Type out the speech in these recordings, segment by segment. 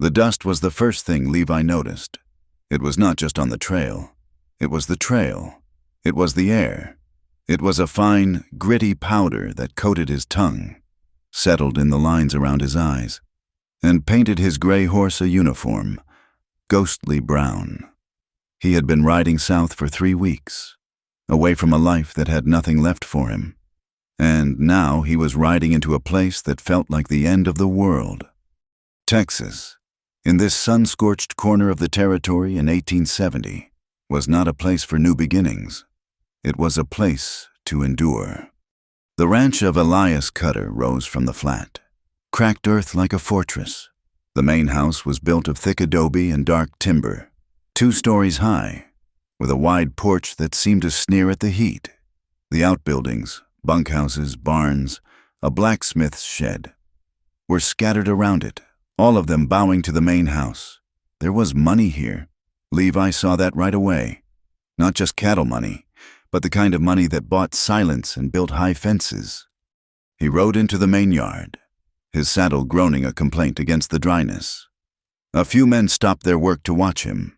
The dust was the first thing Levi noticed. It was not just on the trail. It was the trail. It was the air. It was a fine, gritty powder that coated his tongue, settled in the lines around his eyes, and painted his gray horse a uniform, ghostly brown. He had been riding south for 3 weeks, away from a life that had nothing left for him. And now he was riding into a place that felt like the end of the world. Texas, in this sun-scorched corner of the territory in 1870, was not a place for new beginnings. It was a place to endure. The ranch of Elias Cutter rose from the flat, cracked earth like a fortress. The main house was built of thick adobe and dark timber, 2 stories high, with a wide porch that seemed to sneer at the heat. The outbuildings, bunkhouses, barns, a blacksmith's shed, were scattered around it, all of them bowing to the main house. There was money here. Levi saw that right away. Not just cattle money, but the kind of money that bought silence and built high fences. He rode into the main yard, his saddle groaning a complaint against the dryness. A few men stopped their work to watch him.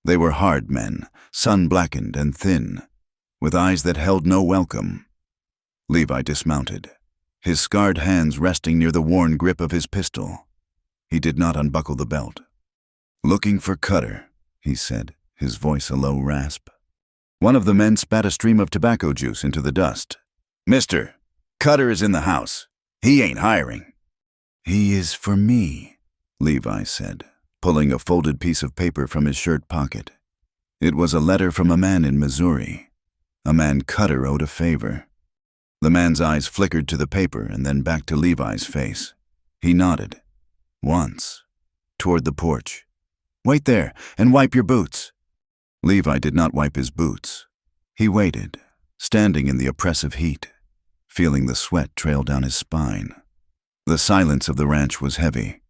They were hard men, sun-blackened and thin, with eyes that held no welcome. Levi dismounted, his scarred hands resting near the worn grip of his pistol. He did not unbuckle the belt. "Looking for Cutter," he said, his voice a low rasp. One of the men spat a stream of tobacco juice into the dust. "Mister, Cutter is in the house. He ain't hiring." "He is for me," Levi said, pulling a folded piece of paper from his shirt pocket. It was a letter from a man in Missouri, a man Cutter owed a favor. The man's eyes flickered to the paper and then back to Levi's face. He nodded, once, toward the porch. "Wait there and wipe your boots." Levi did not wipe his boots. He waited, standing in the oppressive heat, feeling the sweat trail down his spine. The silence of the ranch was heavy,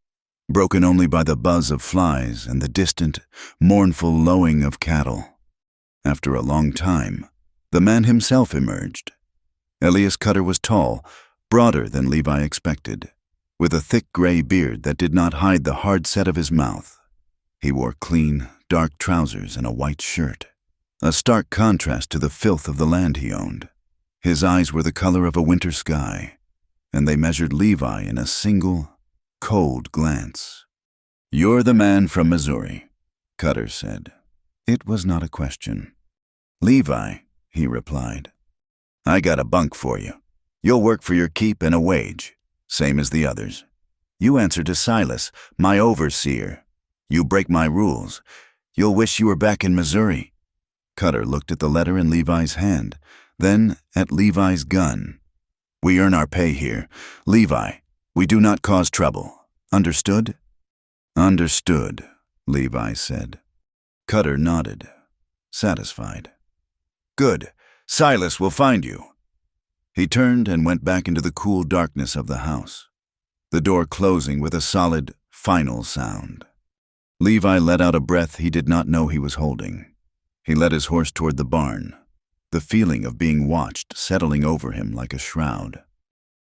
broken only by the buzz of flies and the distant, mournful lowing of cattle. After a long time, the man himself emerged. Elias Cutter was tall, broader than Levi expected, with a thick gray beard that did not hide the hard set of his mouth. He wore clean, dark trousers and a white shirt, a stark contrast to the filth of the land he owned. His eyes were the color of a winter sky, and they measured Levi in a single, cold glance. "You're the man from Missouri," Cutter said. It was not a question. "Levi," he replied, "I got a bunk for you. You'll work for your keep and a wage, same as the others. You answer to Silas, my overseer. You break my rules, you'll wish you were back in Missouri." Cutter looked at the letter in Levi's hand, then at Levi's gun. "We earn our pay here. Levi, we do not cause trouble. Understood?" "Understood," Levi said. Cutter nodded, satisfied. "Good. Silas will find you." He turned and went back into the cool darkness of the house, the door closing with a solid, final sound. Levi let out a breath he did not know he was holding. He led his horse toward the barn, the feeling of being watched settling over him like a shroud.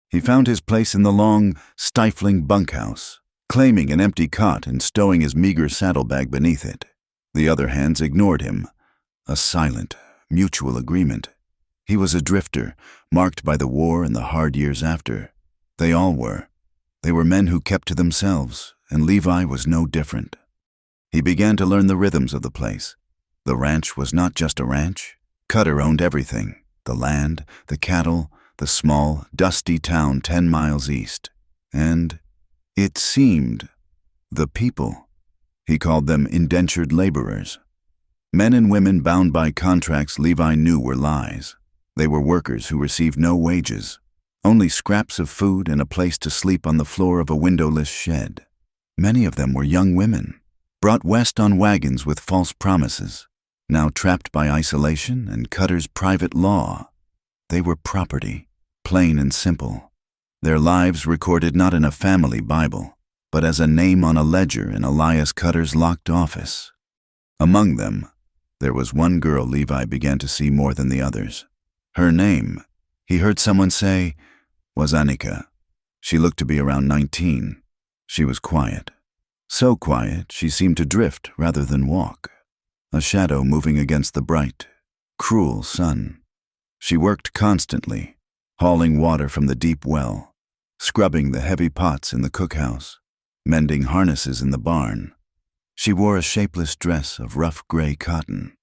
He found his place in the long, stifling bunkhouse, claiming an empty cot and stowing his meager saddlebag beneath it. The other hands ignored him, a silent, mutual agreement. He was a drifter, marked by the war and the hard years after. They all were. They were men who kept to themselves, and Levi was no different. He began to learn the rhythms of the place. The ranch was not just a ranch. Cutter owned everything: the land, the cattle, the small, dusty town 10 miles east. And, it seemed, the people. He called them indentured laborers. Men and women bound by contracts Levi knew were lies. They were workers who received no wages, only scraps of food and a place to sleep on the floor of a windowless shed. Many of them were young women, brought west on wagons with false promises, now trapped by isolation and Cutter's private law. They were property, plain and simple. Their lives recorded not in a family Bible, but as a name on a ledger in Elias Cutter's locked office. Among them, there was one girl Levi began to see more than the others. Her name, he heard someone say, was Annika. She looked to be around 19. She was quiet, So quiet she seemed to drift rather than walk, a shadow moving against the bright, cruel sun. She worked constantly, hauling water from the deep well, scrubbing the heavy pots in the cookhouse, mending harnesses in the barn. She wore a shapeless dress of rough gray cotton,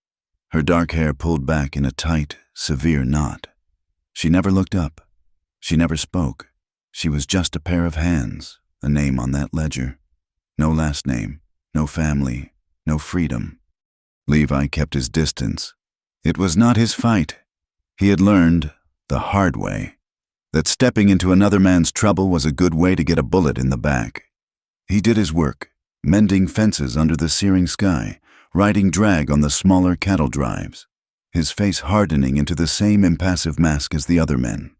her dark hair pulled back in a tight, severe knot. She never looked up. She never spoke. She was just a pair of hands, a name on that ledger. No last name, no family, no freedom. Levi kept his distance. It was not his fight. He had learned, the hard way, that stepping into another man's trouble was a good way to get a bullet in the back. He did his work, mending fences under the searing sky, riding drag on the smaller cattle drives, his face hardening into the same impassive mask as the other men.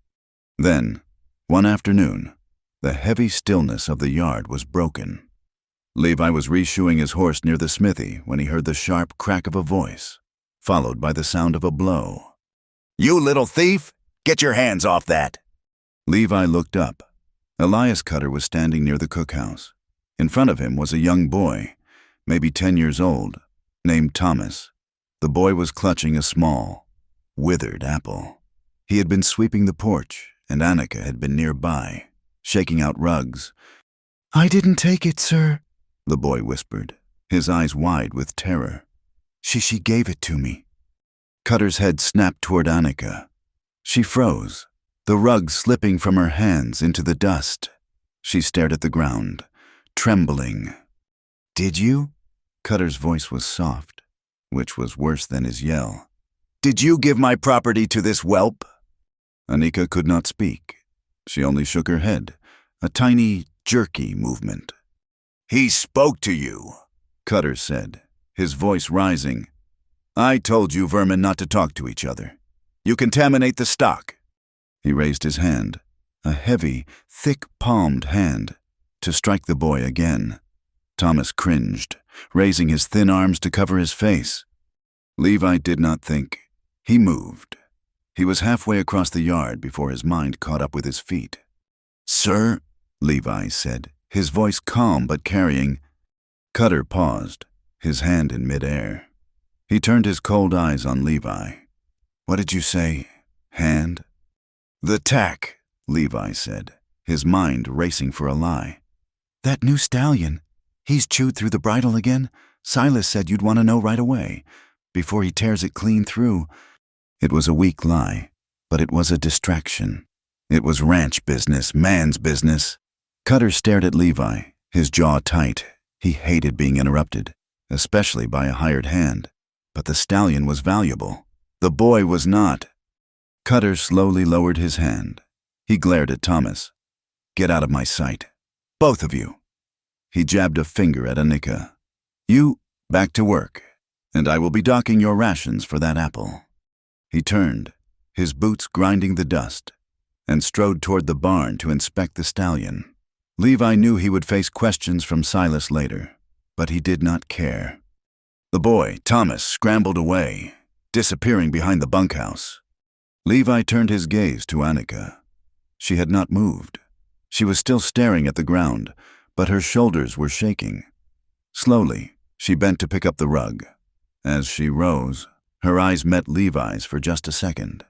Then, one afternoon, the heavy stillness of the yard was broken. Levi was reshoeing his horse near the smithy when he heard the sharp crack of a voice, followed by the sound of a blow. "You little thief! Get your hands off that!" Levi looked up. Elias Cutter was standing near the cookhouse. In front of him was a young boy, maybe 10 years old, named Thomas. The boy was clutching a small, withered apple. He had been sweeping the porch, and Annika had been nearby, shaking out rugs. "I didn't take it, sir," the boy whispered, his eyes wide with terror. She gave it to me." Cutter's head snapped toward Annika. She froze, the rug slipping from her hands into the dust. She stared at the ground, trembling. "Did you?" Cutter's voice was soft, which was worse than his yell. "Did you give my property to this whelp?" Annika could not speak. She only shook her head, a tiny, jerky movement. "He spoke to you," Cutter said, his voice rising. "I told you vermin not to talk to each other. You contaminate the stock." He raised his hand, a heavy, thick-palmed hand, to strike the boy again. Thomas cringed, raising his thin arms to cover his face. Levi did not think. He moved. He was halfway across the yard before his mind caught up with his feet. "Sir," Levi said, his voice calm but carrying. Cutter paused, his hand in midair. He turned his cold eyes on Levi. "What did you say? Hand?" "The tack," Levi said, his mind racing for a lie. "That new stallion. He's chewed through the bridle again. Silas said you'd want to know right away, before he tears it clean through." It was a weak lie, but it was a distraction. It was ranch business, man's business. Cutter stared at Levi, his jaw tight. He hated being interrupted, especially by a hired hand. But the stallion was valuable. The boy was not. Cutter slowly lowered his hand. He glared at Thomas. "Get out of my sight. Both of you." He jabbed a finger at Annika. "You, back to work, and I will be docking your rations for that apple." He turned, his boots grinding the dust, and strode toward the barn to inspect the stallion. Levi knew he would face questions from Silas later, but he did not care. The boy, Thomas, scrambled away, disappearing behind the bunkhouse. Levi turned his gaze to Annika. She had not moved. She was still staring at the ground, but her shoulders were shaking. Slowly, she bent to pick up the rug. As she rose, her eyes met Levi's for just a second.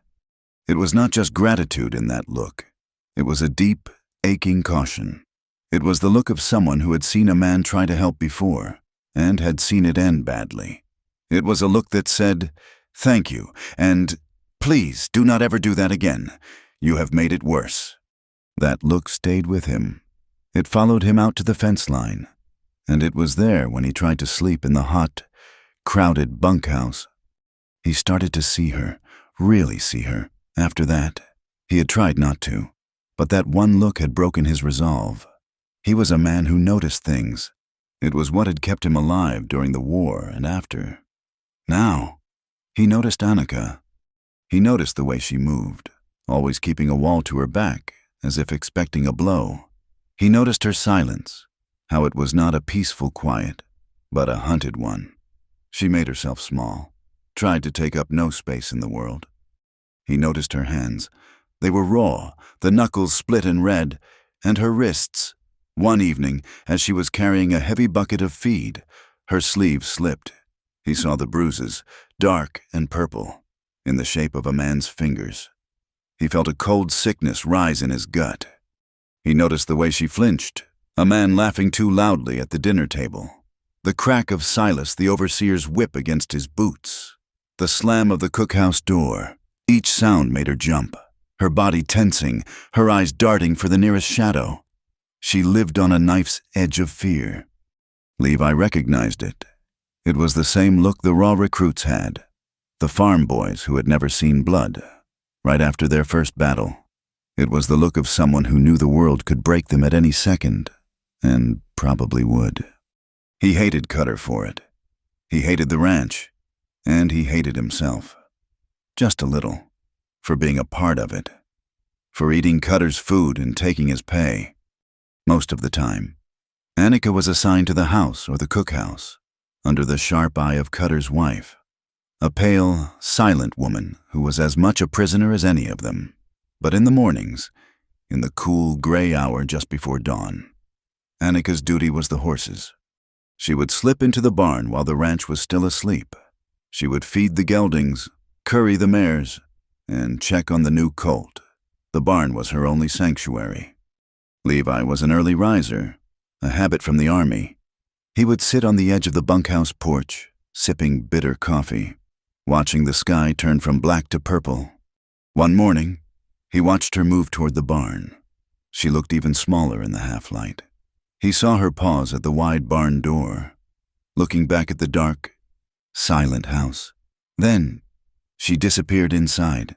It was not just gratitude in that look. It was a deep, aching caution. It was the look of someone who had seen a man try to help before, and had seen it end badly. It was a look that said, "Thank you, and please do not ever do that again. You have made it worse." That look stayed with him. It followed him out to the fence line, and it was there when he tried to sleep in the hot, crowded bunkhouse. He started to see her, really see her, after that. He had tried not to, but that one look had broken his resolve. He was a man who noticed things. It was what had kept him alive during the war and after. Now, he noticed Annika. He noticed the way she moved, always keeping a wall to her back, as if expecting a blow. He noticed her silence, how it was not a peaceful quiet, but a hunted one. She made herself small, tried to take up no space in the world. He noticed her hands. They were raw, the knuckles split and red, and her wrists, One evening, as she was carrying a heavy bucket of feed, her sleeve slipped. He saw the bruises, dark and purple, in the shape of a man's fingers. He felt a cold sickness rise in his gut. He noticed the way she flinched, a man laughing too loudly at the dinner table, the crack of Silas, the overseer's whip against his boots, the slam of the cookhouse door. Each sound made her jump, her body tensing, her eyes darting for the nearest shadow. She lived on a knife's edge of fear. Levi recognized it. It was the same look the raw recruits had, the farm boys who had never seen blood, right after their first battle. It was the look of someone who knew the world could break them at any second, and probably would. He hated Cutter for it. He hated the ranch, and he hated himself. Just a little, for being a part of it, for eating Cutter's food and taking his pay. Most of the time, Annika was assigned to the house or the cookhouse, under the sharp eye of Cutter's wife, a pale, silent woman who was as much a prisoner as any of them. But in the mornings, in the cool, gray hour just before dawn, Annika's duty was the horses. She would slip into the barn while the ranch was still asleep. She would feed the geldings, curry the mares, and check on the new colt. The barn was her only sanctuary. Levi was an early riser, a habit from the army. He would sit on the edge of the bunkhouse porch, sipping bitter coffee, watching the sky turn from black to purple. One morning, he watched her move toward the barn. She looked even smaller in the half-light. He saw her pause at the wide barn door, looking back at the dark, silent house. Then, she disappeared inside.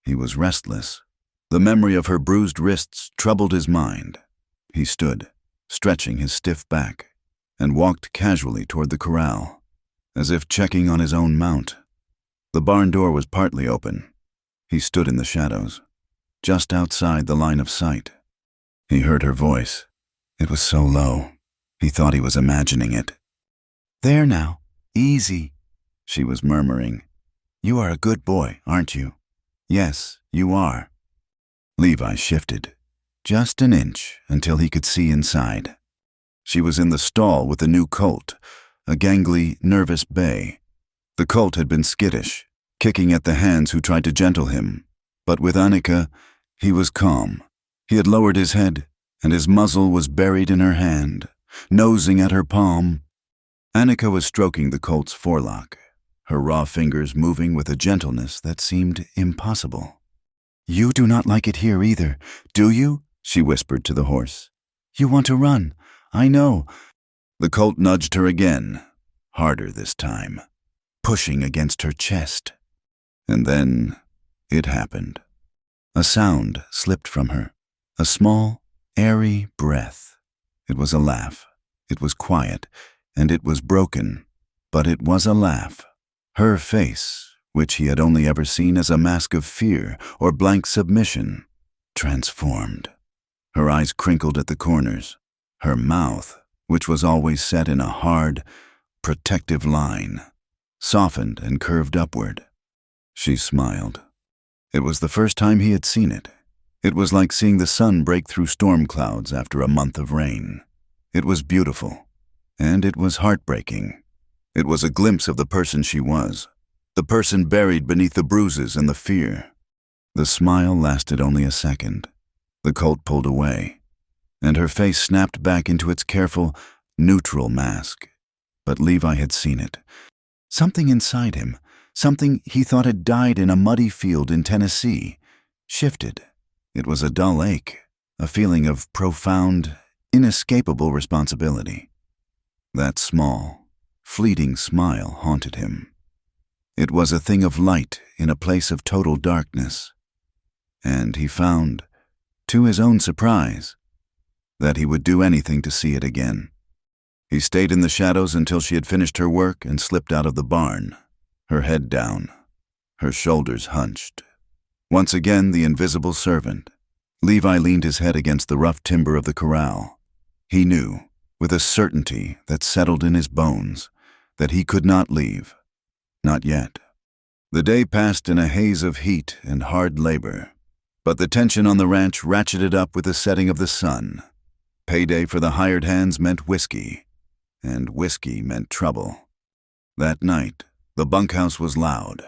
He was restless. The memory of her bruised wrists troubled his mind. He stood, stretching his stiff back, and walked casually toward the corral, as if checking on his own mount. The barn door was partly open. He stood in the shadows, just outside the line of sight. He heard her voice. It was so low, he thought he was imagining it. "There now, easy," she was murmuring. "You are a good boy, aren't you?" "Yes, you are." Levi shifted, just an inch until he could see inside. She was in the stall with the new colt, a gangly, nervous bay. The colt had been skittish, kicking at the hands who tried to gentle him. But with Annika, he was calm. He had lowered his head, and his muzzle was buried in her hand, nosing at her palm. Annika was stroking the colt's forelock, her raw fingers moving with a gentleness that seemed impossible. "You do not like it here either, do you?" she whispered to the horse. "You want to run, I know." The colt nudged her again, harder this time, pushing against her chest. And then it happened. A sound slipped from her, a small, airy breath. It was a laugh. It was quiet, and it was broken, but it was a laugh. Her face, which he had only ever seen as a mask of fear or blank submission, transformed. Her eyes crinkled at the corners. Her mouth, which was always set in a hard, protective line, softened and curved upward. She smiled. It was the first time he had seen it. It was like seeing the sun break through storm clouds after a month of rain. It was beautiful, and it was heartbreaking. It was a glimpse of the person she was, the person buried beneath the bruises and the fear. The smile lasted only a second. The colt pulled away, and her face snapped back into its careful, neutral mask. But Levi had seen it. Something inside him, something he thought had died in a muddy field in Tennessee, shifted. It was a dull ache, a feeling of profound, inescapable responsibility. That small, fleeting smile haunted him. It was a thing of light in a place of total darkness. And he found, to his own surprise, that he would do anything to see it again. He stayed in the shadows until she had finished her work and slipped out of the barn, her head down, her shoulders hunched. Once again, the invisible servant. Levi leaned his head against the rough timber of the corral. He knew, with a certainty that settled in his bones, that he could not leave. Not yet. The day passed in a haze of heat and hard labor, but the tension on the ranch ratcheted up with the setting of the sun. Payday for the hired hands meant whiskey, and whiskey meant trouble. That night, the bunkhouse was loud.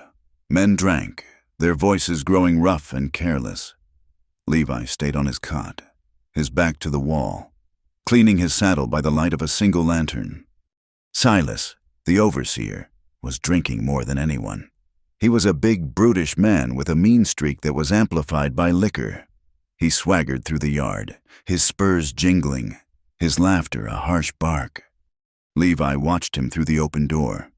Men drank, their voices growing rough and careless. Levi stayed on his cot, his back to the wall, cleaning his saddle by the light of a single lantern. Silas, the overseer, was drinking more than anyone. He was a big, brutish man with a mean streak that was amplified by liquor. He swaggered through the yard, his spurs jingling, his laughter a harsh bark. Levi watched him through the open door.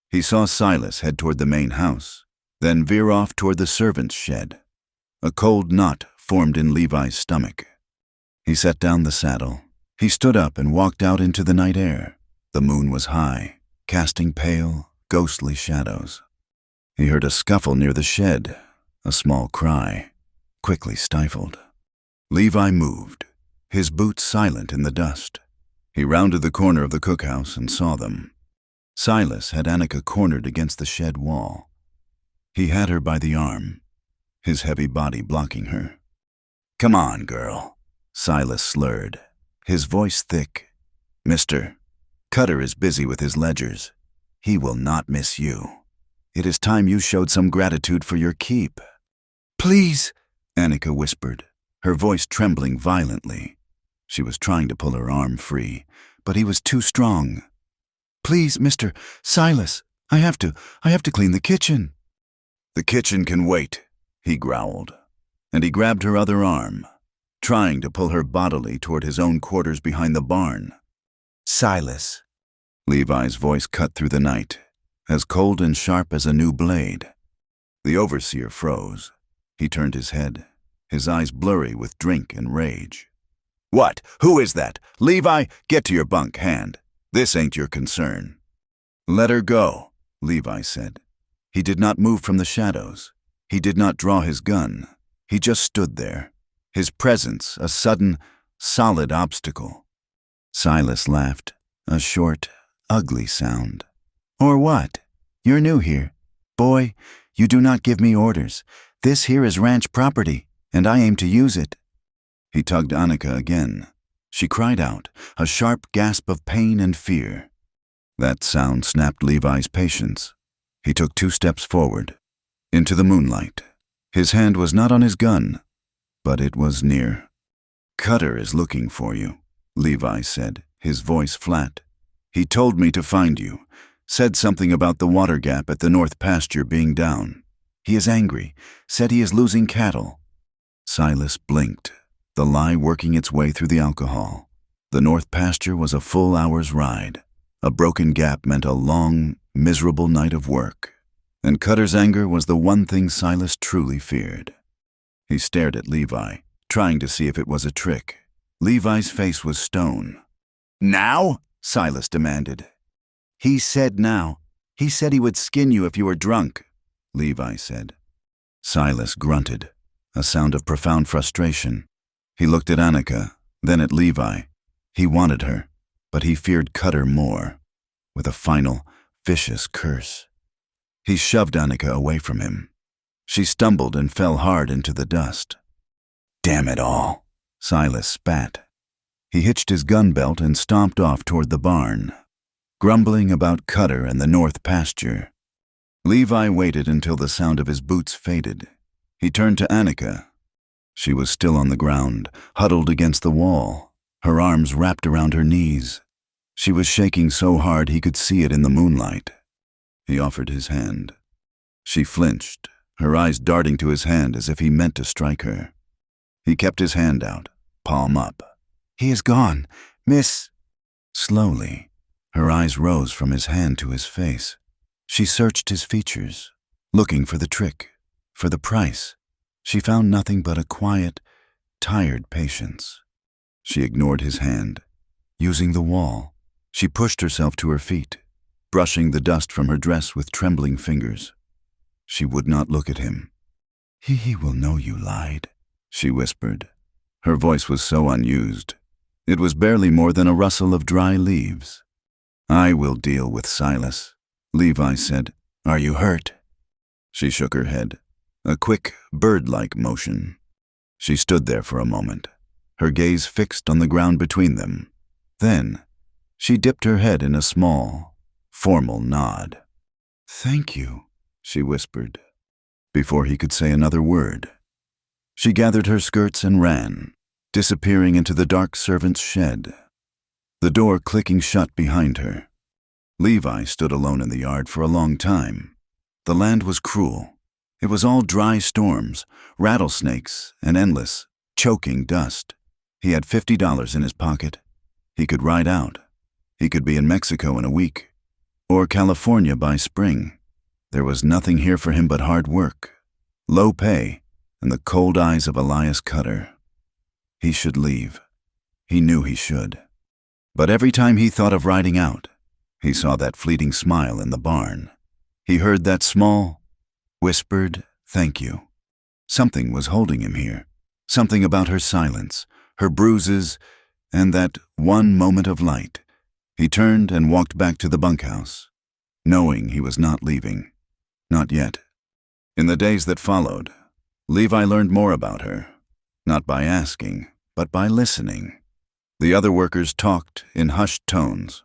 He saw Silas head toward the main house, then veer off toward the servants' shed. A cold knot formed in Levi's stomach. He set down the saddle. He stood up and walked out into the night air. The moon was high, casting pale, ghostly shadows. He heard a scuffle near the shed, a small cry, quickly stifled. Levi moved, his boots silent in the dust. He rounded the corner of the cookhouse and saw them. Silas had Annika cornered against the shed wall. He had her by the arm, his heavy body blocking her. "Come on, girl," Silas slurred, his voice thick. "Mister, Cutter is busy with his ledgers. He will not miss you. It is time you showed some gratitude for your keep." "Please," Annika whispered, her voice trembling violently. She was trying to pull her arm free, but he was too strong. "Please, Mr. Silas, I have to clean the kitchen." "The kitchen can wait," he growled, and he grabbed her other arm, trying to pull her bodily toward his own quarters behind the barn. "Silas." Levi's voice cut through the night, as cold and sharp as a new blade. The overseer froze. He turned his head, his eyes blurry with drink and rage. "What? Who is that? Levi, get to your bunk, Hand. This ain't your concern." "Let her go," Levi said. He did not move from the shadows. He did not draw his gun. He just stood there, his presence a sudden, solid obstacle. Silas laughed, a short, ugly sound. "Or what? You're new here. Boy, you do not give me orders. This here is ranch property, and I aim to use it." He tugged Annika again. She cried out, a sharp gasp of pain and fear. That sound snapped Levi's patience. He took 2 steps forward, into the moonlight. His hand was not on his gun, but it was near. "Cutter is looking for you," Levi said, his voice flat. "He told me to find you, said something about the water gap at the north pasture being down. He is angry, said he is losing cattle." Silas blinked, the lie working its way through the alcohol. The north pasture was a full hour's ride. A broken gap meant a long, miserable night of work. And Cutter's anger was the one thing Silas truly feared. He stared at Levi, trying to see if it was a trick. Levi's face was stone. "Now?" Silas demanded. "He said now. He said he would skin you if you were drunk," Levi said. Silas grunted, a sound of profound frustration. He looked at Annika, then at Levi. He wanted her, but he feared Cutter more, with a final, vicious curse. He shoved Annika away from him. She stumbled and fell hard into the dust. "Damn it all," Silas spat. He hitched his gun belt and stomped off toward the barn, grumbling about Cutter and the north pasture. Levi waited until the sound of his boots faded. He turned to Annika. She was still on the ground, huddled against the wall, her arms wrapped around her knees. She was shaking so hard he could see it in the moonlight. He offered his hand. She flinched, her eyes darting to his hand as if he meant to strike her. He kept his hand out, palm up. "He is gone, Miss—" Slowly, her eyes rose from his hand to his face. She searched his features, looking for the trick, for the price. She found nothing but a quiet, tired patience. She ignored his hand. Using the wall, she pushed herself to her feet, brushing the dust from her dress with trembling fingers. She would not look at him. He will know you lied," she whispered. Her voice was so unused. It was barely more than a rustle of dry leaves. "I will deal with Silas," Levi said. "Are you hurt?" She shook her head, a quick, bird-like motion. She stood there for a moment, her gaze fixed on the ground between them. Then, she dipped her head in a small, formal nod. "Thank you," she whispered, before he could say another word. She gathered her skirts and ran, disappearing into the dark servant's shed, the door clicking shut behind her. Levi stood alone in the yard for a long time. The land was cruel. It was all dry storms, rattlesnakes, and endless, choking dust. He had $50 in his pocket. He could ride out. He could be in Mexico in a week, or California by spring. There was nothing here for him but hard work, low pay, and the cold eyes of Elias Cutter. He should leave. He knew he should. But every time he thought of riding out, he saw that fleeting smile in the barn. He heard that small, whispered thank you. Something was holding him here. Something about her silence, her bruises, and that one moment of light. He turned and walked back to the bunkhouse, knowing he was not leaving. Not yet. In the days that followed, Levi learned more about her, not by asking, but by listening. The other workers talked in hushed tones.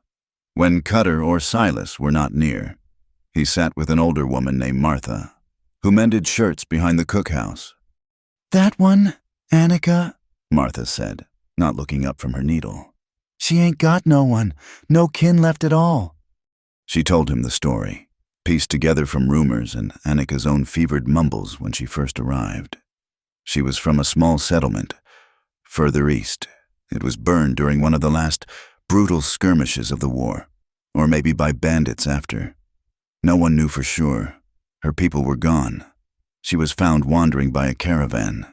When Cutter or Silas were not near, he sat with an older woman named Martha, who mended shirts behind the cookhouse. "That one, Annika," Martha said, not looking up from her needle. "She ain't got no one, no kin left at all." She told him the story, pieced together from rumors and Annika's own fevered mumbles when she first arrived. She was from a small settlement, further east. It was burned during one of the last brutal skirmishes of the war, or maybe by bandits after. No one knew for sure. Her people were gone. She was found wandering by a caravan,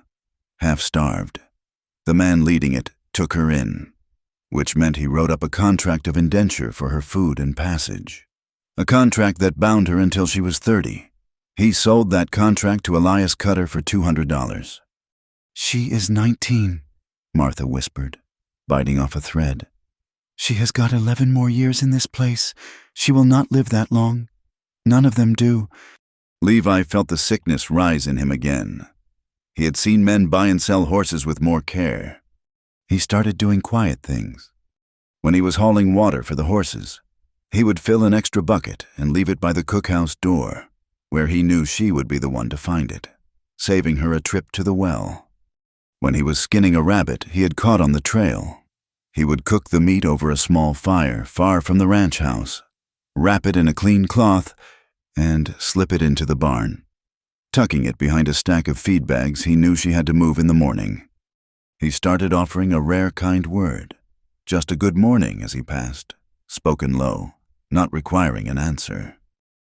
half-starved. The man leading it took her in, which meant he wrote up a contract of indenture for her food and passage. A contract that bound her until she was 30. He sold that contract to Elias Cutter for $200. "She is 19, Martha whispered, biting off a thread. "She has got 11 more years in this place. She will not live that long. None of them do." Levi felt the sickness rise in him again. He had seen men buy and sell horses with more care. He started doing quiet things. When he was hauling water for the horses, he would fill an extra bucket and leave it by the cookhouse door, where he knew she would be the one to find it, saving her a trip to the well. When he was skinning a rabbit he had caught on the trail, he would cook the meat over a small fire far from the ranch house, wrap it in a clean cloth, and slip it into the barn, tucking it behind a stack of feed bags he knew she had to move in the morning. He started offering a rare kind word, just a good morning as he passed, spoken low, not requiring an answer.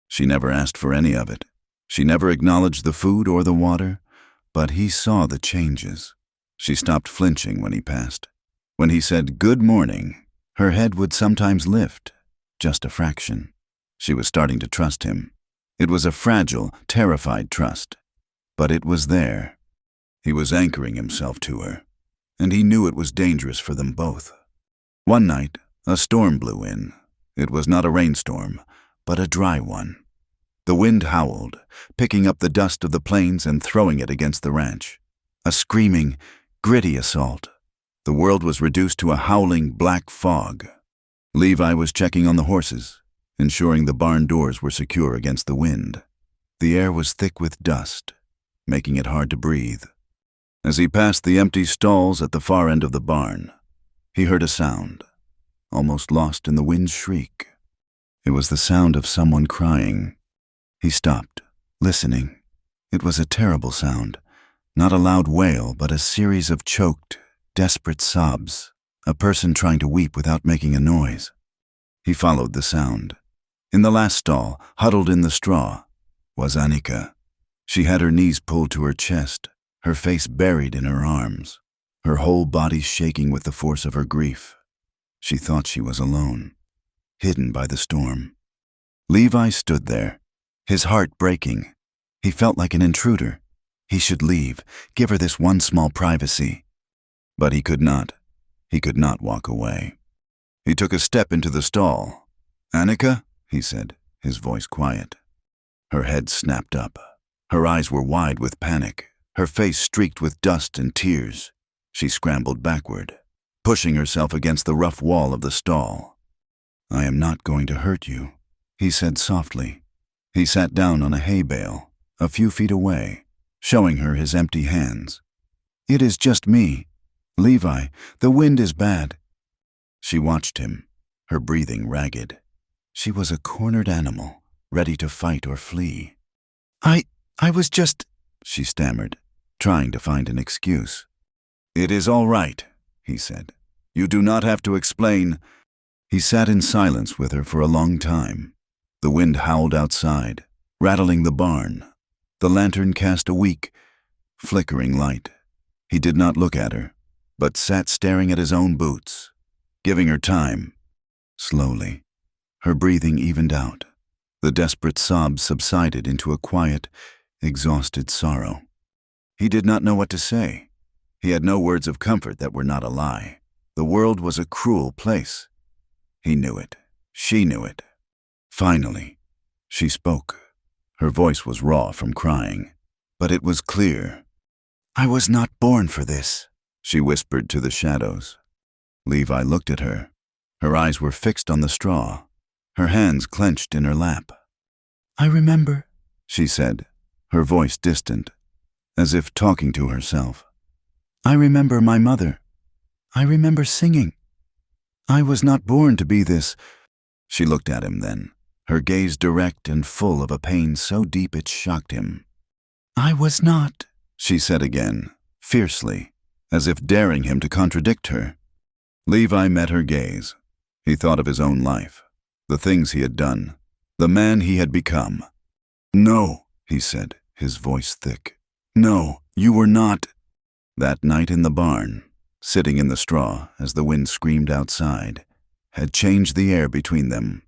She never asked for any of it. She never acknowledged the food or the water, but he saw the changes. She stopped flinching when he passed. When he said good morning, her head would sometimes lift, just a fraction. She was starting to trust him. It was a fragile, terrified trust, but it was there. He was anchoring himself to her, and he knew it was dangerous for them both. One night, a storm blew in. It was not a rainstorm, but a dry one. The wind howled, picking up the dust of the plains and throwing it against the ranch. A screaming, gritty assault. The world was reduced to a howling black fog. Levi was checking on the horses, ensuring the barn doors were secure against the wind. The air was thick with dust, making it hard to breathe. As he passed the empty stalls at the far end of the barn, he heard a sound, almost lost in the wind's shriek. It was the sound of someone crying. He stopped, listening. It was a terrible sound, not a loud wail, but a series of choked, desperate sobs, a person trying to weep without making a noise. He followed the sound. In the last stall, huddled in the straw, was Annika. She had her knees pulled to her chest, her face buried in her arms, her whole body shaking with the force of her grief. She thought she was alone, hidden by the storm. Levi stood there, his heart breaking. He felt like an intruder. He should leave, give her this one small privacy. But he could not. He could not walk away. He took a step into the stall. "Annika?" he said, his voice quiet. Her head snapped up. Her eyes were wide with panic, her face streaked with dust and tears. She scrambled backward, pushing herself against the rough wall of the stall. "I am not going to hurt you," he said softly. He sat down on a hay bale, a few feet away, showing her his empty hands. "It is just me. Levi, the wind is bad." She watched him, her breathing ragged. She was a cornered animal, ready to fight or flee. I was just," she stammered, trying to find an excuse. "It is all right," he said. "You do not have to explain." He sat in silence with her for a long time. The wind howled outside, rattling the barn. The lantern cast a weak, flickering light. He did not look at her, but sat staring at his own boots, giving her time. Slowly, her breathing evened out. The desperate sobs subsided into a quiet, exhausted sorrow. He did not know what to say. He had no words of comfort that were not a lie. The world was a cruel place. He knew it. She knew it. Finally, she spoke. Her voice was raw from crying, but it was clear. "I was not born for this," she whispered to the shadows. Levi looked at her. Her eyes were fixed on the straw, her hands clenched in her lap. "I remember," she said, her voice distant, as if talking to herself. "I remember my mother. I remember singing. I was not born to be this." She looked at him then, her gaze direct and full of a pain so deep it shocked him. "I was not," she said again, fiercely, as if daring him to contradict her. Levi met her gaze. He thought of his own life, the things he had done, the man he had become. "No," he said, his voice thick. "No, you were not." That night in the barn, sitting in the straw as the wind screamed outside, had changed the air between them.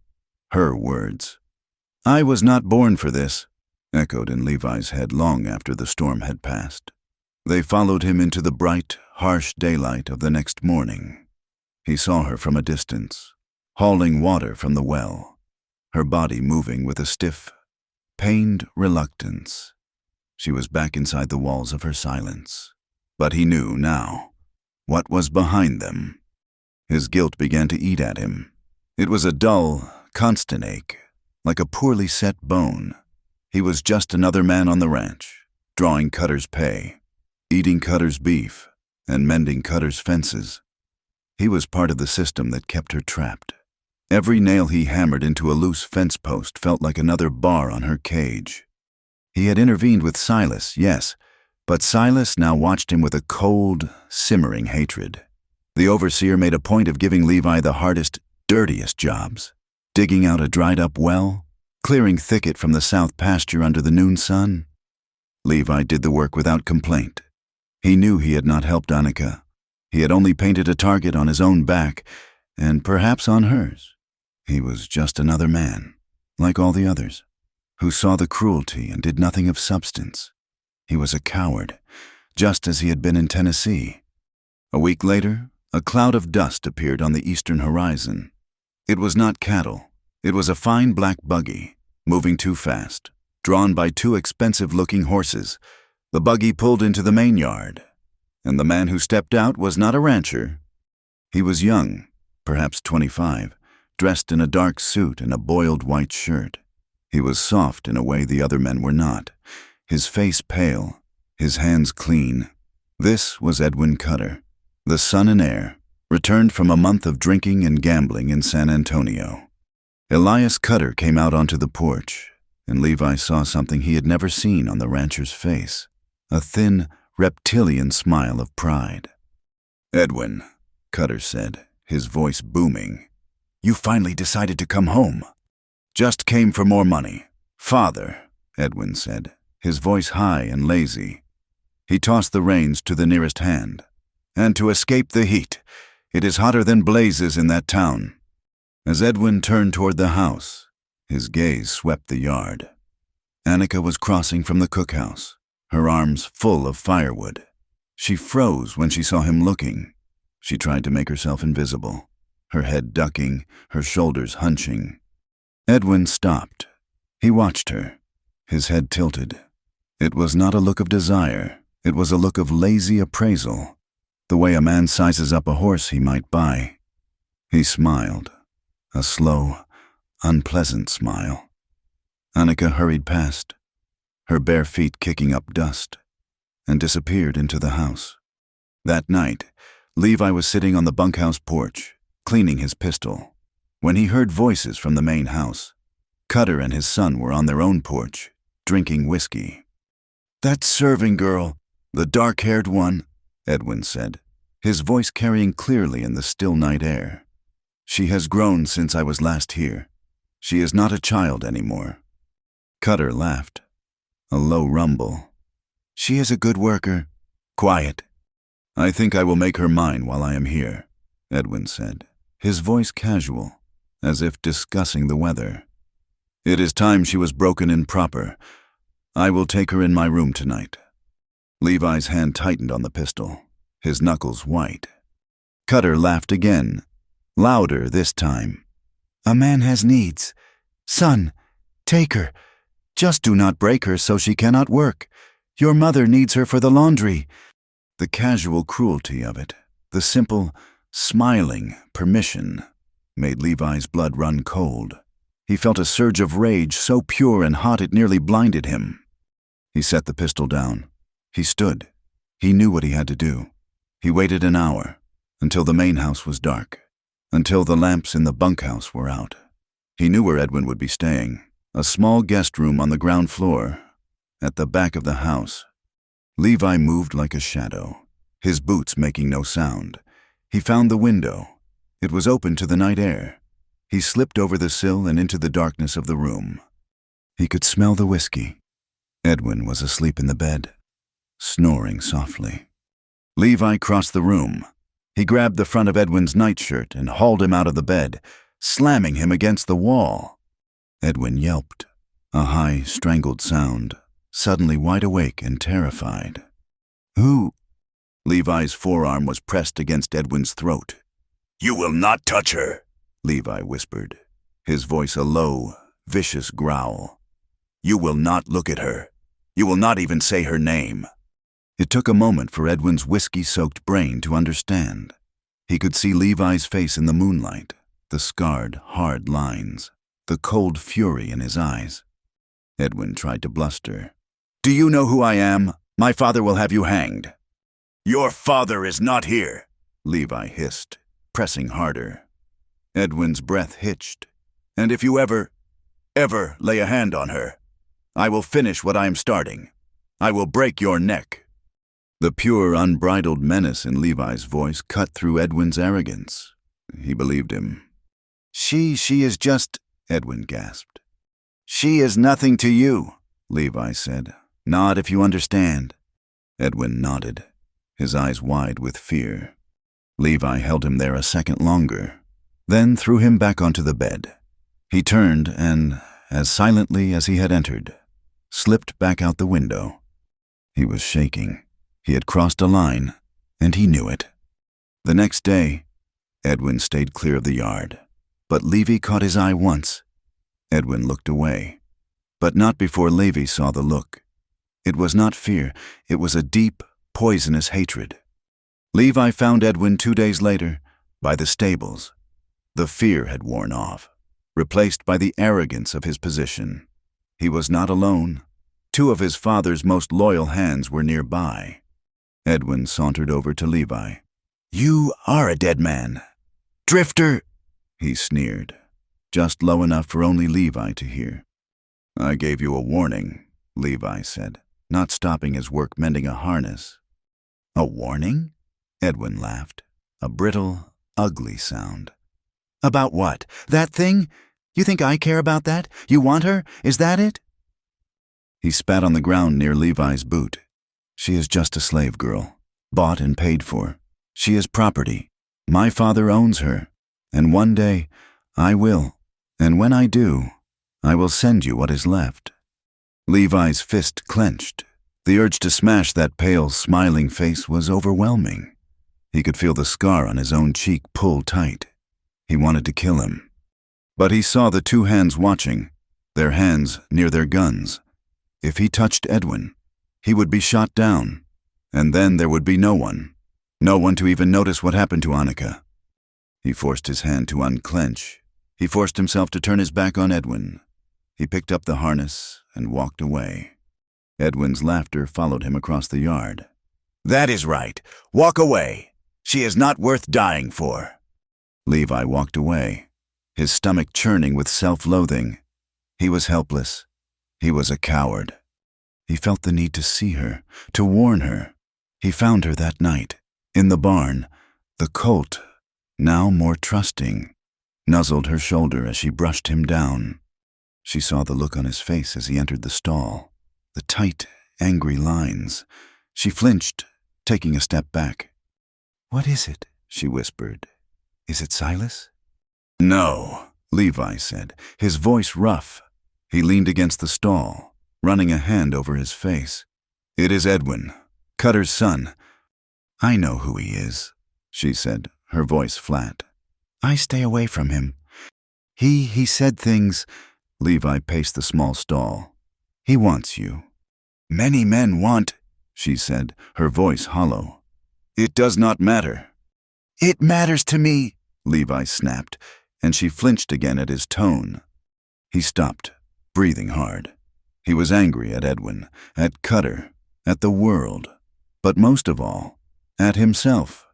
Her words. "I was not born for this," echoed in Levi's head long after the storm had passed. They followed him into the bright, harsh daylight of the next morning. He saw her from a distance, hauling water from the well, her body moving with a stiff, pained reluctance. She was back inside the walls of her silence. But he knew now what was behind them. His guilt began to eat at him. It was a dull, constant ache, like a poorly set bone. He was just another man on the ranch, drawing Cutter's pay, eating Cutter's beef, and mending Cutter's fences. He was part of the system that kept her trapped. Every nail he hammered into a loose fence post felt like another bar on her cage. He had intervened with Silas, yes, but Silas now watched him with a cold, simmering hatred. The overseer made a point of giving Levi the hardest, dirtiest jobs, digging out a dried-up well, clearing thicket from the south pasture under the noon sun. Levi did the work without complaint. He knew he had not helped Annika. He had only painted a target on his own back, and perhaps on hers. He was just another man, like all the others, who saw the cruelty and did nothing of substance. He was a coward, just as he had been in Tennessee. A week later, a cloud of dust appeared on the eastern horizon. It was not cattle. It was a fine black buggy, moving too fast, drawn by two expensive-looking horses. The buggy pulled into the main yard, and the man who stepped out was not a rancher. He was young, perhaps 25, dressed in a dark suit and a boiled white shirt. He was soft in a way the other men were not, his face pale, his hands clean. This was Edwin Cutter, the son and heir, returned from a month of drinking and gambling in San Antonio. Elias Cutter came out onto the porch, and Levi saw something he had never seen on the rancher's face, a thin, reptilian smile of pride. "Edwin," Cutter said, his voice booming, "you finally decided to come home." "Just came for more money. Father," Edwin said, his voice high and lazy. He tossed the reins to the nearest hand. "And to escape the heat. It is hotter than blazes in that town." As Edwin turned toward the house, his gaze swept the yard. Annika was crossing from the cookhouse, her arms full of firewood. She froze when she saw him looking. She tried to make herself invisible, her head ducking, her shoulders hunching. Edwin stopped. He watched her, his head tilted. It was not a look of desire. It was a look of lazy appraisal. the way a man sizes up a horse he might buy. He smiled, a slow, unpleasant smile. Annika hurried past, her bare feet kicking up dust, and disappeared into the house. That night, Levi was sitting on the bunkhouse porch, cleaning his pistol, when he heard voices from the main house. Cutter and his son were on their own porch, drinking whiskey. "That serving girl, the dark-haired one," Edwin said, his voice carrying clearly in the still night air. "She has grown since I was last here. She is not a child anymore." Cutter laughed. A low rumble. "She is a good worker." "Quiet. I think I will make her mine while I am here," Edwin said, his voice casual, as if discussing the weather. "It is time she was broken in proper. I will take her in my room tonight." Levi's hand tightened on the pistol, his knuckles white. Cutter laughed again, louder this time. "A man has needs. Son, take her. Just do not break her so she cannot work. Your mother needs her for the laundry." The casual cruelty of it, the simple, smiling permission, made Levi's blood run cold. He felt a surge of rage so pure and hot it nearly blinded him. He set the pistol down. He stood. He knew what he had to do. He waited an hour, until the main house was dark, until the lamps in the bunkhouse were out. He knew where Edwin would be staying, a small guest room on the ground floor, at the back of the house. Levi moved like a shadow, his boots making no sound. He found the window. It was open to the night air. He slipped over the sill and into the darkness of the room. He could smell the whiskey. Edwin was asleep in the bed, snoring softly. Levi crossed the room. He grabbed the front of Edwin's nightshirt and hauled him out of the bed, slamming him against the wall. Edwin yelped, a high, strangled sound, suddenly wide awake and terrified. "Who?" Levi's forearm was pressed against Edwin's throat. "You will not touch her," Levi whispered, his voice a low, vicious growl. "You will not look at her. You will not even say her name." It took a moment for Edwin's whiskey-soaked brain to understand. He could see Levi's face in the moonlight, the scarred, hard lines, the cold fury in his eyes. Edwin tried to bluster. "Do you know who I am? My father will have you hanged." "Your father is not here," Levi hissed, pressing harder. Edwin's breath hitched. "And if you ever lay a hand on her, I will finish what I am starting. I will break your neck." The pure, unbridled menace in Levi's voice cut through Edwin's arrogance. He believed him. She is just," Edwin gasped. "She is nothing to you," Levi said. "Not if you understand." Edwin nodded, his eyes wide with fear. Levi held him there a second longer, then threw him back onto the bed. He turned and, as silently as he had entered, slipped back out the window. He was shaking. He had crossed a line, and he knew it. The next day, Edwin stayed clear of the yard, but Levi caught his eye once. Edwin looked away, but not before Levi saw the look. It was not fear, it was a deep, poisonous hatred. Levi found Edwin 2 days later, by the stables. The fear had worn off, replaced by the arrogance of his position. He was not alone. 2 of his father's most loyal hands were nearby. Edwin sauntered over to Levi. "You are a dead man. Drifter," he sneered, just low enough for only Levi to hear. "I gave you a warning," Levi said, not stopping his work mending a harness. "A warning?" Edwin laughed, a brittle, ugly sound. "About what? That thing? You think I care about that? You want her? Is that it?" He spat on the ground near Levi's boot. "She is just a slave girl, bought and paid for. She is property. My father owns her, and one day I will, and when I do, I will send you what is left." Levi's fist clenched. The urge to smash that pale, smiling face was overwhelming. He could feel the scar on his own cheek pull tight. He wanted to kill him. But he saw the 2 hands watching, their hands near their guns. If he touched Edwin, he would be shot down, and then there would be no one. No one to even notice what happened to Annika. He forced his hand to unclench. He forced himself to turn his back on Edwin. He picked up the harness and walked away. Edwin's laughter followed him across the yard. "That is right. Walk away. She is not worth dying for." Levi walked away, his stomach churning with self-loathing. He was helpless. He was a coward. He felt the need to see her, to warn her. He found her that night, in the barn. The colt, now more trusting, nuzzled her shoulder as she brushed him down. She saw the look on his face as he entered the stall, the tight, angry lines. She flinched, taking a step back. "What is it?" she whispered. "Is it Silas?" "No," Levi said, his voice rough. He leaned against the stall, running a hand over his face. "It is Edwin, Cutter's son." "I know who he is," she said, her voice flat. "I stay away from him. He said things." Levi paced the small stall. "He wants you." "Many men want," she said, her voice hollow. "It does not matter." "It matters to me," Levi snapped, and she flinched again at his tone. He stopped, breathing hard. He was angry at Edwin, at Cutter, at the world, but most of all, at himself.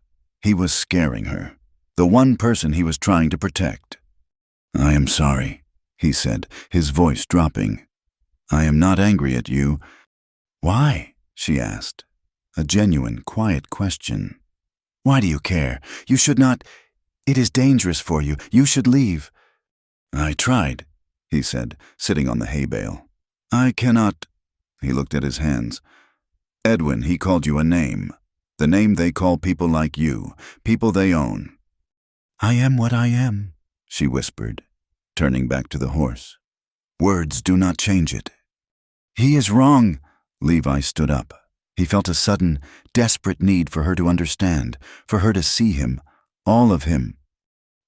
He was scaring her, the one person he was trying to protect. "I am sorry," he said, his voice dropping. "I am not angry at you." "Why?" she asked, a genuine, quiet question. "Why do you care? You should not. It is dangerous for you. You should leave." "I tried," he said, sitting on the hay bale. "I cannot." He looked at his hands. "Edwin, he called you a name. The name they call people like you, people they own." "I am what I am," she whispered, turning back to the horse. "Words do not change it." "He is wrong." Levi stood up. He felt a sudden, desperate need for her to understand, for her to see him, all of him.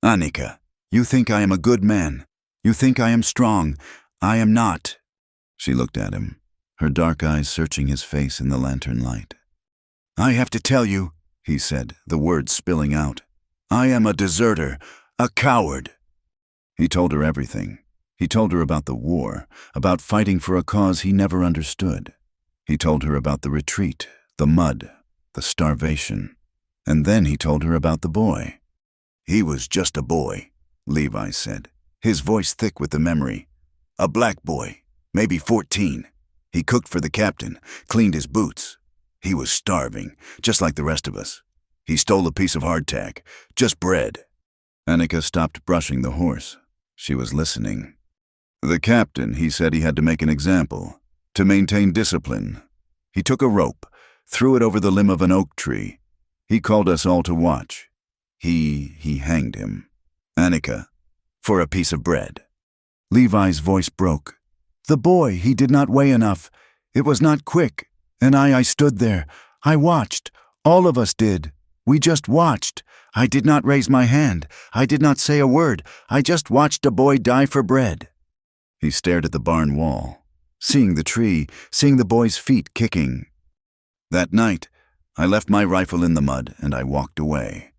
"Annika, you think I am a good man. You think I am strong. I am not." She looked at him, her dark eyes searching his face in the lantern light. "I have to tell you," he said, the words spilling out. "I am a deserter, a coward." He told her everything. He told her about the war, about fighting for a cause he never understood. He told her about the retreat, the mud, the starvation. And then he told her about the boy. "He was just a boy," Levi said, his voice thick with the memory. "A black boy, maybe 14. He cooked for the captain, cleaned his boots. He was starving, just like the rest of us. He stole a piece of hardtack, just bread." Annika stopped brushing the horse. She was listening. "The captain, he said he had to make an example, to maintain discipline. He took a rope, threw it over the limb of an oak tree. He called us all to watch. He hanged him. Annika, for a piece of bread." Levi's voice broke. "The boy, he did not weigh enough. It was not quick. And I stood there. I watched. All of us did. We just watched. I did not raise my hand. I did not say a word. I just watched a boy die for bread." He stared at the barn wall, seeing the tree, seeing the boy's feet kicking. "That night, I left my rifle in the mud and I walked away.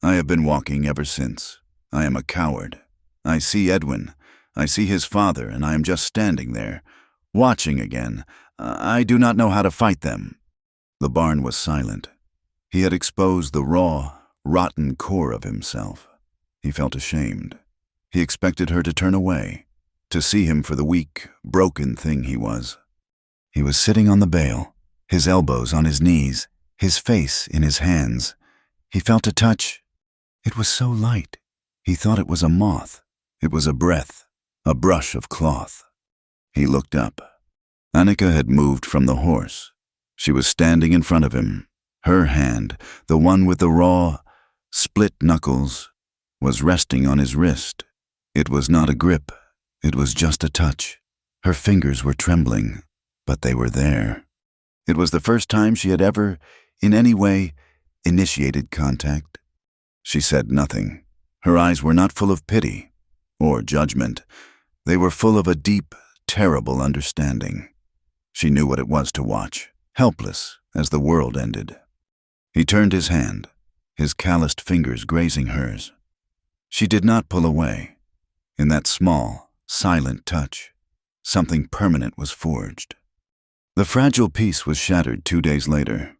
I have been walking ever since. I am a coward. I see Edwin. I see his father, and I am just standing there, watching again. I do not know how to fight them." The barn was silent. He had exposed the raw, rotten core of himself. He felt ashamed. He expected her to turn away, to see him for the weak, broken thing he was. He was sitting on the bale, his elbows on his knees, his face in his hands. He felt a touch. It was so light. He thought it was a moth. It was a breath, a brush of cloth. He looked up. Annika had moved from the horse. She was standing in front of him. Her hand, the one with the raw, split knuckles, was resting on his wrist. It was not a grip. It was just a touch. Her fingers were trembling, but they were there. It was the first time she had ever, in any way, initiated contact. She said nothing. Her eyes were not full of pity or judgment. They were full of a deep, terrible understanding. She knew what it was to watch, helpless as the world ended. He turned his hand, his calloused fingers grazing hers. She did not pull away. In that small, silent touch, something permanent was forged. The fragile peace was shattered 2 days later.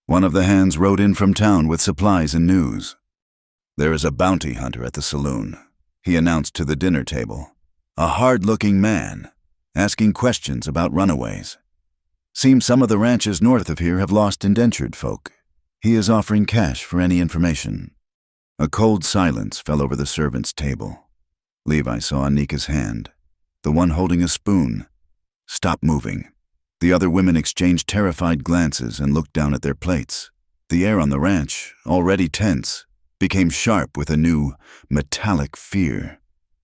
One of the hands rode in from town with supplies and news. "There is a bounty hunter at the saloon," he announced to the dinner table. "A hard-looking man, asking questions about runaways. Seems some of the ranches north of here have lost indentured folk. He is offering cash for any information." A cold silence fell over the servants' table. Levi saw Anika's hand, the one holding a spoon, stop moving. The other women exchanged terrified glances and looked down at their plates. The air on the ranch, already tense, became sharp with a new, metallic fear.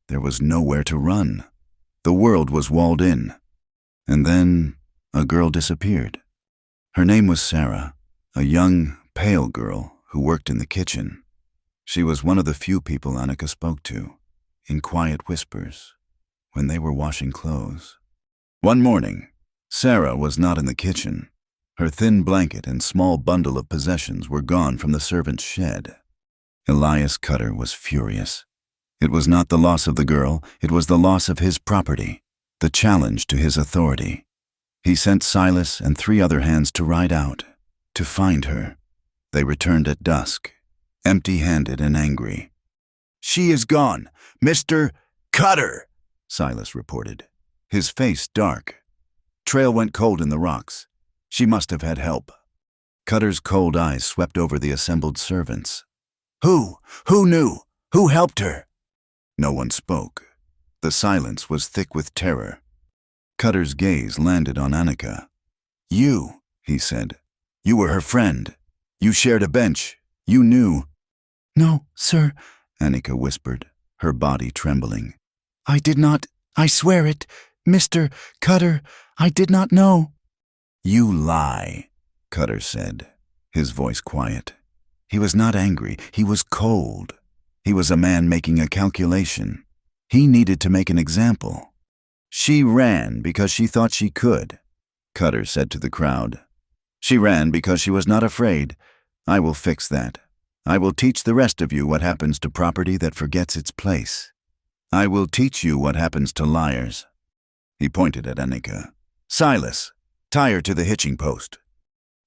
There was nowhere to run. The world was walled in. And then a girl disappeared. Her name was Sarah, a young, pale girl who worked in the kitchen. She was one of the few people Annika spoke to, in quiet whispers, when they were washing clothes. One morning, Sarah was not in the kitchen. Her thin blanket and small bundle of possessions were gone from the servant's shed. Elias Cutter was furious. It was not the loss of the girl, it was the loss of his property, the challenge to his authority. He sent Silas and 3 other hands to ride out, to find her. They returned at dusk, empty-handed and angry. "She is gone, Mr. Cutter," Silas reported, his face dark. Trail went cold in the rocks. She must have had help. Cutter's cold eyes swept over the assembled servants. Who knew? Who helped her?" No one spoke. The silence was thick with terror. Cutter's gaze landed on Annika. "You," he said. "You were her friend. You shared a bench. You knew." "No, sir," Annika whispered, her body trembling. "I did not. I swear it. Mr. Cutter, I did not know." "You lie," Cutter said, his voice quiet. He was not angry. He was cold. He was a man making a calculation. He needed to make an example. "She ran because she thought she could," Cutter said to the crowd. "She ran because she was not afraid. I will fix that. I will teach the rest of you what happens to property that forgets its place. I will teach you what happens to liars." He pointed at Annika. "Silas, tie her to the hitching post."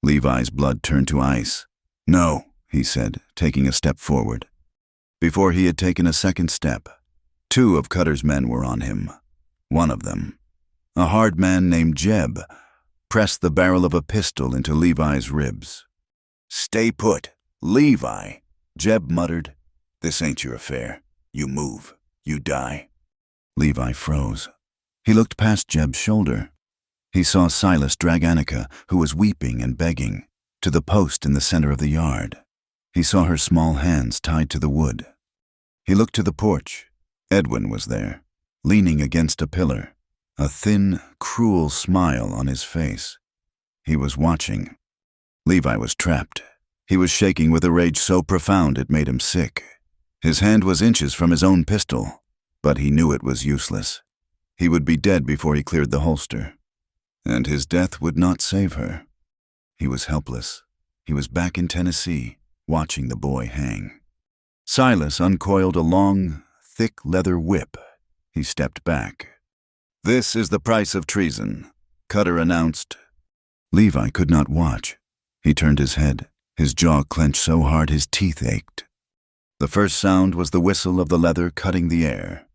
Levi's blood turned to ice. "No," he said, taking a step forward. Before he had taken a second step, 2 of Cutter's men were on him. One of them, a hard man named Jeb, pressed the barrel of a pistol into Levi's ribs. "Stay put, Levi," Jeb muttered. "This ain't your affair. You move, you die." Levi froze. He looked past Jeb's shoulder. He saw Silas drag Annika, who was weeping and begging, to the post in the center of the yard. He saw her small hands tied to the wood. He looked to the porch. Edwin was there, leaning against a pillar, a thin, cruel smile on his face. He was watching. Levi was trapped. He was shaking with a rage so profound it made him sick. His hand was inches from his own pistol, but he knew it was useless. He would be dead before he cleared the holster. And his death would not save her. He was helpless. He was back in Tennessee, watching the boy hang. Silas uncoiled a long, thick leather whip. He stepped back. "This is the price of treason," Cutter announced. Levi could not watch. He turned his head, his jaw clenched so hard his teeth ached. The first sound was the whistle of the leather cutting the air.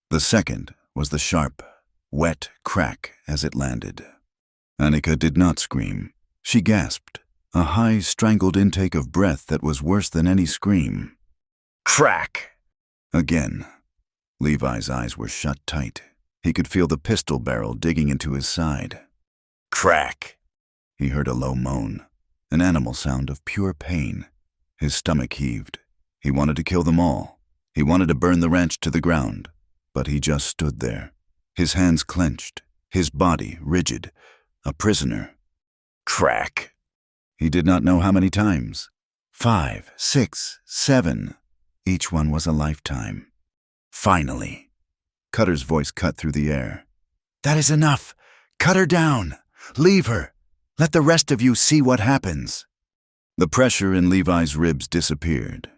The second was the sharp, wet crack as it landed. Annika did not scream. She gasped, a high, strangled intake of breath that was worse than any scream. Crack! Again. Levi's eyes were shut tight. He could feel the pistol barrel digging into his side. Crack! He heard a low moan, an animal sound of pure pain. His stomach heaved. He wanted to kill them all. He wanted to burn the ranch to the ground. But he just stood there, his hands clenched, his body rigid, a prisoner. Crack! He did not know how many times. 5, 6, 7. Each one was a lifetime. Finally. Cutter's voice cut through the air. "That is enough. Cut her down. Leave her. Let the rest of you see what happens." The pressure in Levi's ribs disappeared.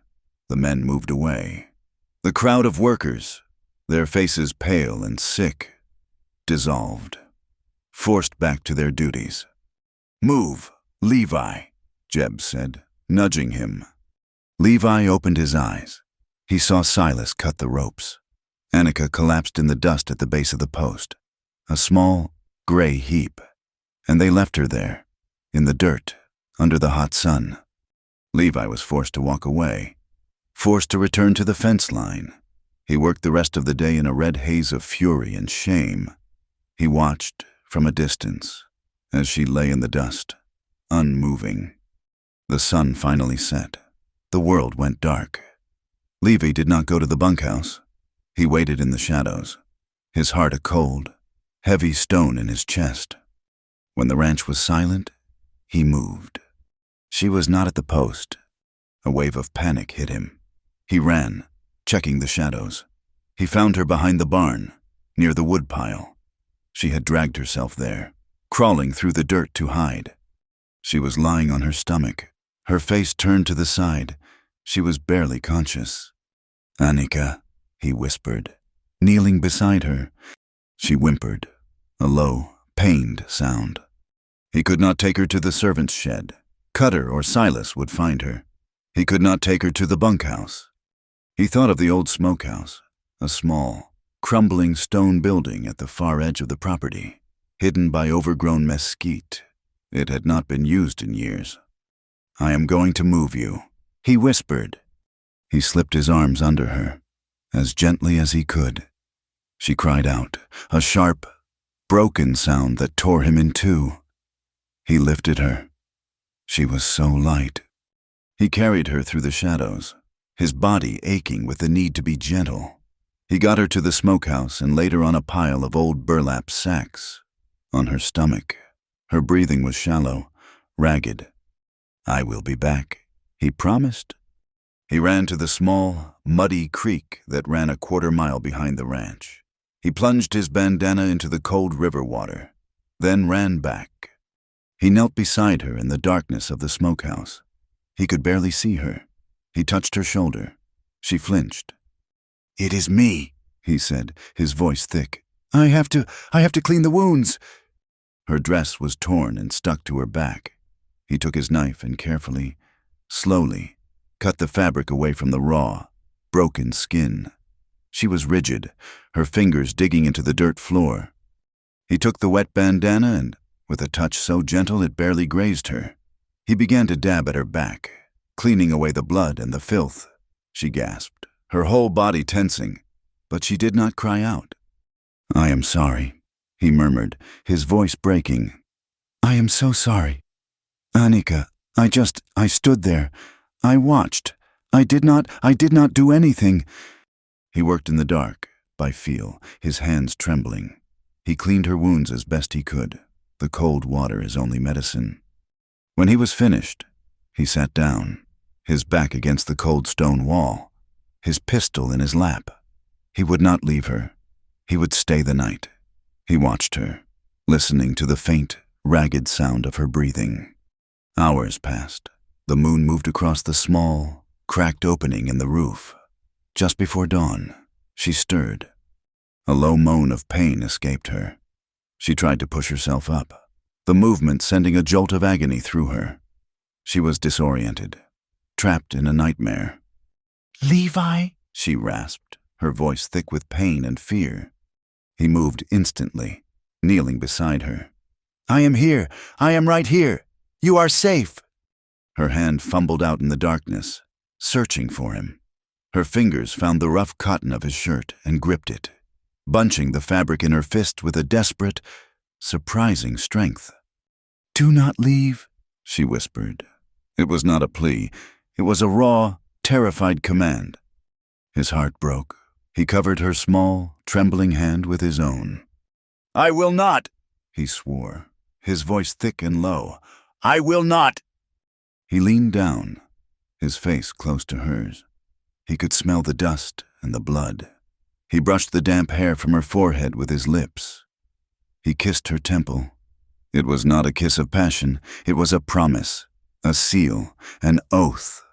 The men moved away. The crowd of workers, their faces pale and sick, dissolved, forced back to their duties. "Move, Levi," Jeb said, nudging him. Levi opened his eyes. He saw Silas cut the ropes. Annika collapsed in the dust at the base of the post, a small, gray heap, and they left her there, in the dirt, under the hot sun. Levi was forced to walk away, forced to return to the fence line. He worked the rest of the day in a red haze of fury and shame. He watched, from a distance, as she lay in the dust, unmoving. The sun finally set. The world went dark. Levi did not go to the bunkhouse. He waited in the shadows, his heart a cold, heavy stone in his chest. When the ranch was silent, he moved. She was not at the post. A wave of panic hit him. He ran, checking the shadows. He found her behind the barn, near the woodpile. She had dragged herself there, crawling through the dirt to hide. She was lying on her stomach, her face turned to the side. She was barely conscious. "Annika," he whispered, kneeling beside her. She whimpered, a low, pained sound. He could not take her to the servants' shed. Cutter or Silas would find her. He could not take her to the bunkhouse. He thought of the old smokehouse, a small, crumbling stone building at the far edge of the property, hidden by overgrown mesquite. It had not been used in years. "I am going to move you," he whispered. He slipped his arms under her, as gently as he could. She cried out, a sharp, broken sound that tore him in two. He lifted her. She was so light. He carried her through the shadows, his body aching with the need to be gentle. He got her to the smokehouse and laid her on a pile of old burlap sacks, on her stomach. Her breathing was shallow, ragged. "I will be back," he promised. He ran to the small, muddy creek that ran a quarter-mile behind the ranch. He plunged his bandana into the cold river water, then ran back. He knelt beside her in the darkness of the smokehouse. He could barely see her. He touched her shoulder. She flinched. "It is me," he said, his voice thick. I have to clean the wounds." Her dress was torn and stuck to her back. He took his knife and carefully, slowly, cut the fabric away from the raw, broken skin. She was rigid, her fingers digging into the dirt floor. He took the wet bandana and, with a touch so gentle it barely grazed her, he began to dab at her back, cleaning away the blood and the filth. She gasped, her whole body tensing, but she did not cry out. "I am sorry," he murmured, his voice breaking. "I am so sorry. Annika, I stood there. I watched. I did not do anything." He worked in the dark, by feel, his hands trembling. He cleaned her wounds as best he could. The cold water is only medicine. When he was finished, he sat down, his back against the cold stone wall, his pistol in his lap. He would not leave her. He would stay the night. He watched her, listening to the faint, ragged sound of her breathing. Hours passed. The moon moved across the small, cracked opening in the roof. Just before dawn, she stirred. A low moan of pain escaped her. She tried to push herself up, the movement sending a jolt of agony through her. She was disoriented, trapped in a nightmare. "Levi?" she rasped, her voice thick with pain and fear. He moved instantly, kneeling beside her. "I am here. I am right here. You are safe." Her hand fumbled out in the darkness, searching for him. Her fingers found the rough cotton of his shirt and gripped it, bunching the fabric in her fist with a desperate, surprising strength. "Do not leave," she whispered. It was not a plea. It was a raw, terrified command. His heart broke. He covered her small, trembling hand with his own. "I will not," he swore, his voice thick and low. "I will not." He leaned down, his face close to hers. He could smell the dust and the blood. He brushed the damp hair from her forehead with his lips. He kissed her temple. It was not a kiss of passion. It was a promise, A seal, an oath.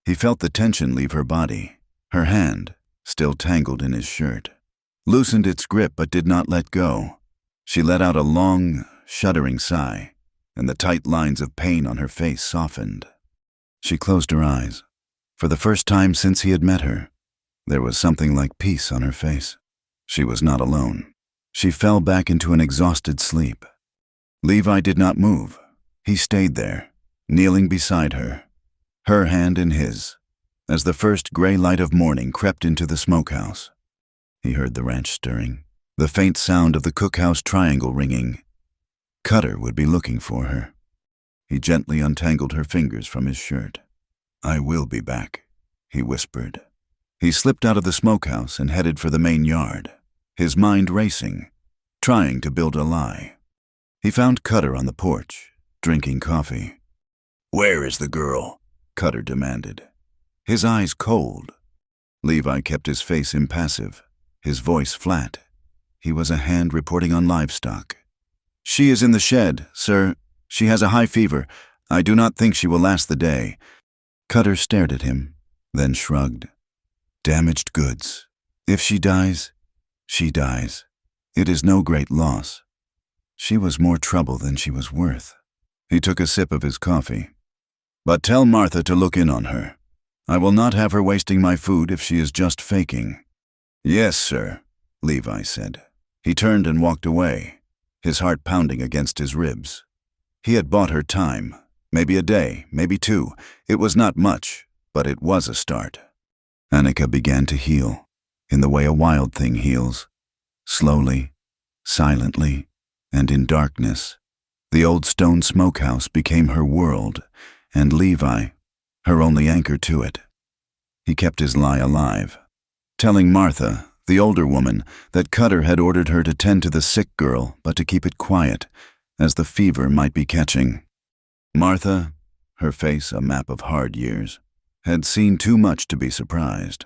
He felt the tension leave her body. Her hand, still tangled in his shirt, loosened its grip but did not let go. She let out a long, shuddering sigh, and the tight lines of pain on her face softened. She closed her eyes. For the first time since he had met her, there was something like peace on her face. She was not alone. She fell back into an exhausted sleep. Levi did not move. He stayed there, kneeling beside her, her hand in his, as the first gray light of morning crept into the smokehouse. He heard the ranch stirring, the faint sound of the cookhouse triangle ringing. Cutter would be looking for her. He gently untangled her fingers from his shirt. "I will be back," he whispered. He slipped out of the smokehouse and headed for the main yard, his mind racing, trying to build a lie. He found Cutter on the porch, drinking coffee. "Where is the girl?" Cutter demanded, his eyes cold. Levi kept his face impassive, his voice flat. He was a hand reporting on livestock. "She is in the shed, sir. She has a high fever. I do not think she will last the day." Cutter stared at him, then shrugged. "Damaged goods. If she dies, she dies. It is no great loss." She was more trouble than she was worth. He took a sip of his coffee. "But tell Martha to look in on her. I will not have her wasting my food if she is just faking." "Yes, sir," Levi said. He turned and walked away, his heart pounding against his ribs. He had bought her time, maybe a day, maybe two. It was not much, but it was a start. Annika began to heal, in the way a wild thing heals, slowly, silently, and in darkness. The old stone smokehouse became her world, and Levi, her only anchor to it. He kept his lie alive, telling Martha, the older woman, that Cutter had ordered her to tend to the sick girl, but to keep it quiet, as the fever might be catching. Martha, her face a map of hard years, had seen too much to be surprised.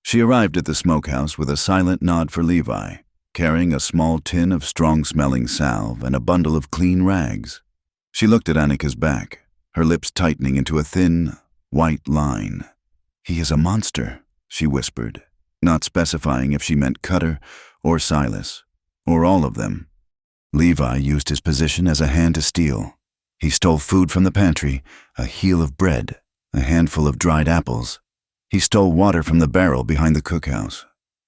She arrived at the smokehouse with a silent nod for Levi, carrying a small tin of strong-smelling salve and a bundle of clean rags. She looked at Annika's back, her lips tightening into a thin, white line. "He is a monster," she whispered, not specifying if she meant Cutter or Silas, or all of them. Levi used his position as a hand to steal. He stole food from the pantry, a heel of bread, a handful of dried apples. He stole water from the barrel behind the cookhouse.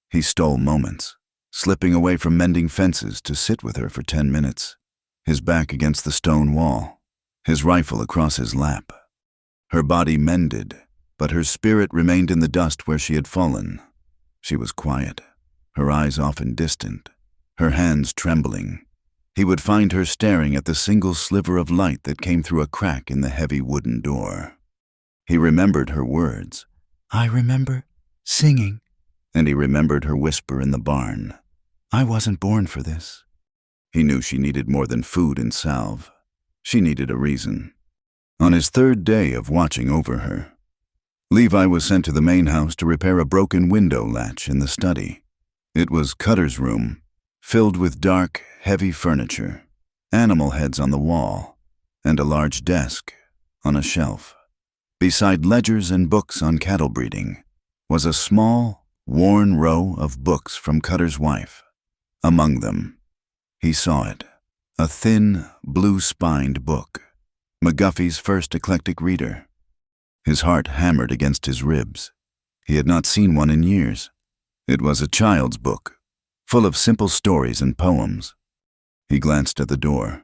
He stole moments, slipping away from mending fences to sit with her for 10 minutes, his back against the stone wall, his rifle across his lap. Her body mended, but her spirit remained in the dust where she had fallen. She was quiet, her eyes often distant, her hands trembling. He would find her staring at the single sliver of light that came through a crack in the heavy wooden door. He remembered her words, "I remember singing," and he remembered her whisper in the barn, "I wasn't born for this." He knew she needed more than food and salve. She needed a reason. On his third day of watching over her, Levi was sent to the main house to repair a broken window latch in the study. It was Cutter's room, filled with dark, heavy furniture, animal heads on the wall, and a large desk on a shelf. Beside ledgers and books on cattle breeding was a small, worn row of books from Cutter's wife. Among them, he saw it, a thin, blue-spined book, McGuffey's first eclectic reader. His heart hammered against his ribs. He had not seen one in years. It was a child's book, full of simple stories and poems. He glanced at the door.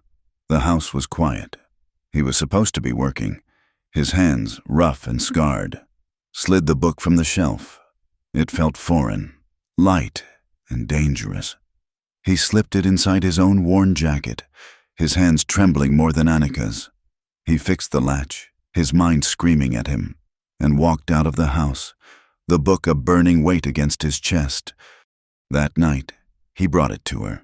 The house was quiet. He was supposed to be working, his hands rough and scarred. Slid the book from the shelf. It felt foreign, light, and dangerous. He slipped it inside his own worn jacket, his hands trembling more than Annika's. He fixed the latch, his mind screaming at him, and walked out of the house, the book a burning weight against his chest. That night, he brought it to her.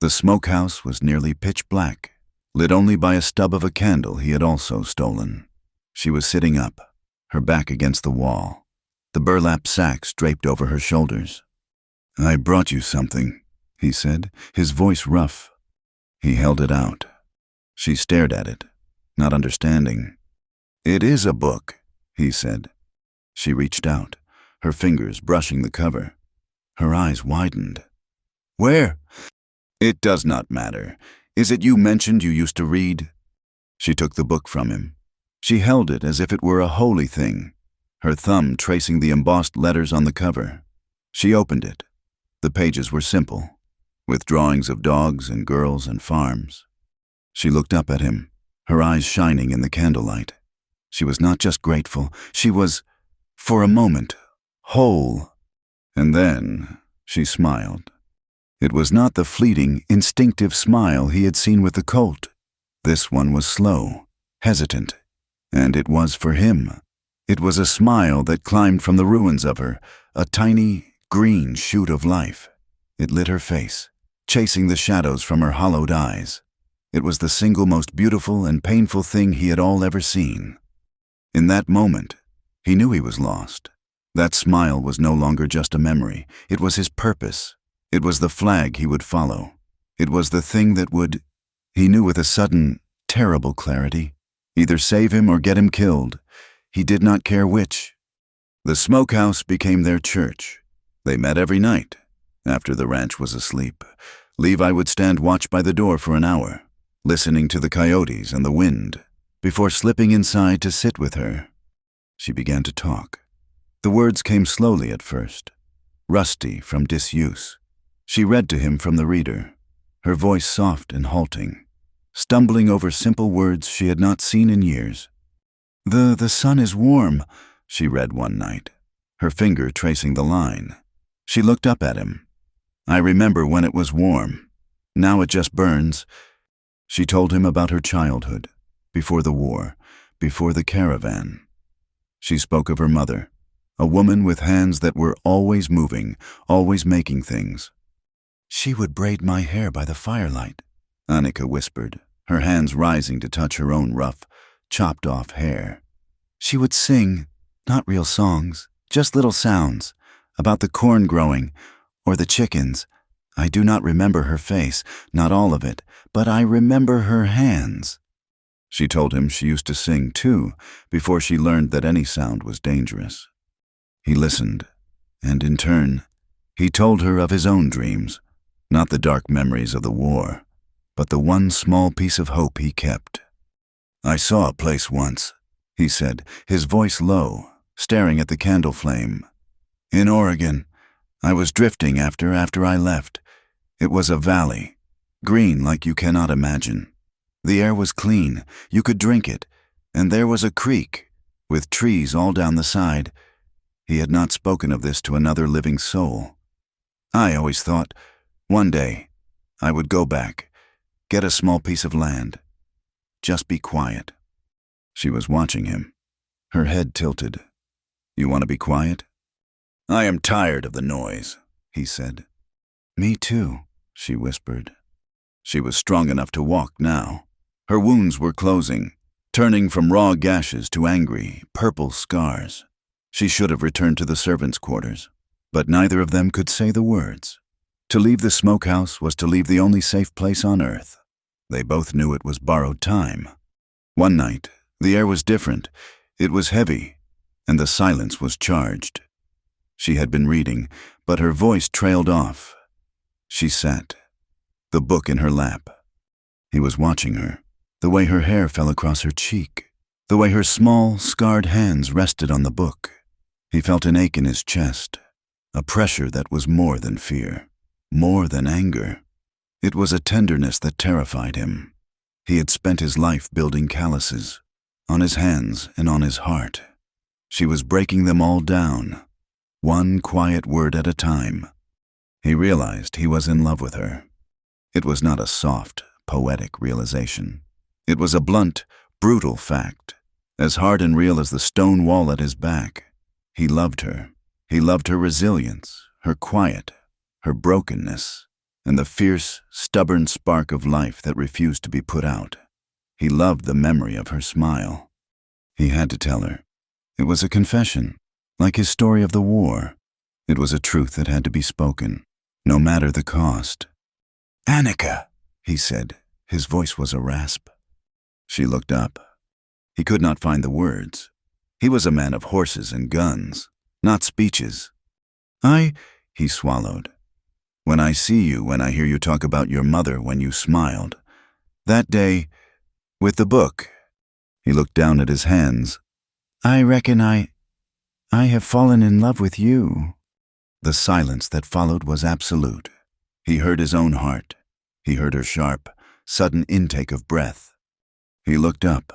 The smokehouse was nearly pitch black, lit only by a stub of a candle he had also stolen. She was sitting up, her back against the wall, the burlap sacks draped over her shoulders. "I brought you something," he said, his voice rough. He held it out. She stared at it, not understanding. "It is a book," he said. She reached out, her fingers brushing the cover. Her eyes widened. "Where?" "It does not matter. Is it you mentioned you used to read?" She took the book from him. She held it as if it were a holy thing, her thumb tracing the embossed letters on the cover. She opened it. The pages were simple, with drawings of dogs and girls and farms. She looked up at him, her eyes shining in the candlelight. She was not just grateful, she was, for a moment, whole. And then she smiled. It was not the fleeting, instinctive smile he had seen with the colt. This one was slow, hesitant, and it was for him. It was a smile that climbed from the ruins of her, a tiny, green shoot of life. It lit her face, chasing the shadows from her hollowed eyes. It was the single most beautiful and painful thing he had ever seen. In that moment, he knew he was lost. That smile was no longer just a memory. It was his purpose. It was the flag he would follow. It was the thing that would, he knew with a sudden, terrible clarity, either save him or get him killed. He did not care which. The smokehouse became their church. They met every night. After the ranch was asleep, Levi would stand watch by the door for an hour, listening to the coyotes and the wind, before slipping inside to sit with her. She began to talk. The words came slowly at first, rusty from disuse. She read to him from the reader, her voice soft and halting, stumbling over simple words she had not seen in years. The sun is warm," she read one night, her finger tracing the line. She looked up at him. "I remember when it was warm. Now it just burns." She told him about her childhood, before the war, before the caravan. She spoke of her mother, a woman with hands that were always moving, always making things. "She would braid my hair by the firelight," Annika whispered, her hands rising to touch her own rough, chopped-off hair. "She would sing, not real songs, just little sounds, about the corn growing, or the chickens. I do not remember her face, not all of it, but I remember her hands." She told him she used to sing, too, before she learned that any sound was dangerous. He listened, and in turn, he told her of his own dreams, not the dark memories of the war, but the one small piece of hope he kept. "I saw a place once," he said, his voice low, staring at the candle flame. "In Oregon. I was drifting after I left. It was a valley, green like you cannot imagine. The air was clean, you could drink it, and there was a creek, with trees all down the side." He had not spoken of this to another living soul. "I always thought, one day, I would go back, get a small piece of land. Just be quiet." She was watching him, her head tilted. "You want to be quiet?" "I am tired of the noise," he said. "Me too," she whispered. She was strong enough to walk now. Her wounds were closing, turning from raw gashes to angry, purple scars. She should have returned to the servants' quarters, but neither of them could say the words. To leave the smokehouse was to leave the only safe place on earth. They both knew it was borrowed time. One night, the air was different. It was heavy, and the silence was charged. She had been reading, but her voice trailed off. She sat, the book in her lap. He was watching her, the way her hair fell across her cheek, the way her small, scarred hands rested on the book. He felt an ache in his chest, a pressure that was more than fear, more than anger. It was a tenderness that terrified him. He had spent his life building calluses, on his hands and on his heart. She was breaking them all down, one quiet word at a time. He realized he was in love with her. It was not a soft, poetic realization. It was a blunt, brutal fact, as hard and real as the stone wall at his back. He loved her. He loved her resilience, her quiet, her brokenness, and the fierce, stubborn spark of life that refused to be put out. He loved the memory of her smile. He had to tell her. It was a confession, like his story of the war. It was a truth that had to be spoken, no matter the cost. "Annika," he said. His voice was a rasp. She looked up. He could not find the words. He was a man of horses and guns, not speeches. He swallowed. When I see you, when I hear you talk about your mother when you smiled. That day, with the book. He looked down at his hands. I reckon I have fallen in love with you. The silence that followed was absolute. He heard his own heart. He heard her sharp, sudden intake of breath. He looked up.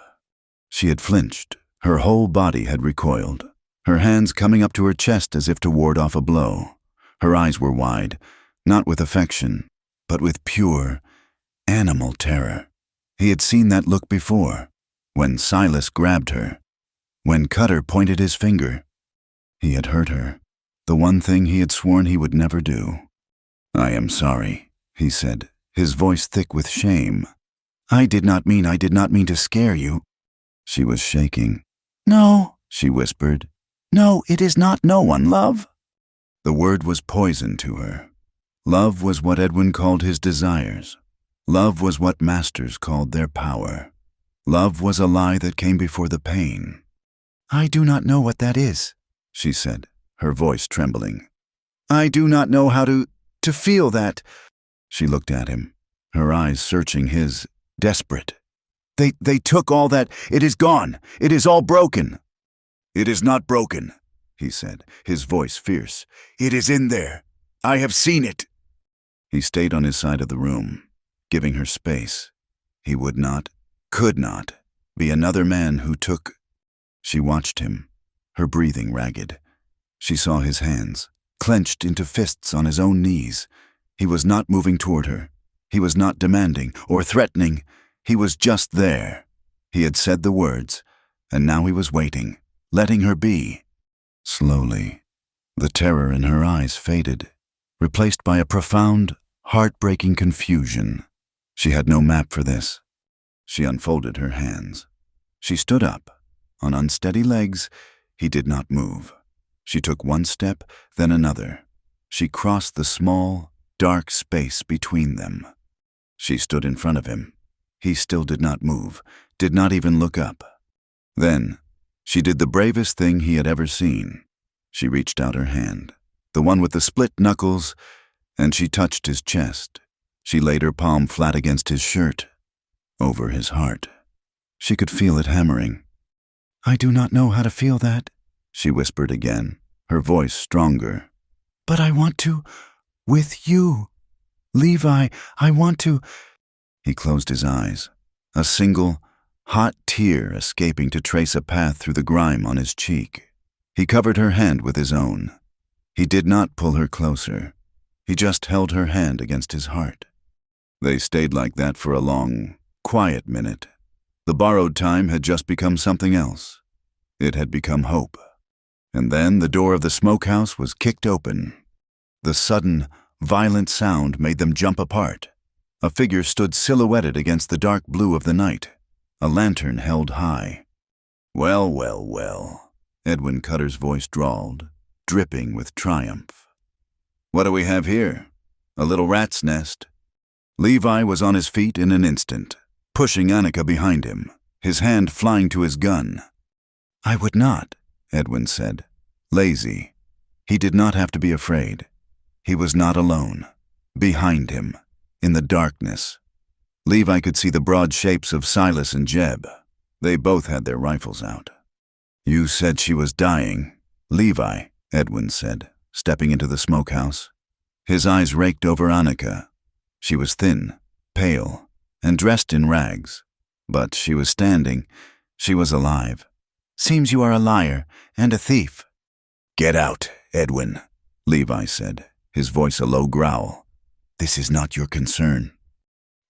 She had flinched. Her whole body had recoiled, her hands coming up to her chest as if to ward off a blow. Her eyes were wide, not with affection, but with pure, animal terror. He had seen that look before, when Silas grabbed her, when Cutter pointed his finger. He had hurt her, the one thing he had sworn he would never do. I am sorry, he said, his voice thick with shame. I did not mean to scare you. She was shaking. No, she whispered. No, it is not no one, love. The word was poison to her. Love was what Edwin called his desires. Love was what masters called their power. Love was a lie that came before the pain. I do not know what that is, she said, her voice trembling. I do not know how to feel that. She looked at him, her eyes searching his, desperate. They took all that. It is gone. It is all broken. It is not broken, he said, his voice fierce. It is in there. I have seen it. He stayed on his side of the room, giving her space. He would not, could not, be another man who took. She watched him, her breathing ragged. She saw his hands, clenched into fists on his own knees. He was not moving toward her. He was not demanding or threatening. He was just there. He had said the words, and now he was waiting, letting her be. Slowly, the terror in her eyes faded, replaced by a profound, heartbreaking confusion. She had no map for this. She unfolded her hands. She stood up. On unsteady legs, he did not move. She took one step, then another. She crossed the small, dark space between them. She stood in front of him. He still did not move, did not even look up. Then, she did the bravest thing he had ever seen. She reached out her hand, the one with the split knuckles, and she touched his chest. She laid her palm flat against his shirt, over his heart. She could feel it hammering. I do not know how to feel that, she whispered again, her voice stronger. But I want to, with you. Levi, I want to. He closed his eyes, a single, hot tear escaping to trace a path through the grime on his cheek. He covered her hand with his own. He did not pull her closer. He just held her hand against his heart. They stayed like that for a long, quiet minute. The borrowed time had just become something else. It had become hope. And then the door of the smokehouse was kicked open. The sudden, violent sound made them jump apart. A figure stood silhouetted against the dark blue of the night, a lantern held high. Well, well, well, Edwin Cutter's voice drawled, dripping with triumph. What do we have here? A little rat's nest. Levi was on his feet in an instant, pushing Annika behind him, his hand flying to his gun. I would not, Edwin said, lazy. He did not have to be afraid. He was not alone. Behind him, in the darkness, Levi could see the broad shapes of Silas and Jeb. They both had their rifles out. You said she was dying, Levi, Edwin said, stepping into the smokehouse. His eyes raked over Annika. She was thin, pale, and dressed in rags. But she was standing. She was alive. Seems you are a liar and a thief. Get out, Edwin, Levi said, his voice a low growl. This is not your concern.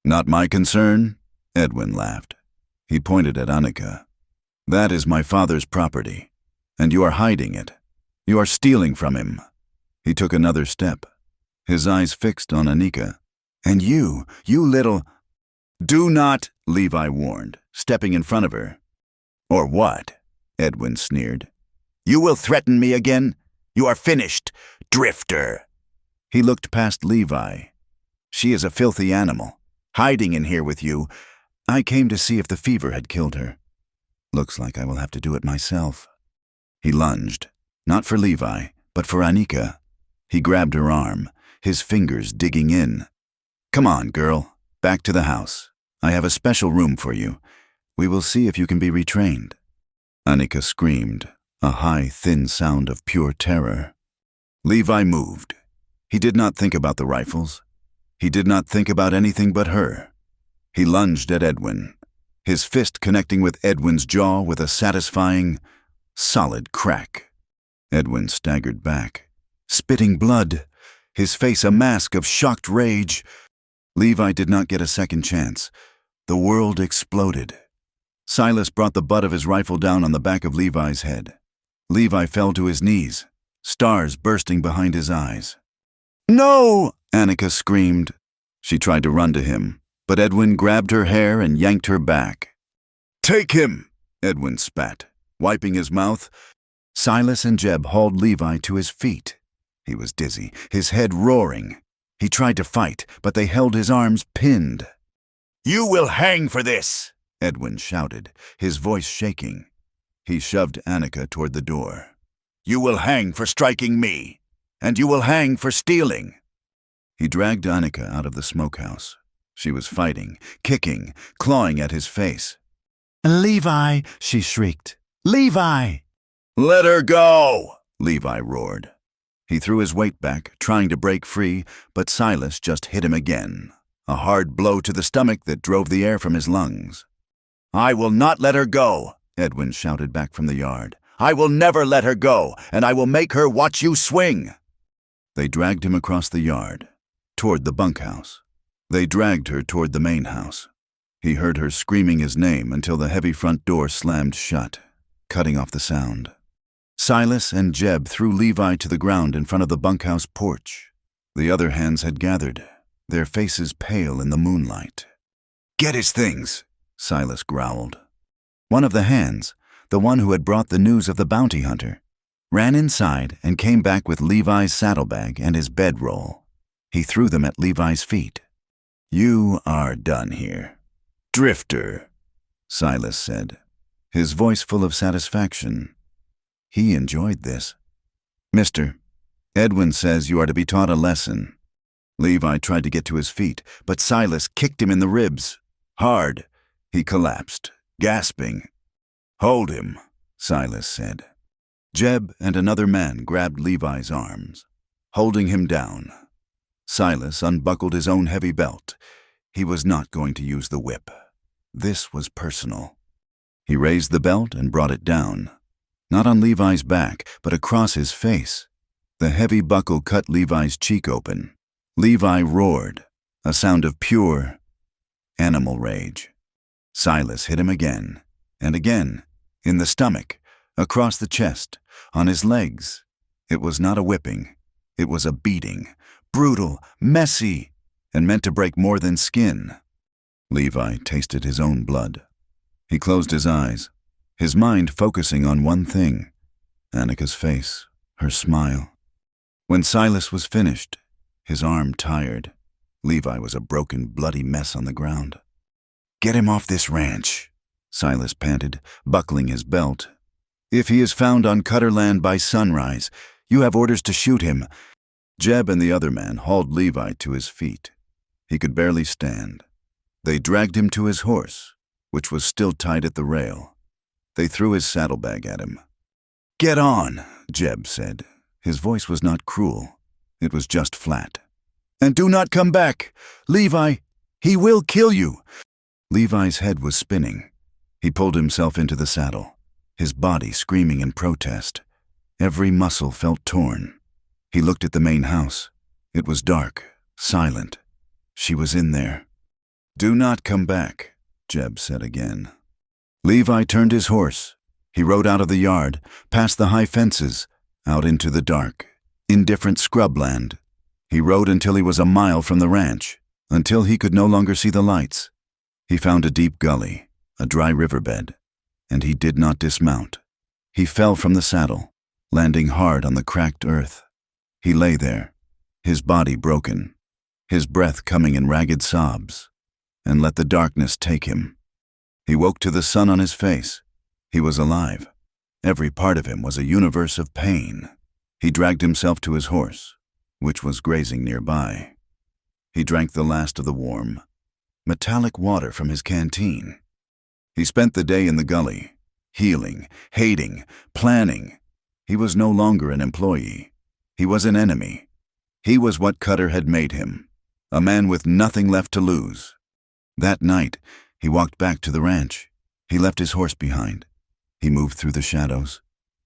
Not my concern? Edwin laughed. He pointed at Annika. That is my father's property, and you are hiding it. You are stealing from him. He took another step, his eyes fixed on Annika. And you little... Do not, Levi warned, stepping in front of her. Or what? Edwin sneered. You will threaten me again? You are finished, drifter. He looked past Levi. She is a filthy animal, hiding in here with you. I came to see if the fever had killed her. Looks like I will have to do it myself. He lunged, not for Levi, but for Anika. He grabbed her arm, his fingers digging in. Come on, girl, back to the house. I have a special room for you. We will see if you can be retrained. Anika screamed, a high, thin sound of pure terror. Levi moved. He did not think about the rifles. He did not think about anything but her. He lunged at Edwin, his fist connecting with Edwin's jaw with a satisfying, solid crack. Edwin staggered back, spitting blood, his face a mask of shocked rage. Levi did not get a second chance. The world exploded. Silas brought the butt of his rifle down on the back of Levi's head. Levi fell to his knees, stars bursting behind his eyes. "No!" Anika screamed. She tried to run to him, but Edwin grabbed her hair and yanked her back. "Take him!" Edwin spat, wiping his mouth. Silas and Jeb hauled Levi to his feet. He was dizzy, his head roaring. He tried to fight, but they held his arms pinned. "You will hang for this!" Edwin shouted, his voice shaking. He shoved Anika toward the door. "You will hang for striking me, and you will hang for stealing." He dragged Anika out of the smokehouse. She was fighting, kicking, clawing at his face. "Levi!" she shrieked. "Levi!" "Let her go!" Levi roared. He threw his weight back, trying to break free, but Silas just hit him again, a hard blow to the stomach that drove the air from his lungs. "I will not let her go," Edwin shouted back from the yard. "I will never let her go, and I will make her watch you swing." They dragged him across the yard, toward the bunkhouse. They dragged her toward the main house. He heard her screaming his name until the heavy front door slammed shut, cutting off the sound. Silas and Jeb threw Levi to the ground in front of the bunkhouse porch. The other hands had gathered, their faces pale in the moonlight. "Get his things," Silas growled. One of the hands, the one who had brought the news of the bounty hunter, ran inside and came back with Levi's saddlebag and his bedroll. He threw them at Levi's feet. "You are done here. Drifter," Silas said, his voice full of satisfaction. He enjoyed this. "Mister, Edwin says you are to be taught a lesson." Levi tried to get to his feet, but Silas kicked him in the ribs. Hard. He collapsed, gasping. "Hold him," Silas said. Jeb and another man grabbed Levi's arms, holding him down. Silas unbuckled his own heavy belt. He was not going to use the whip. This was personal. He raised the belt and brought it down, not on Levi's back, but across his face. The heavy buckle cut Levi's cheek open. Levi roared, a sound of pure animal rage. Silas hit him again, and again, in the stomach, across the chest, on his legs. It was not a whipping. It was a beating, brutal, messy, and meant to break more than skin. Levi tasted his own blood. He closed his eyes, his mind focusing on one thing, Anika's face, her smile. When Silas was finished, his arm tired, Levi was a broken, bloody mess on the ground. "Get him off this ranch," Silas panted, buckling his belt. "If he is found on Cutterland by sunrise, you have orders to shoot him." Jeb and the other man hauled Levi to his feet. He could barely stand. They dragged him to his horse, which was still tied at the rail. They threw his saddlebag at him. "Get on," Jeb said. His voice was not cruel. It was just flat. "And do not come back. Levi, he will kill you." Levi's head was spinning. He pulled himself into the saddle, his body screaming in protest. Every muscle felt torn. He looked at the main house. It was dark, silent. She was in there. "Do not come back," Jeb said again. Levi turned his horse. He rode out of the yard, past the high fences, out into the dark, indifferent scrubland. He rode until he was a mile from the ranch, until he could no longer see the lights. He found a deep gully, a dry riverbed, and he did not dismount. He fell from the saddle, landing hard on the cracked earth. He lay there, his body broken, his breath coming in ragged sobs, and let the darkness take him. He woke to the sun on his face. He was alive. Every part of him was a universe of pain. He dragged himself to his horse, which was grazing nearby. He drank the last of the warm, metallic water from his canteen. He spent the day in the gully, healing, hating, planning. He was no longer an employee. He was an enemy. He was what Cutter had made him, a man with nothing left to lose. That night, he walked back to the ranch. He left his horse behind. He moved through the shadows,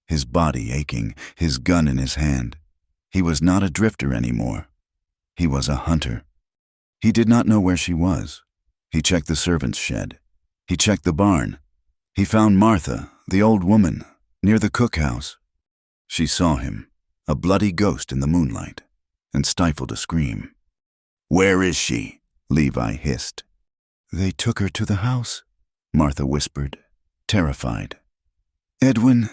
his body aching, his gun in his hand. He was not a drifter anymore. He was a hunter. He did not know where she was. He checked the servant's shed. He checked the barn. He found Martha, the old woman, near the cookhouse. She saw him, a bloody ghost in the moonlight, and stifled a scream. "Where is she?" Levi hissed. "They took her to the house," Martha whispered, terrified. "Edwin,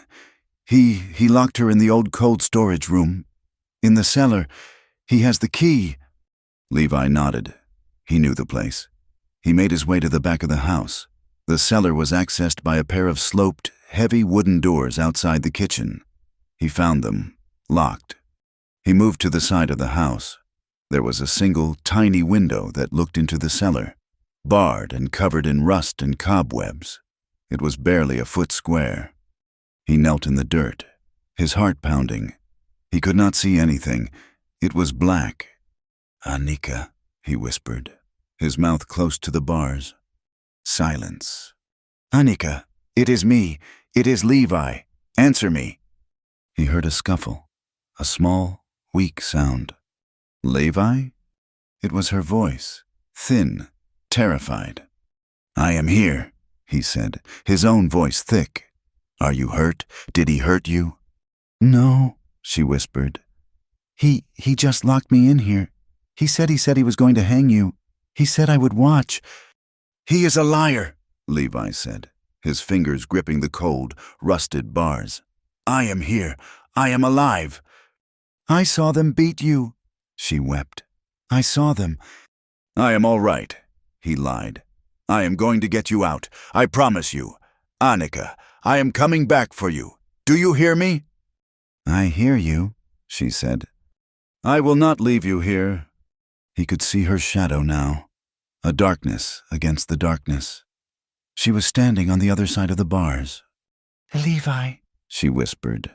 he locked her in the old cold storage room. In the cellar. He has the key." Levi nodded. He knew the place. He made his way to the back of the house. The cellar was accessed by a pair of sloped, heavy wooden doors outside the kitchen. He found them, locked. He moved to the side of the house. There was a single, tiny window that looked into the cellar, barred and covered in rust and cobwebs. It was barely a foot square. He knelt in the dirt, his heart pounding. He could not see anything. It was black. "Anika," he whispered, his mouth close to the bars. Silence. "Anika, it is me. It is Levi. Answer me." He heard a scuffle, a small, weak sound. "Levi?" It was her voice, thin, terrified. "I am here," he said, his own voice thick. "Are you hurt? Did he hurt you?" "No," she whispered. He just locked me in here. He said he was going to hang you. He said I would watch." "He is a liar," Levi said, his fingers gripping the cold, rusted bars. "I am here. I am alive." "I saw them beat you," she wept. "I saw them." "I am all right," he lied. "I am going to get you out. I promise you. Anika, I am coming back for you. Do you hear me?" "I hear you," she said. "I will not leave you here." He could see her shadow now, a darkness against the darkness. She was standing on the other side of the bars. "Levi," she whispered.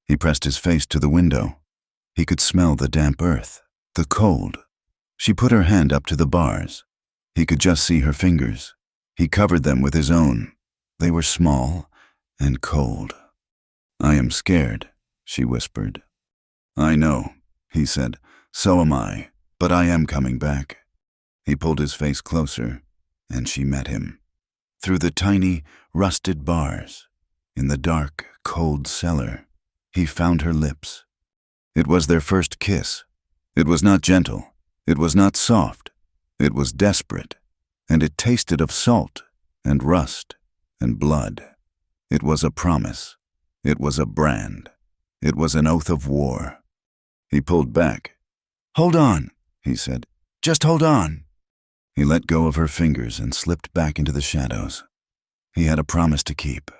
He pressed his face to the window. He could smell the damp earth, the cold. She put her hand up to the bars. He could just see her fingers. He covered them with his own. They were small and cold. "I am scared," she whispered. "I know," he said. "So am I, but I am coming back." He pulled his face closer, and she met him. Through the tiny, rusted bars, in the dark, cold cellar, he found her lips. It was their first kiss. It was not gentle. It was not soft. It was desperate, and it tasted of salt and rust and blood. It was a promise. It was a brand. It was an oath of war. He pulled back. "Hold on," he said. "Just hold on." He let go of her fingers and slipped back into the shadows. He had a promise to keep.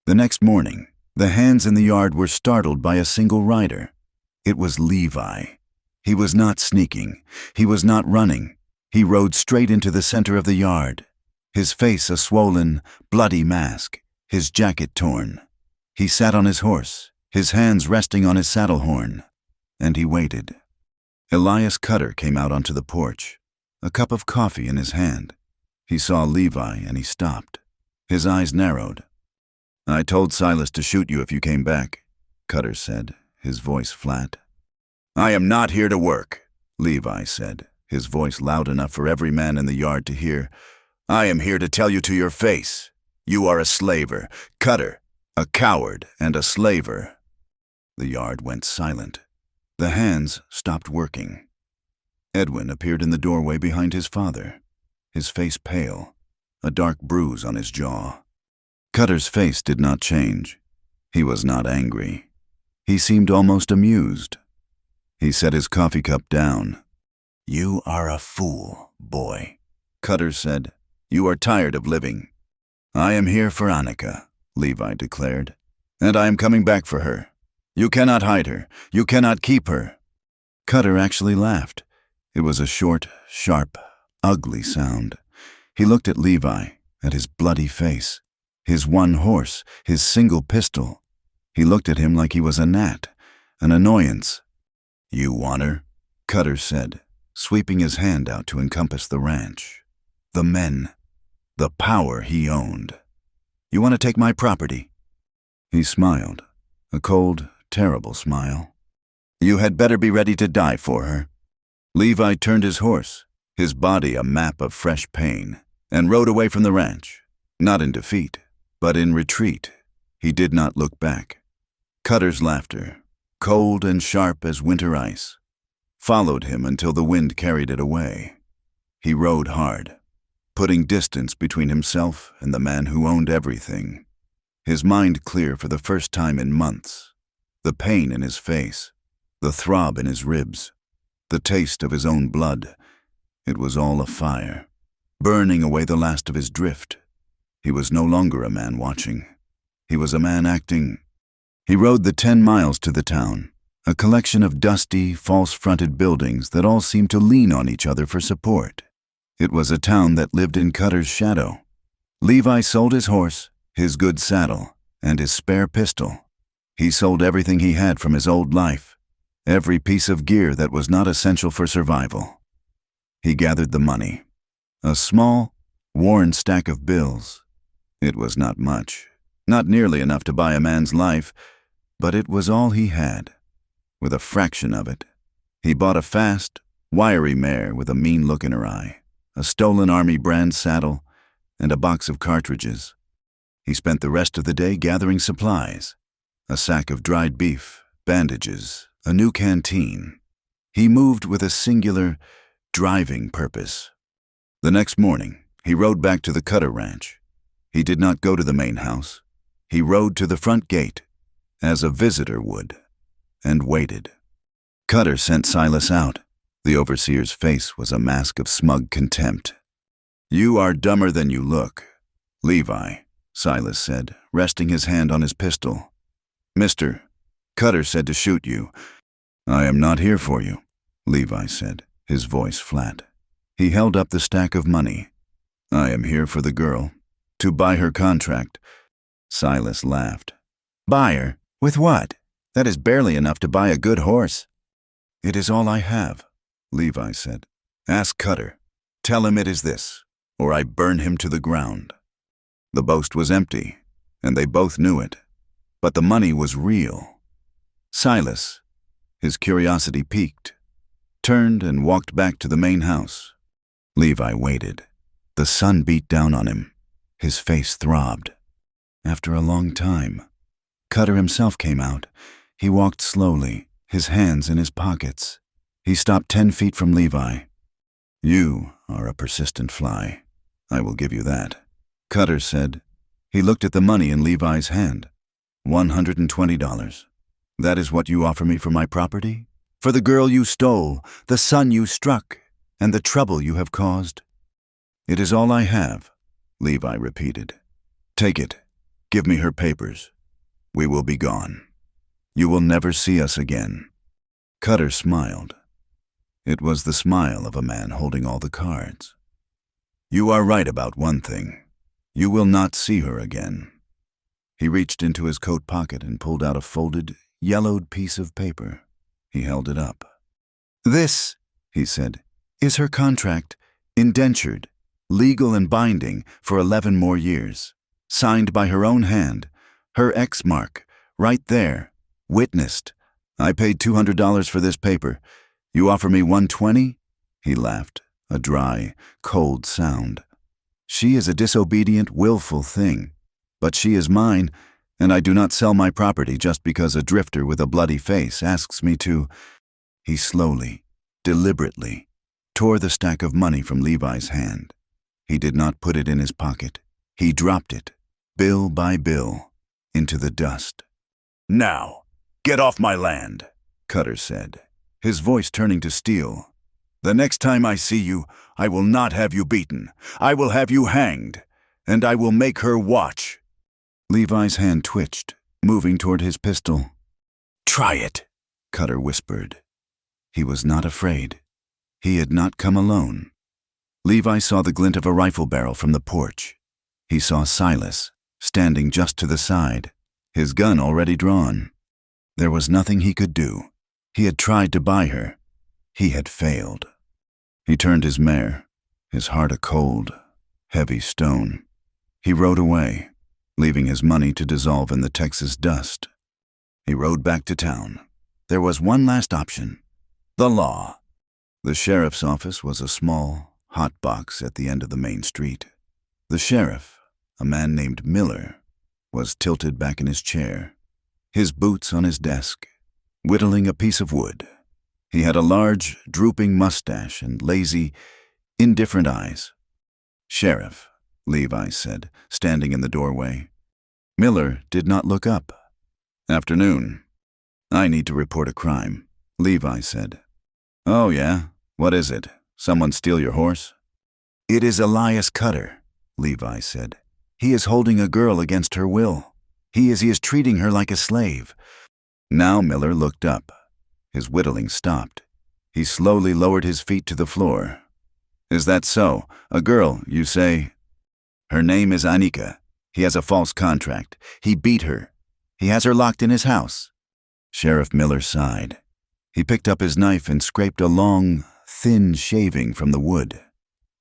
The next morning, the hands in the yard were startled by a single rider. It was Levi. He was not sneaking. He was not running. He rode straight into the center of the yard, his face a swollen, bloody mask, his jacket torn. He sat on his horse, his hands resting on his saddle horn, and he waited. Elias Cutter came out onto the porch, a cup of coffee in his hand. He saw Levi and he stopped. His eyes narrowed. "I told Silas to shoot you if you came back," Cutter said, his voice flat. "I am not here to work," Levi said, his voice loud enough for every man in the yard to hear. "I am here to tell you to your face. You are a slaver, Cutter, a coward and a slaver." The yard went silent. The hands stopped working. Edwin appeared in the doorway behind his father, his face pale, a dark bruise on his jaw. Cutter's face did not change. He was not angry. He seemed almost amused. He set his coffee cup down. "You are a fool, boy," Cutter said. "You are tired of living. I am here for Anika. Levi declared. "And I am coming back for her. You cannot hide her. You cannot keep her." Cutter actually laughed. It was a short, sharp, ugly sound. He looked at Levi, at his bloody face, his one horse, his single pistol. He looked at him like he was a gnat, an annoyance. "You want her?" Cutter said, sweeping his hand out to encompass the ranch. The men. The power he owned. "You want to take my property?" He smiled, a cold, terrible smile. "You had better be ready to die for her." Levi turned his horse, his body a map of fresh pain, and rode away from the ranch, not in defeat, but in retreat. He did not look back. Cutter's laughter, cold and sharp as winter ice, followed him until the wind carried it away. He rode hard, putting distance between himself and the man who owned everything. His mind clear for the first time in months. The pain in his face, the throb in his ribs, the taste of his own blood. It was all afire, burning away the last of his drift. He was no longer a man watching. He was a man acting. He rode the 10 miles to the town, a collection of dusty, false-fronted buildings that all seemed to lean on each other for support. It was a town that lived in Cutter's shadow. Levi sold his horse, his good saddle, and his spare pistol. He sold everything he had from his old life, every piece of gear that was not essential for survival. He gathered the money, a small, worn stack of bills. It was not much, not nearly enough to buy a man's life, but it was all he had. With a fraction of it, he bought a fast, wiry mare with a mean look in her eye, a stolen Army brand saddle, and a box of cartridges. He spent the rest of the day gathering supplies, a sack of dried beef, bandages, a new canteen. He moved with a singular, driving purpose. The next morning, he rode back to the Cutter ranch. He did not go to the main house. He rode to the front gate, as a visitor would, and waited. Cutter sent Silas out. The overseer's face was a mask of smug contempt. "You are dumber than you look, Levi," Silas said, resting his hand on his pistol. "Mister, Cutter said to shoot you." "I am not here for you," Levi said, his voice flat. He held up the stack of money. "I am here for the girl, to buy her contract." Silas laughed. "Buy her? With what? That is barely enough to buy a good horse." "It is all I have," Levi said. "Ask Cutter. Tell him it is this, or I burn him to the ground." The boast was empty, and they both knew it, but the money was real. Silas, his curiosity piqued, turned and walked back to the main house. Levi waited. The sun beat down on him. His face throbbed. After a long time, Cutter himself came out. He walked slowly, his hands in his pockets. He stopped 10 feet from Levi. "You are a persistent fly. I will give you that," Cutter said. He looked at the money in Levi's hand. $120. "That is what you offer me for my property? For the girl you stole, the son you struck, and the trouble you have caused?" "It is all I have," Levi repeated. "Take it. Give me her papers. We will be gone. You will never see us again." Cutter smiled. It was the smile of a man holding all the cards. "You are right about one thing. You will not see her again." He reached into his coat pocket and pulled out a folded, yellowed piece of paper. He held it up. "This," he said, "is her contract, indentured, legal and binding for 11 more years, signed by her own hand, her X mark, right there, witnessed. I paid $200 for this paper. You offer me $120? He laughed, a dry, cold sound. "She is a disobedient, willful thing, but she is mine, and I do not sell my property just because a drifter with a bloody face asks me to." He slowly, deliberately, tore the stack of money from Levi's hand. He did not put it in his pocket. He dropped it, bill by bill, into the dust. "Now, get off my land," Cutter said, his voice turning to steel. "The next time I see you, I will not have you beaten. I will have you hanged, and I will make her watch." Levi's hand twitched, moving toward his pistol. "Try it," Cutter whispered. He was not afraid. He had not come alone. Levi saw the glint of a rifle barrel from the porch. He saw Silas, standing just to the side, his gun already drawn. There was nothing he could do. He had tried to buy her. He had failed. He turned his mare, his heart a cold, heavy stone. He rode away, leaving his money to dissolve in the Texas dust. He rode back to town. There was one last option: the law. The sheriff's office was a small, hot box at the end of the main street. The sheriff, a man named Miller, was tilted back in his chair, his boots on his desk, whittling a piece of wood. He had a large, drooping mustache and lazy, indifferent eyes. "Sheriff," Levi said, standing in the doorway. Miller did not look up. "Afternoon. I need to report a crime," Levi said. "Oh, yeah? What is it? Someone steal your horse?" "It is Elias Cutter," Levi said. "He is holding a girl against her will. He is treating her like a slave." Now Miller looked up. His whittling stopped. He slowly lowered his feet to the floor. "Is that so? A girl, you say?" "Her name is Anika. He has a false contract. He beat her. He has her locked in his house." Sheriff Miller sighed. He picked up his knife and scraped a long, thin shaving from the wood.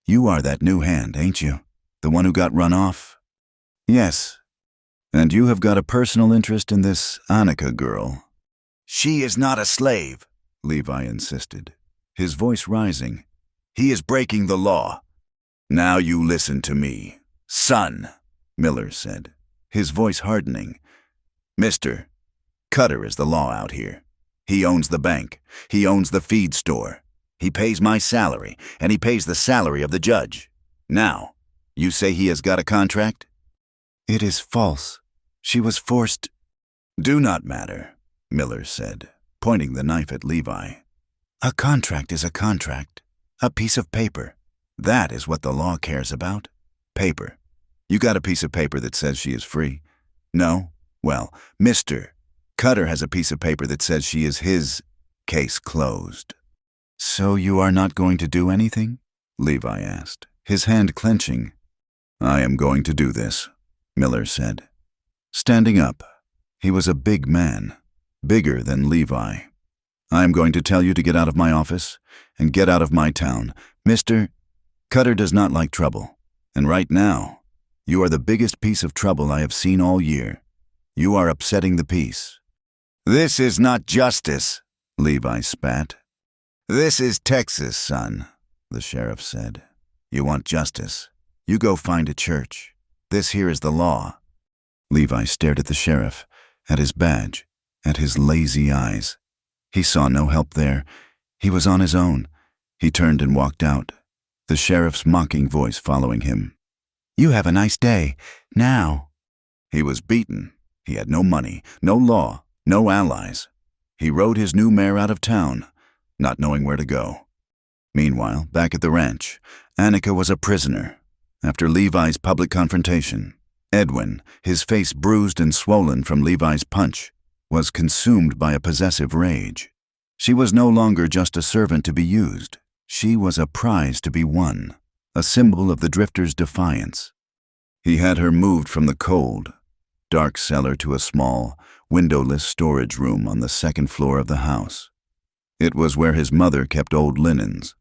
"You are that new hand, ain't you? The one who got run off?" "Yes." "And you have got a personal interest in this Anika girl?" "She is not a slave," Levi insisted, his voice rising. "He is breaking the law." "Now you listen to me, son," Miller said, his voice hardening. "Mister, Cutter is the law out here. He owns the bank. He owns the feed store. He pays my salary, and he pays the salary of the judge. Now, you say he has got a contract?" "It is false. She was forced—" "Do not matter," Miller said, pointing the knife at Levi. "A contract is a contract. A piece of paper. That is what the law cares about. Paper. You got a piece of paper that says she is free? No? Well, Mr. Cutter has a piece of paper that says she is his. Case closed." "So you are not going to do anything?" Levi asked, his hand clenching. "I am going to do this," Miller said. Standing up, he was a big man, bigger than Levi. "I am going to tell you to get out of my office and get out of my town. Mr. Cutter does not like trouble, and right now, you are the biggest piece of trouble I have seen all year. You are upsetting the peace." "This is not justice," Levi spat. "This is Texas, son," the sheriff said. "You want justice? You go find a church. This here is the law." Levi stared at the sheriff, at his badge, at his lazy eyes. He saw no help there. He was on his own. He turned and walked out, the sheriff's mocking voice following him. "You have a nice day. Now." He was beaten. He had no money, no law, no allies. He rode his new mare out of town, not knowing where to go. Meanwhile, back at the ranch, Anika was a prisoner. After Levi's public confrontation, Edwin, his face bruised and swollen from Levi's punch, was consumed by a possessive rage. She was no longer just a servant to be used. She was a prize to be won, a symbol of the drifter's defiance. He had her moved from the cold, dark cellar to a small, windowless storage room on the second floor of the house. It was where his mother kept old linens,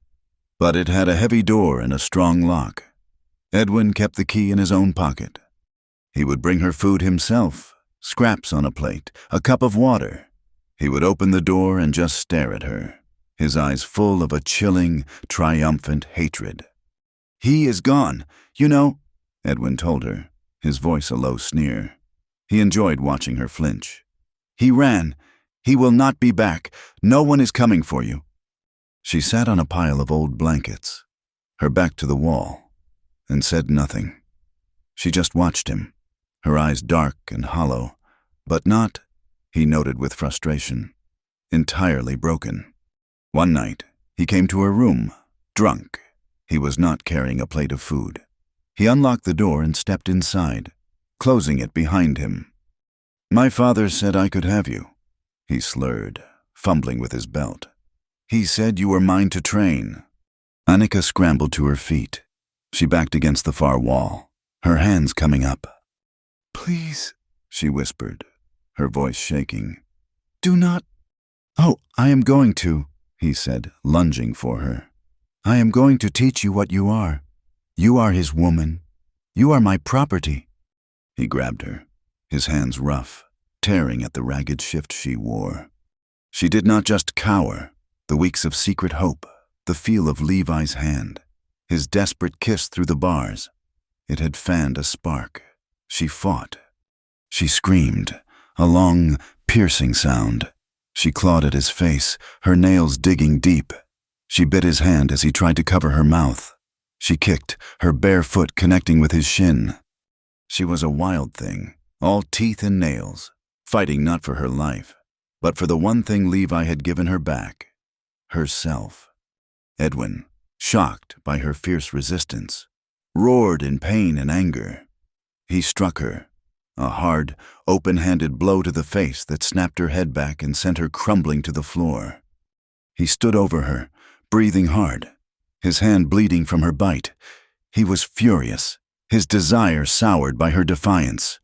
but it had a heavy door and a strong lock. Edwin kept the key in his own pocket. He would bring her food himself, scraps on a plate, a cup of water. He would open the door and just stare at her, his eyes full of a chilling, triumphant hatred. "He is gone, you know," Edwin told her, his voice a low sneer. He enjoyed watching her flinch. "He ran. He will not be back. No one is coming for you." She sat on a pile of old blankets, her back to the wall, and said nothing. She just watched him, her eyes dark and hollow, but not, he noted with frustration, entirely broken. One night, he came to her room, drunk. He was not carrying a plate of food. He unlocked the door and stepped inside. closing it behind him. "My father said I could have you," he slurred, fumbling with his belt. "He said you were mine to train." Annika scrambled to her feet. She backed against the far wall, her hands coming up. "Please," she whispered, her voice shaking. "Do not—" "Oh, I am going to," he said, lunging for her. "I am going to teach you what you are. You are his woman. You are my property." He grabbed her, his hands rough, tearing at the ragged shift she wore. She did not just cower. The weeks of secret hope, the feel of Levi's hand, his desperate kiss through the bars. It had fanned a spark. She fought. She screamed, a long, piercing sound. She clawed at his face, her nails digging deep. She bit his hand as he tried to cover her mouth. She kicked, her bare foot connecting with his shin. She was a wild thing, all teeth and nails, fighting not for her life, but for the one thing Levi had given her back, herself. Edwin, shocked by her fierce resistance, roared in pain and anger. He struck her, a hard, open-handed blow to the face that snapped her head back and sent her crumbling to the floor. He stood over her, breathing hard, his hand bleeding from her bite. He was furious, his desire soured by her defiance.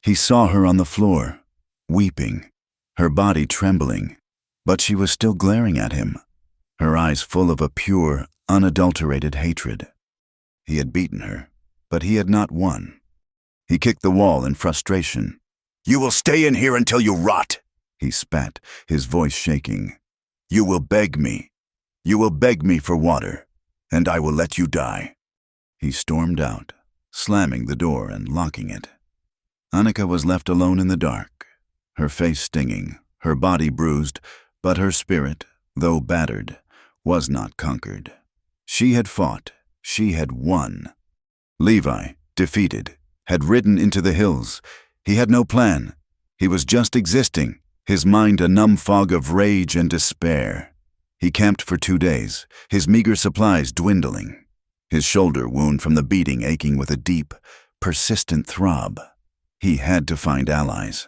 He saw her on the floor, weeping, her body trembling, but she was still glaring at him, her eyes full of a pure, unadulterated hatred. He had beaten her, but he had not won. He kicked the wall in frustration. "You will stay in here until you rot," he spat, his voice shaking. "You will beg me. You will beg me for water, and I will let you die." He stormed out, slamming the door and locking it. Annika was left alone in the dark, her face stinging, her body bruised, but her spirit, though battered, was not conquered. She had fought. She had won. Levi, defeated, had ridden into the hills. He had no plan. He was just existing, his mind a numb fog of rage and despair. He camped for 2 days, his meager supplies dwindling, his shoulder wound from the beating aching with a deep, persistent throb. He had to find allies.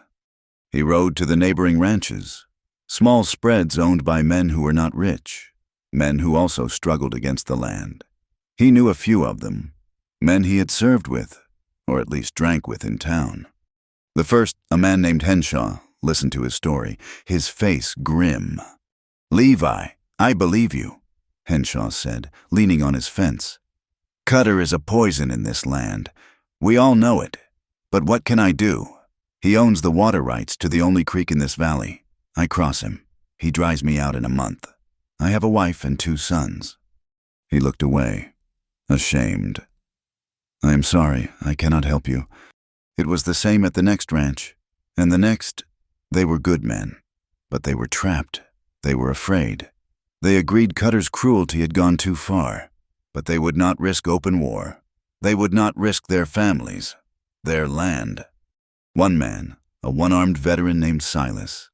He rode to the neighboring ranches, small spreads owned by men who were not rich, men who also struggled against the land. He knew a few of them, men he had served with, or at least drank with in town. The first, a man named Henshaw, listened to his story, his face grim. "Levi, I believe you," Henshaw said, leaning on his fence. "Cutter is a poison in this land. We all know it. But what can I do? He owns the water rights to the only creek in this valley. I cross him. He dries me out in a month. I have a wife and 2 sons. He looked away, ashamed. "I am sorry, I cannot help you." It was the same at the next ranch, and the next. They were good men, but they were trapped. They were afraid. They agreed Cutter's cruelty had gone too far, but they would not risk open war. They would not risk their families, their land. One man, a one-armed veteran named Silas,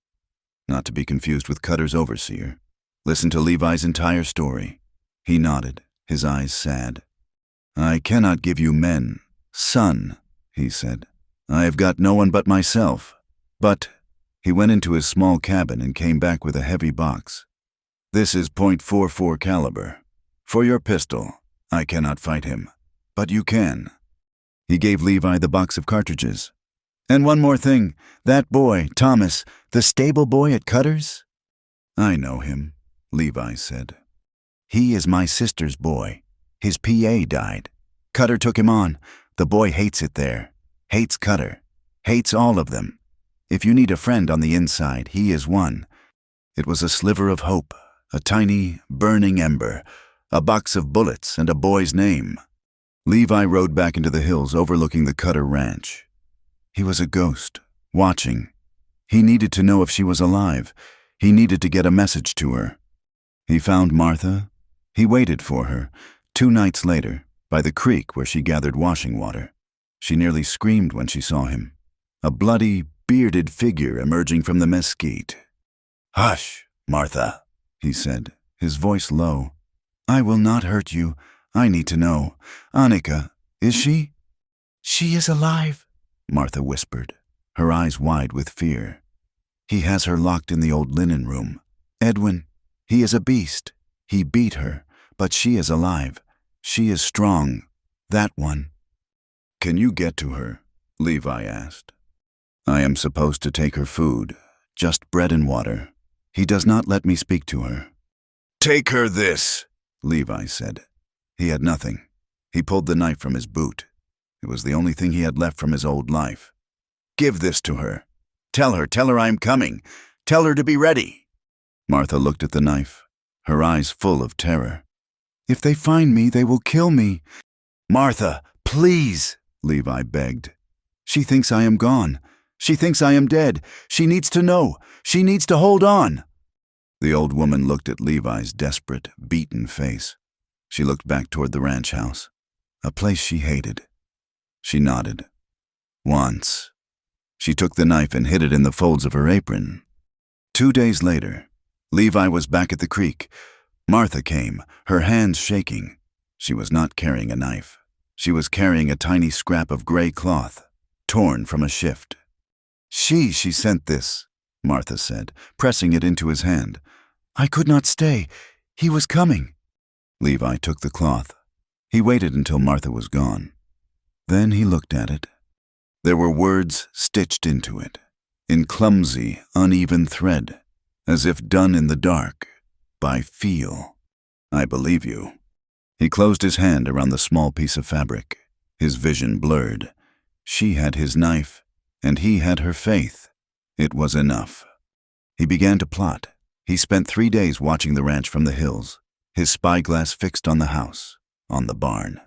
not to be confused with Cutter's overseer, listened to Levi's entire story. He nodded, his eyes sad. "I cannot give you men, son," he said. "I have got no one but myself. But—" he went into his small cabin and came back with a heavy box. "This is .44 caliber. For your pistol, I cannot fight him, but you can." He gave Levi the box of cartridges. "And one more thing, that boy, Thomas, the stable boy at Cutter's?" "I know him," Levi said. "He is my sister's boy. His PA died. Cutter took him on. The boy hates it there. Hates Cutter. Hates all of them. If you need a friend on the inside, he is one." It was a sliver of hope, a tiny, burning ember, a box of bullets and a boy's name. Levi rode back into the hills overlooking the Cutter ranch. He was a ghost, watching. He needed to know if she was alive. He needed to get a message to her. He found Martha. He waited for her. 2 nights later, by the creek where she gathered washing water. She nearly screamed when she saw him. A bloody, bearded figure emerging from the mesquite. "Hush, Martha," he said, his voice low. "I will not hurt you. I need to know. Annika, is she?" "She is alive," Martha whispered, her eyes wide with fear. "He has her locked in the old linen room. Edwin, he is a beast. He beat her, but she is alive. She is strong. That one." "Can you get to her?" Levi asked. "I am supposed to take her food, just bread and water. He does not let me speak to her." "Take her this," Levi said. He had nothing. He pulled the knife from his boot. It was the only thing he had left from his old life. "Give this to her. Tell her I am coming. Tell her to be ready." Martha looked at the knife, her eyes full of terror. "If they find me, they will kill me." "Martha, please," Levi begged. "She thinks I am gone. She thinks I am dead. She needs to know. She needs to hold on." The old woman looked at Levi's desperate, beaten face. She looked back toward the ranch house, a place she hated. She nodded. "Once." She took the knife and hid it in the folds of her apron. 2 days later, Levi was back at the creek. Martha came, her hands shaking. She was not carrying a knife. She was carrying a tiny scrap of gray cloth, torn from a shift. She sent this," Martha said, pressing it into his hand. "I could not stay. He was coming." Levi took the cloth. He waited until Martha was gone. Then he looked at it. There were words stitched into it, in clumsy, uneven thread, as if done in the dark, by feel. "I believe you." He closed his hand around the small piece of fabric, his vision blurred. She had his knife, and he had her faith. It was enough. He began to plot. He spent 3 days watching the ranch from the hills, his spyglass fixed on the house, on the barn.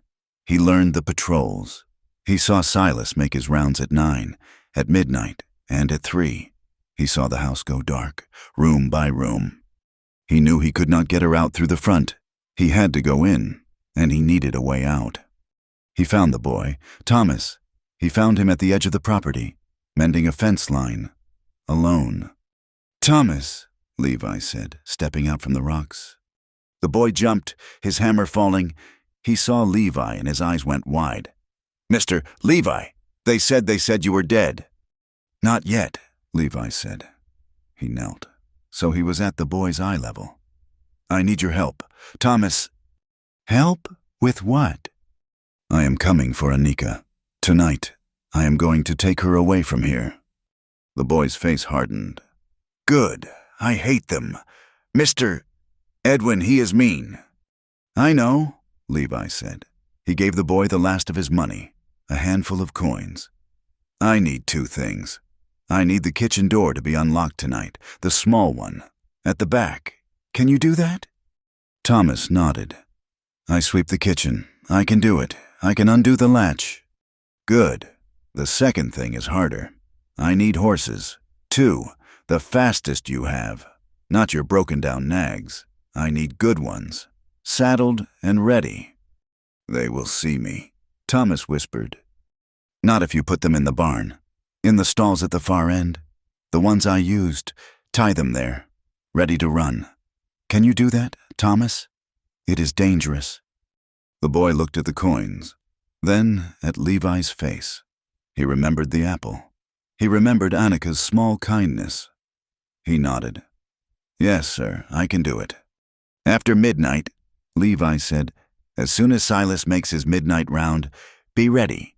He learned the patrols. He saw Silas make his rounds at 9, at midnight, and at 3. He saw the house go dark, room by room. He knew he could not get her out through the front. He had to go in, and he needed a way out. He found the boy, Thomas. He found him at the edge of the property, mending a fence line, alone. "Thomas," Levi said, stepping out from the rocks. The boy jumped, his hammer falling. He saw Levi and his eyes went wide. "Mr. Levi, they said you were dead." "Not yet," Levi said. He knelt, so he was at the boy's eye level. "I need your help. Thomas." "Help? With what?" "I am coming for Anika. Tonight, I am going to take her away from here." The boy's face hardened. "Good. I hate them. Mr. Edwin, he is mean." "I know," Levi said. He gave the boy the last of his money, a handful of coins. "I need 2 things. I need the kitchen door to be unlocked tonight, the small one, at the back. Can you do that?" Thomas nodded. "I sweep the kitchen. I can do it. I can undo the latch." "Good. The second thing is harder. I need horses. 2, the fastest you have. Not your broken-down nags. I need good ones, saddled and ready." "They will see me," Thomas whispered. "Not if you put them in the barn. In the stalls at the far end. The ones I used. Tie them there, ready to run. Can you do that, Thomas? It is dangerous." The boy looked at the coins, then at Levi's face. He remembered the apple. He remembered Annika's small kindness. He nodded. "Yes, sir, I can do it." "After midnight," Levi said, "as soon as Silas makes his midnight round, be ready."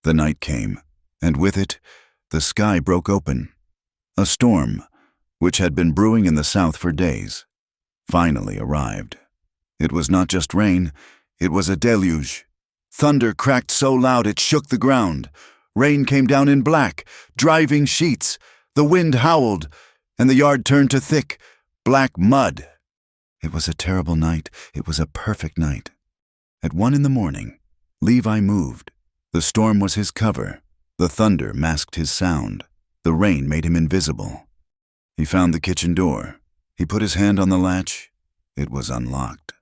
The night came, and with it, the sky broke open. A storm, which had been brewing in the south for days, finally arrived. It was not just rain, it was a deluge. Thunder cracked so loud it shook the ground. Rain came down in black, driving sheets. The wind howled, and the yard turned to thick, black mud. It was a terrible night. It was a perfect night. At 1 in the morning, Levi moved. The storm was his cover. The thunder masked his sound. The rain made him invisible. He found the kitchen door. He put his hand on the latch. It was unlocked.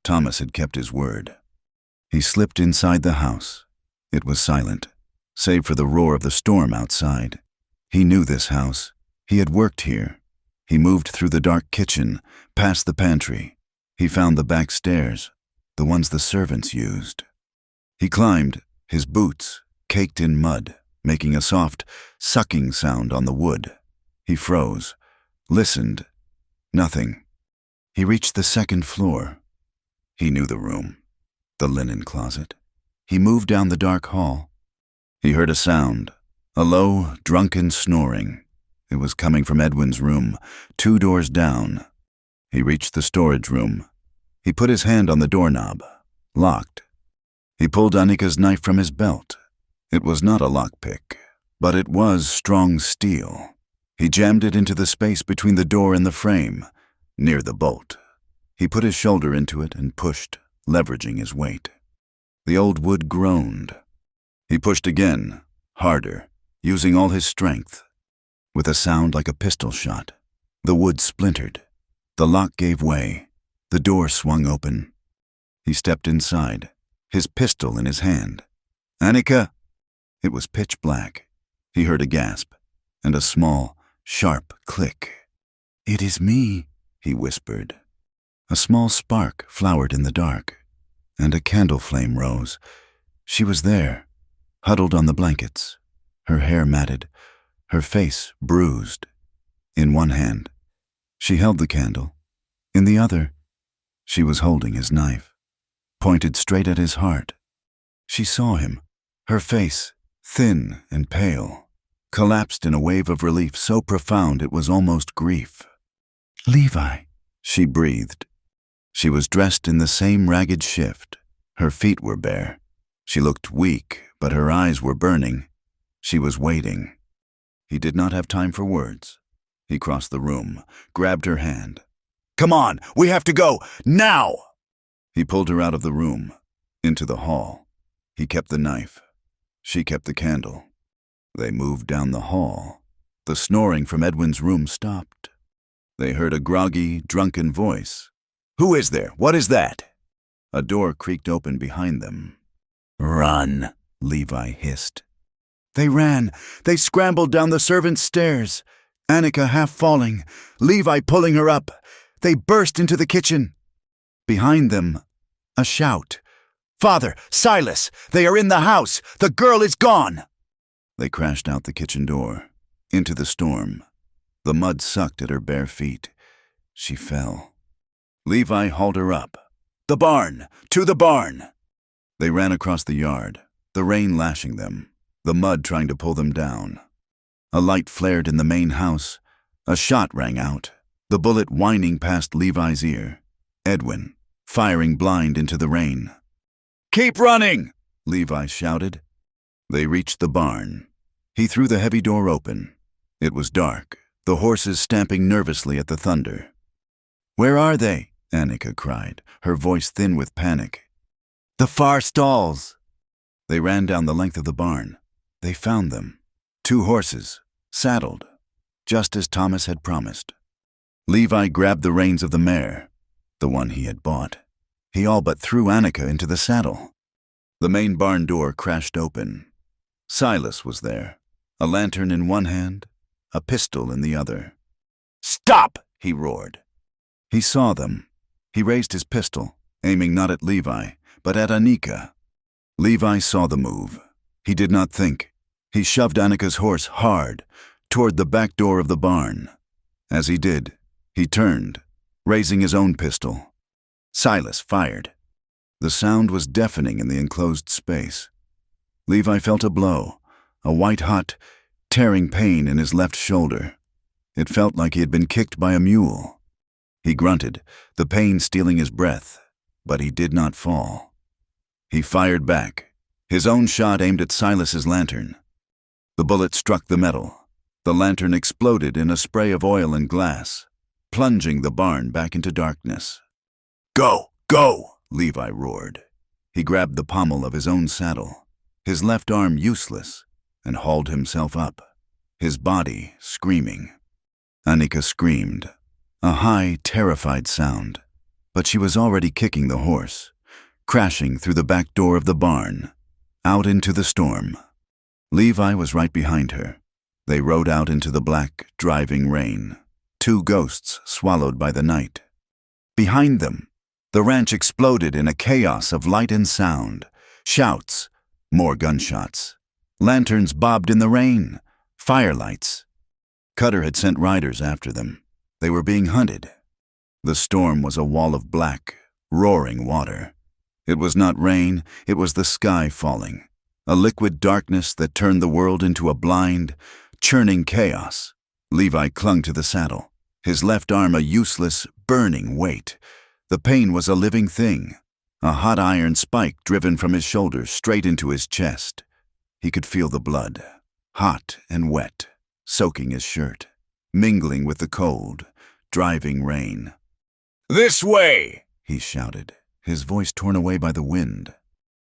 Thomas had kept his word. He slipped inside the house. It was silent, save for the roar of the storm outside. He knew this house. He had worked here. He moved through the dark kitchen, past the pantry. He found the back stairs, the ones the servants used. He climbed, his boots caked in mud. making a soft, sucking sound on the wood. He froze, listened. Nothing. He reached the second floor. He knew the room. The linen closet. He moved down the dark hall. He heard a sound, a low, drunken snoring. It was coming from Edwin's room, 2 doors down. He reached the storage room. He put his hand on the doorknob. Locked. He pulled Annika's knife from his belt. It was not a lockpick, but it was strong steel. He jammed it into the space between the door and the frame, near the bolt. He put his shoulder into it and pushed, leveraging his weight. The old wood groaned. He pushed again, harder, using all his strength. With a sound like a pistol shot, the wood splintered. The lock gave way. The door swung open. He stepped inside, his pistol in his hand. "Annika!" It was pitch black. He heard a gasp and a small, sharp click. "It is me," he whispered. A small spark flowered in the dark, and a candle flame rose. She was there, huddled on the blankets, her hair matted, her face bruised. In one hand, she held the candle. In the other, she was holding his knife, pointed straight at his heart. She saw him, her face, thin and pale, collapsed in a wave of relief so profound it was almost grief. "Levi," she breathed. She was dressed in the same ragged shift. Her feet were bare. She looked weak, but her eyes were burning. She was waiting. He did not have time for words. He crossed the room, grabbed her hand. "Come on, we have to go, now!" He pulled her out of the room, into the hall. He kept the knife. She kept the candle. They moved down the hall. The snoring from Edwin's room stopped. They heard a groggy, drunken voice. "Who is there? What is that?" A door creaked open behind them. "Run," Levi hissed. They ran. They scrambled down the servants' stairs. Annika half falling, Levi pulling her up. They burst into the kitchen. Behind them, a shout. "Father! Silas! They are in the house! The girl is gone!" They crashed out the kitchen door, into the storm. The mud sucked at her bare feet. She fell. Levi hauled her up. "The barn! To the barn!" They ran across the yard, the rain lashing them, the mud trying to pull them down. A light flared in the main house. A shot rang out, the bullet whining past Levi's ear. Edwin, firing blind into the rain. "Keep running!" Levi shouted. They reached the barn. He threw the heavy door open. It was dark, the horses stamping nervously at the thunder. "Where are they?" Annika cried, her voice thin with panic. "The far stalls." They ran down the length of the barn. They found them. 2 horses, saddled, just as Thomas had promised. Levi grabbed the reins of the mare, the one he had bought. He all but threw Annika into the saddle. The main barn door crashed open. Silas was there, a lantern in one hand, a pistol in the other. "Stop!" he roared. He saw them. He raised his pistol, aiming not at Levi, but at Annika. Levi saw the move. He did not think. He shoved Annika's horse hard, toward the back door of the barn. As he did, he turned, raising his own pistol. Silas fired. The sound was deafening in the enclosed space. Levi felt a blow, a white-hot, tearing pain in his left shoulder. It felt like he had been kicked by a mule. He grunted, the pain stealing his breath, but he did not fall. He fired back, his own shot aimed at Silas's lantern. The bullet struck the metal. The lantern exploded in a spray of oil and glass, plunging the barn back into darkness. "Go! Go!" Levi roared. He grabbed the pommel of his own saddle, his left arm useless, and hauled himself up, his body screaming. Annika screamed, a high, terrified sound, but she was already kicking the horse, crashing through the back door of the barn, out into the storm. Levi was right behind her. They rode out into the black, driving rain, 2 ghosts swallowed by the night. Behind them, the ranch exploded in a chaos of light and sound, shouts, more gunshots. Lanterns bobbed in the rain. Firelights. Cutter had sent riders after them. They were being hunted. The storm was a wall of black, roaring water. It was not rain, it was the sky falling. A liquid darkness that turned the world into a blind, churning chaos. Levi clung to the saddle, his left arm a useless, burning weight. The pain was a living thing, a hot iron spike driven from his shoulder straight into his chest. He could feel the blood, hot and wet, soaking his shirt, mingling with the cold, driving rain. "This way!" he shouted, his voice torn away by the wind.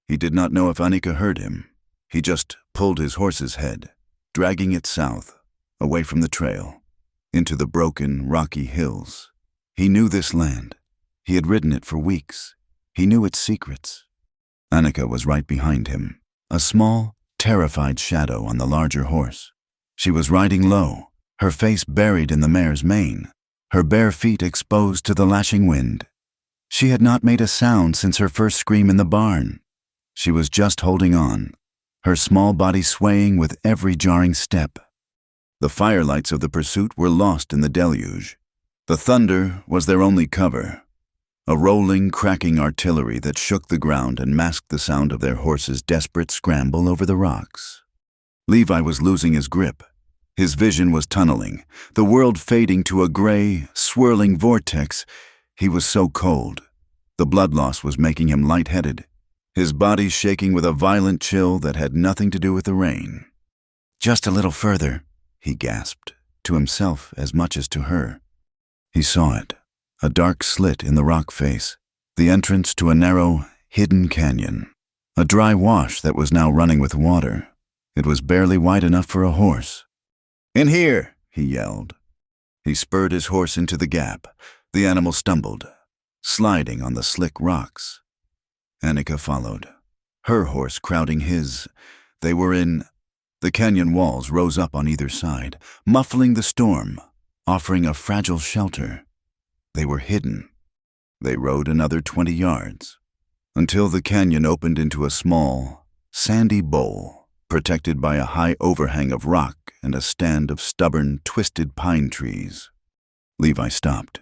He did not know if Annika heard him. He just pulled his horse's head, dragging it south, away from the trail, into the broken, rocky hills. He knew this land. He had ridden it for weeks. He knew its secrets. Annika was right behind him, a small, terrified shadow on the larger horse. She was riding low, her face buried in the mare's mane, her bare feet exposed to the lashing wind. She had not made a sound since her first scream in the barn. She was just holding on, her small body swaying with every jarring step. The firelights of the pursuit were lost in the deluge. The thunder was their only cover, a rolling, cracking artillery that shook the ground and masked the sound of their horses' desperate scramble over the rocks. Levi was losing his grip. His vision was tunneling, the world fading to a gray, swirling vortex. He was so cold. The blood loss was making him lightheaded, his body shaking with a violent chill that had nothing to do with the rain. "Just a little further," he gasped, to himself as much as to her. He saw it, a dark slit in the rock face, the entrance to a narrow, hidden canyon, a dry wash that was now running with water. It was barely wide enough for a horse. "In here!" he yelled. He spurred his horse into the gap. The animal stumbled, sliding on the slick rocks. Annika followed, her horse crowding his. They were in. The canyon walls rose up on either side, muffling the storm, offering a fragile shelter. They were hidden. They rode another 20 yards, until the canyon opened into a small, sandy bowl, protected by a high overhang of rock and a stand of stubborn, twisted pine trees. Levi stopped.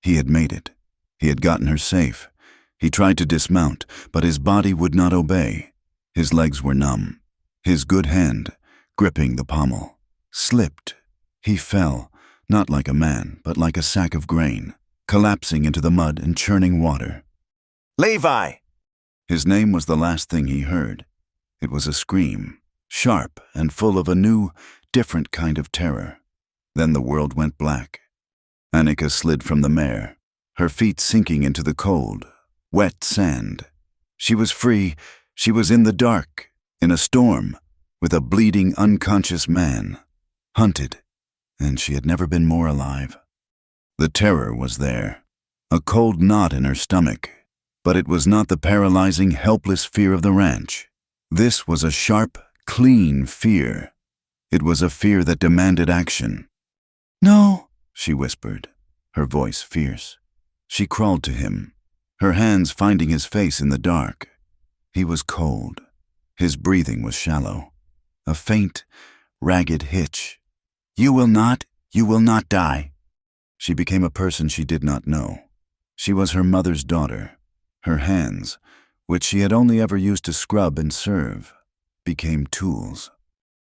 He had made it. He had gotten her safe. He tried to dismount, but his body would not obey. His legs were numb. His good hand, gripping the pommel, slipped. He fell, not like a man, but like a sack of grain, collapsing into the mud and churning water. "Levi!" His name was the last thing he heard. It was a scream, sharp and full of a new, different kind of terror. Then the world went black. Annika slid from the mare, her feet sinking into the cold, wet sand. She was free. She was in the dark, in a storm, with a bleeding, unconscious man, hunted, and she had never been more alive. The terror was there, a cold knot in her stomach, but it was not the paralyzing, helpless fear of the ranch. This was a sharp, clean fear. It was a fear that demanded action. "No," she whispered, her voice fierce. She crawled to him, her hands finding his face in the dark. He was cold. His breathing was shallow, a faint, ragged hitch. You will not die." She became a person she did not know. She was her mother's daughter. Her hands, which she had only ever used to scrub and serve, became tools.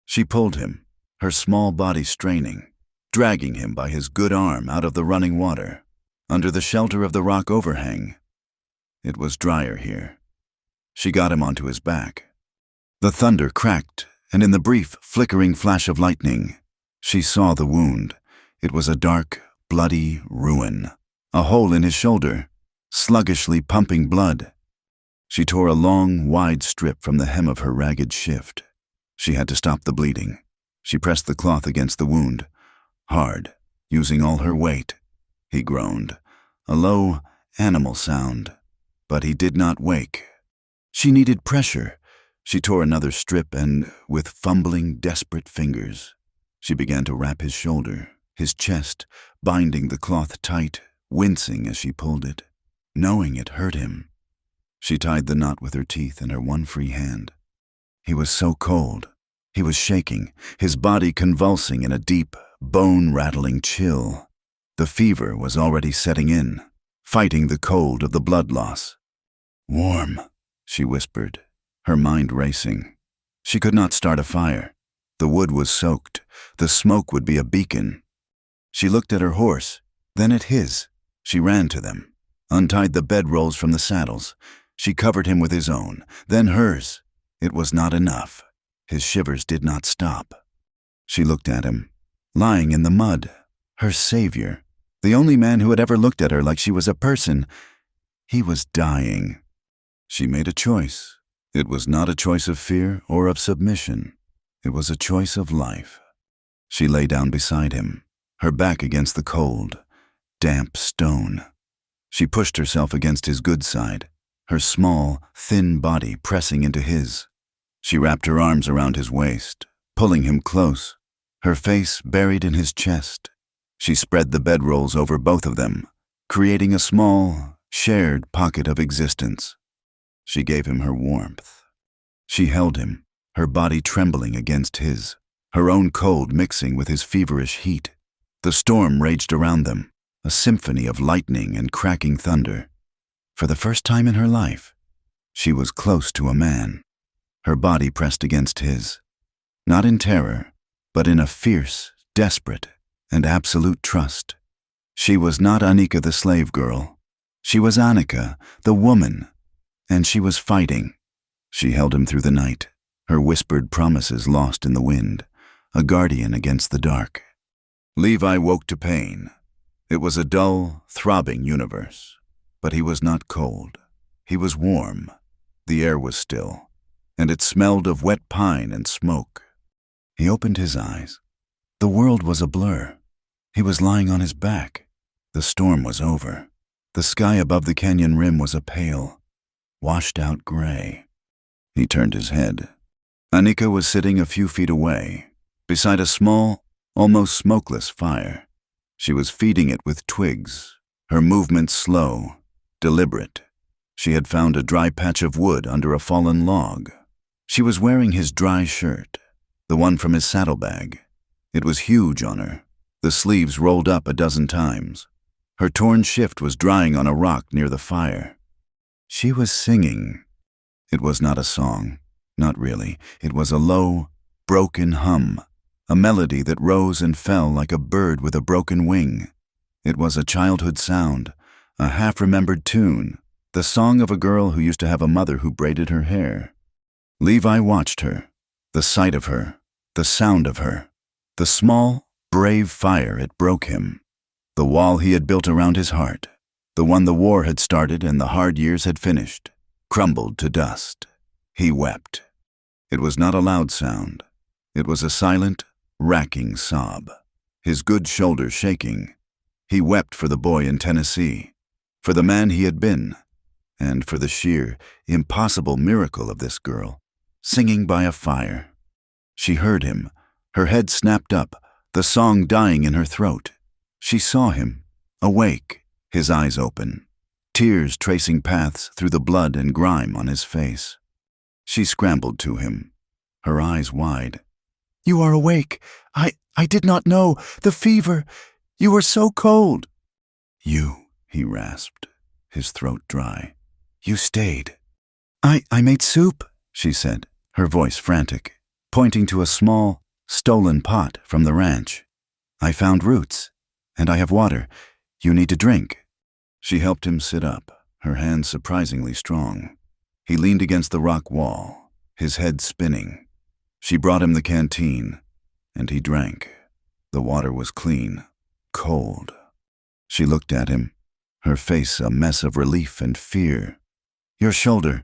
She pulled him, her small body straining, dragging him by his good arm out of the running water, under the shelter of the rock overhang. It was drier here. She got him onto his back. The thunder cracked, and in the brief, flickering flash of lightning, she saw the wound. It was a dark, bloody ruin, a hole in his shoulder, sluggishly pumping blood. She tore a long, wide strip from the hem of her ragged shift. She had to stop the bleeding. She pressed the cloth against the wound, hard, using all her weight. He groaned, a low, animal sound, but he did not wake. She needed pressure. She tore another strip and, with fumbling, desperate fingers, she began to wrap his shoulder, his chest, binding the cloth tight, wincing as she pulled it, knowing it hurt him. She tied the knot with her teeth and her one free hand. He was so cold, He was shaking, his body convulsing in a deep, bone-rattling chill. The fever was already setting in, fighting the cold of the blood loss. "Warm," she whispered, her mind racing. She could not start a fire. The wood was soaked. The smoke would be a beacon. She looked at her horse, then at his. She ran to them, untied the bedrolls from the saddles. She covered him with his own, then hers. It was not enough. His shivers did not stop. She looked at him, lying in the mud, her savior, the only man who had ever looked at her like she was a person. He was dying. She made a choice. It was not a choice of fear or of submission. It was a choice of life. She lay down beside him, her back against the cold, damp stone. She pushed herself against his good side, her small, thin body pressing into his. She wrapped her arms around his waist, pulling him close, her face buried in his chest. She spread the bedrolls over both of them, creating a small, shared pocket of existence. She gave him her warmth. She held him, her body trembling against his, her own cold mixing with his feverish heat. The storm raged around them, a symphony of lightning and cracking thunder. For the first time in her life, she was close to a man, her body pressed against his, not in terror, but in a fierce, desperate, and absolute trust. She was not Annika the slave girl. She was Annika, the woman, and she was fighting. She held him through the night, her whispered promises lost in the wind, a guardian against the dark. Levi woke to pain. It was a dull, throbbing universe, but he was not cold. He was warm. The air was still, and it smelled of wet pine and smoke. He opened his eyes. The world was a blur. He was lying on his back. The storm was over. The sky above the canyon rim was a pale, washed-out gray. He turned his head. Annika was sitting a few feet away, beside a small, almost smokeless fire. She was feeding it with twigs, her movements slow, deliberate. She had found a dry patch of wood under a fallen log. She was wearing his dry shirt, the one from his saddlebag. It was huge on her, the sleeves rolled up a dozen times. Her torn shift was drying on a rock near the fire. She was singing. It was not a song, not really. It was a low, broken hum, a melody that rose and fell like a bird with a broken wing. It was a childhood sound, a half-remembered tune, the song of a girl who used to have a mother who braided her hair. Levi watched her, the sight of her, the sound of her, the small, brave fire it broke him, the wall he had built around his heart, the one the war had started and the hard years had finished, crumbled to dust. He wept. It was not a loud sound. It was a silent, racking sob, his good shoulder shaking. He wept for the boy in Tennessee, for the man he had been, and for the sheer, impossible miracle of this girl, singing by a fire. She heard him, her head snapped up, the song dying in her throat. She saw him, awake, his eyes open, tears tracing paths through the blood and grime on his face. She scrambled to him, her eyes wide. "You are awake. I did not know. The fever. You were so cold." "You," he rasped, his throat dry. "You stayed." I made soup," she said, her voice frantic, pointing to a small, stolen pot from the ranch. "I found roots, and I have water. You need to drink." She helped him sit up, her hands surprisingly strong. He leaned against the rock wall, his head spinning. She brought him the canteen, and he drank. The water was clean, cold. She looked at him, her face a mess of relief and fear. "Your shoulder.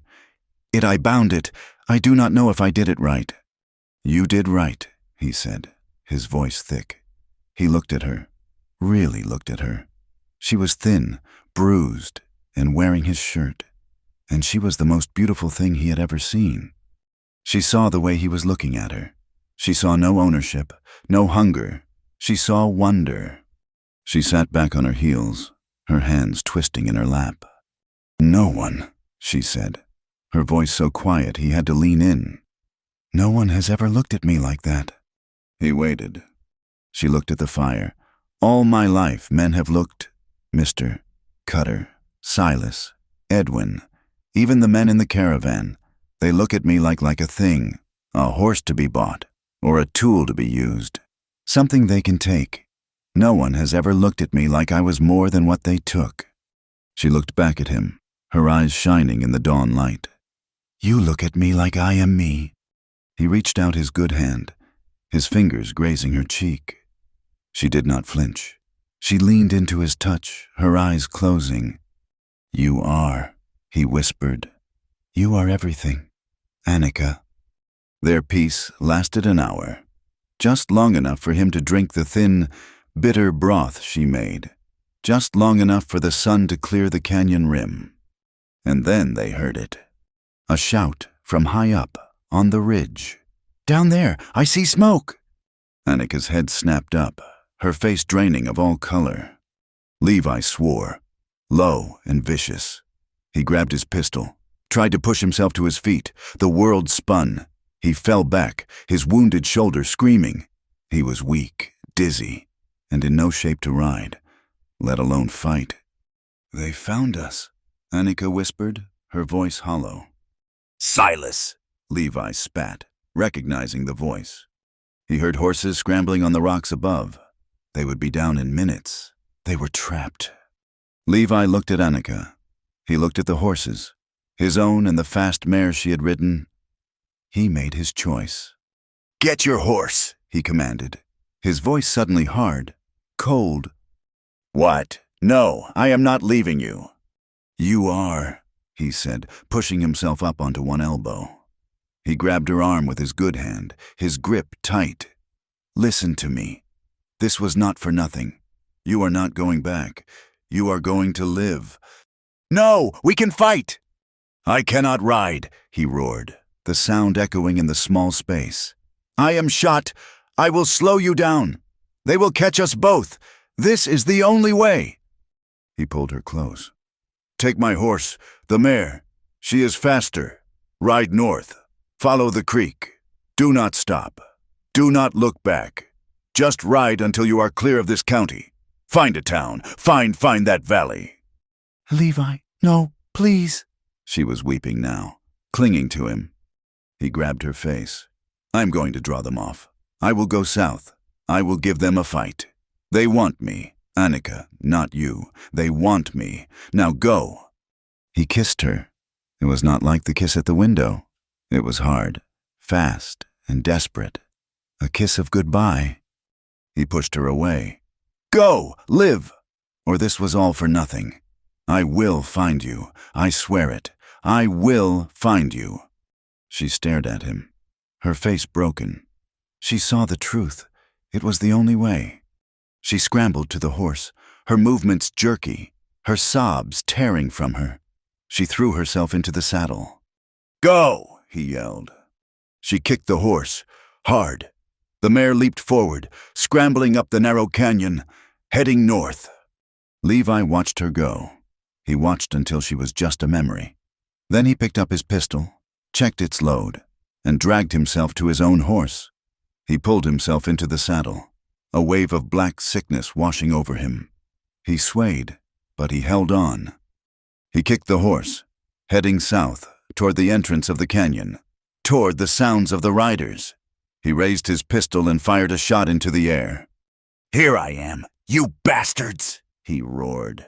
I bound it. I do not know if I did it right." "You did right," he said, his voice thick. He looked at her, really looked at her. She was thin, bruised, and wearing his shirt, and she was the most beautiful thing he had ever seen. She saw the way he was looking at her. She saw no ownership, no hunger. She saw wonder. She sat back on her heels, her hands twisting in her lap. "No one," she said, her voice so quiet he had to lean in. No one has ever looked at me like that. He waited. She looked at the fire. All my life men have looked, Mr. Cutter, Silas, Edwin, even the men in the caravan. They look at me like a thing, a horse to be bought, or a tool to be used, something they can take. No one has ever looked at me like I was more than what they took. She looked back at him, her eyes shining in the dawn light. You look at me like I am me. He reached out his good hand, his fingers grazing her cheek. She did not flinch. She leaned into his touch, her eyes closing. You are, he whispered. You are everything, Annika. Their peace lasted an hour, just long enough for him to drink the thin, bitter broth she made, just long enough for the sun to clear the canyon rim. And then they heard it. A shout from high up on the ridge. Down there, I see smoke! Annika's head snapped up, her face draining of all color. Levi swore, low and vicious. He grabbed his pistol, tried to push himself to his feet. The world spun. He fell back, his wounded shoulder screaming. He was weak, dizzy, and in no shape to ride, let alone fight. They found us, Annika whispered, her voice hollow. Silas, Levi spat, recognizing the voice. He heard horses scrambling on the rocks above. They would be down in minutes. They were trapped. Levi looked at Annika. He looked at the horses, his own and the fast mare she had ridden. He made his choice. Get your horse, he commanded, his voice suddenly hard, cold. What? No, I am not leaving you. You are, he said, pushing himself up onto one elbow. He grabbed her arm with his good hand, his grip tight. Listen to me. This was not for nothing. You are not going back. You are going to live. No, we can fight! I cannot ride, he roared, the sound echoing in the small space. I am shot. I will slow you down. They will catch us both. This is the only way. He pulled her close. Take my horse, the mare. She is faster. Ride north. Follow the creek. Do not stop. Do not look back. Just ride until you are clear of this county. Find a town. Find that valley. Levi, no, please. She was weeping now, clinging to him. He grabbed her face. I'm going to draw them off. I will go south. I will give them a fight. They want me, Annika, not you. They want me. Now go. He kissed her. It was not like the kiss at the window. It was hard, fast, and desperate. A kiss of goodbye. He pushed her away. Go! Live! Or this was all for nothing. I will find you. I swear it. I will find you. She stared at him, her face broken. She saw the truth. It was the only way. She scrambled to the horse, her movements jerky, her sobs tearing from her. She threw herself into the saddle. Go! He yelled. She kicked the horse, hard. The mare leaped forward, scrambling up the narrow canyon, heading north. Levi watched her go. He watched until she was just a memory. Then he picked up his pistol, checked its load, and dragged himself to his own horse. He pulled himself into the saddle, a wave of black sickness washing over him. He swayed, but he held on. He kicked the horse, heading south, toward the entrance of the canyon, toward the sounds of the riders. He raised his pistol and fired a shot into the air. Here I am, you bastards! He roared.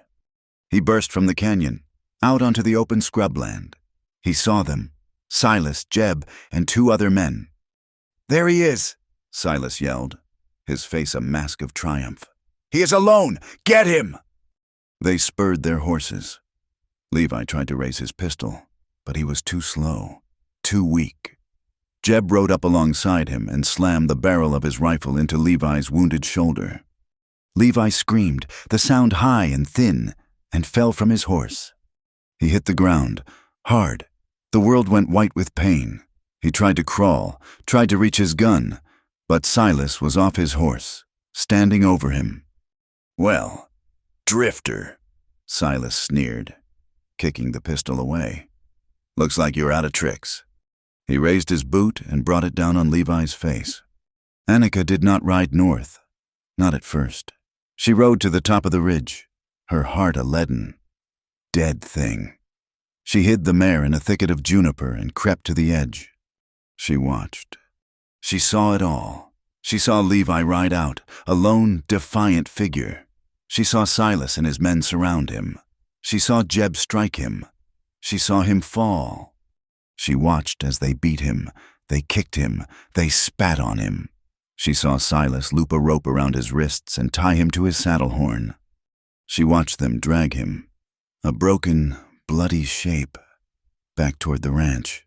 He burst from the canyon, out onto the open scrubland. He saw them, Silas, Jeb, and 2 other men. There he is, Silas yelled, his face a mask of triumph. He is alone! Get him! They spurred their horses. Levi tried to raise his pistol, but he was too slow, too weak. Jeb rode up alongside him and slammed the barrel of his rifle into Levi's wounded shoulder. Levi screamed, the sound high and thin, and fell from his horse. He hit the ground, hard. The world went white with pain. He tried to crawl, tried to reach his gun, but Silas was off his horse, standing over him. Well, drifter, Silas sneered, kicking the pistol away. Looks like you're out of tricks. He raised his boot and brought it down on Levi's face. Annika did not ride north. Not at first. She rode to the top of the ridge, her heart a leaden, dead thing. She hid the mare in a thicket of juniper and crept to the edge. She watched. She saw it all. She saw Levi ride out, a lone, defiant figure. She saw Silas and his men surround him. She saw Jeb strike him. She saw him fall. She watched as they beat him, they kicked him, they spat on him. She saw Silas loop a rope around his wrists and tie him to his saddle horn. She watched them drag him, a broken, bloody shape, back toward the ranch.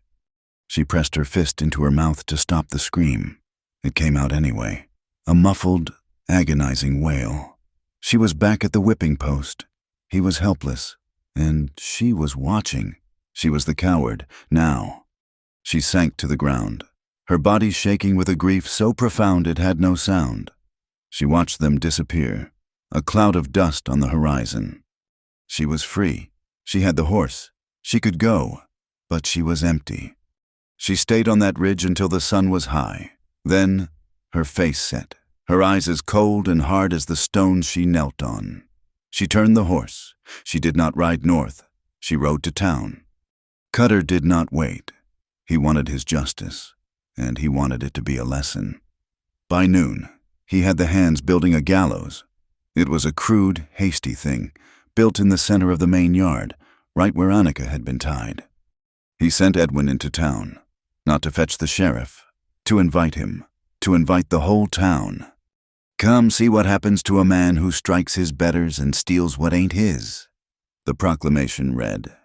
She pressed her fist into her mouth to stop the scream. It came out anyway, a muffled, agonizing wail. She was back at the whipping post. He was helpless, and she was watching. She was the coward, now. She sank to the ground, her body shaking with a grief so profound it had no sound. She watched them disappear, a cloud of dust on the horizon. She was free. She had the horse. She could go, but she was empty. She stayed on that ridge until the sun was high. Then, her face set, her eyes as cold and hard as the stones she knelt on. She turned the horse. She did not ride north. She rode to town. Cutter did not wait. He wanted his justice, and he wanted it to be a lesson. By noon, he had the hands building a gallows. It was a crude, hasty thing, built in the center of the main yard, right where Annika had been tied. He sent Edwin into town, not to fetch the sheriff, to invite him, to invite the whole town. Come see what happens to a man who strikes his betters and steals what ain't his. The proclamation read.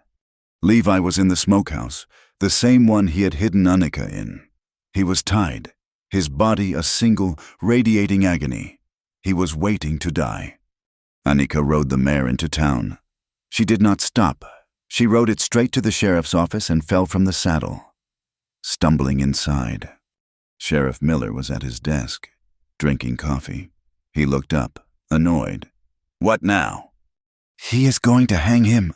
Levi was in the smokehouse, the same one he had hidden Annika in. He was tied, his body a single, radiating agony. He was waiting to die. Annika rode the mare into town. She did not stop. She rode it straight to the sheriff's office and fell from the saddle. Stumbling inside, Sheriff Miller was at his desk, drinking coffee. He looked up, annoyed. "What now?" "He is going to hang him,"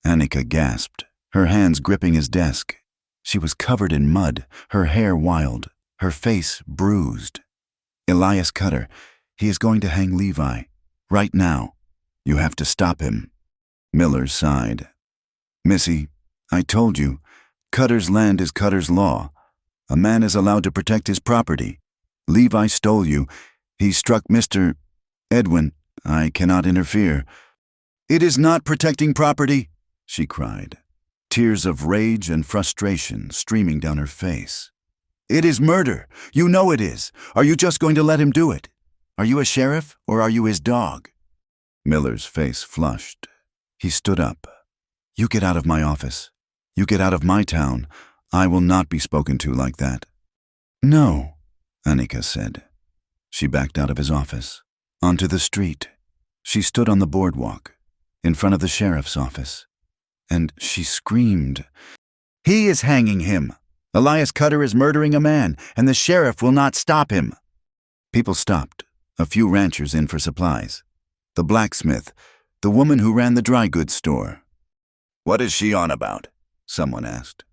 Annika gasped, her hands gripping his desk. She was covered in mud, her hair wild, her face bruised. "Elias Cutter, he is going to hang Levi. Right now. You have to stop him." Miller sighed. "Missy, I told you, Cutter's land is Cutter's law. A man is allowed to protect his property. Levi stole you. He struck Mr. Edwin. I cannot interfere." "It is not protecting property," she cried, tears of rage and frustration streaming down her face. "It is murder. You know it is. Are you just going to let him do it? Are you a sheriff or are you his dog?" Miller's face flushed. He stood up. "You get out of my office. You get out of my town. I will not be spoken to like that." "No," Annika said. She backed out of his office, onto the street. She stood on the boardwalk, in front of the sheriff's office, and she screamed, "He is hanging him! Elias Cutter is murdering a man, and the sheriff will not stop him." People stopped, a few ranchers in for supplies. The blacksmith, the woman who ran the dry goods store. "What is she on about?" someone asked.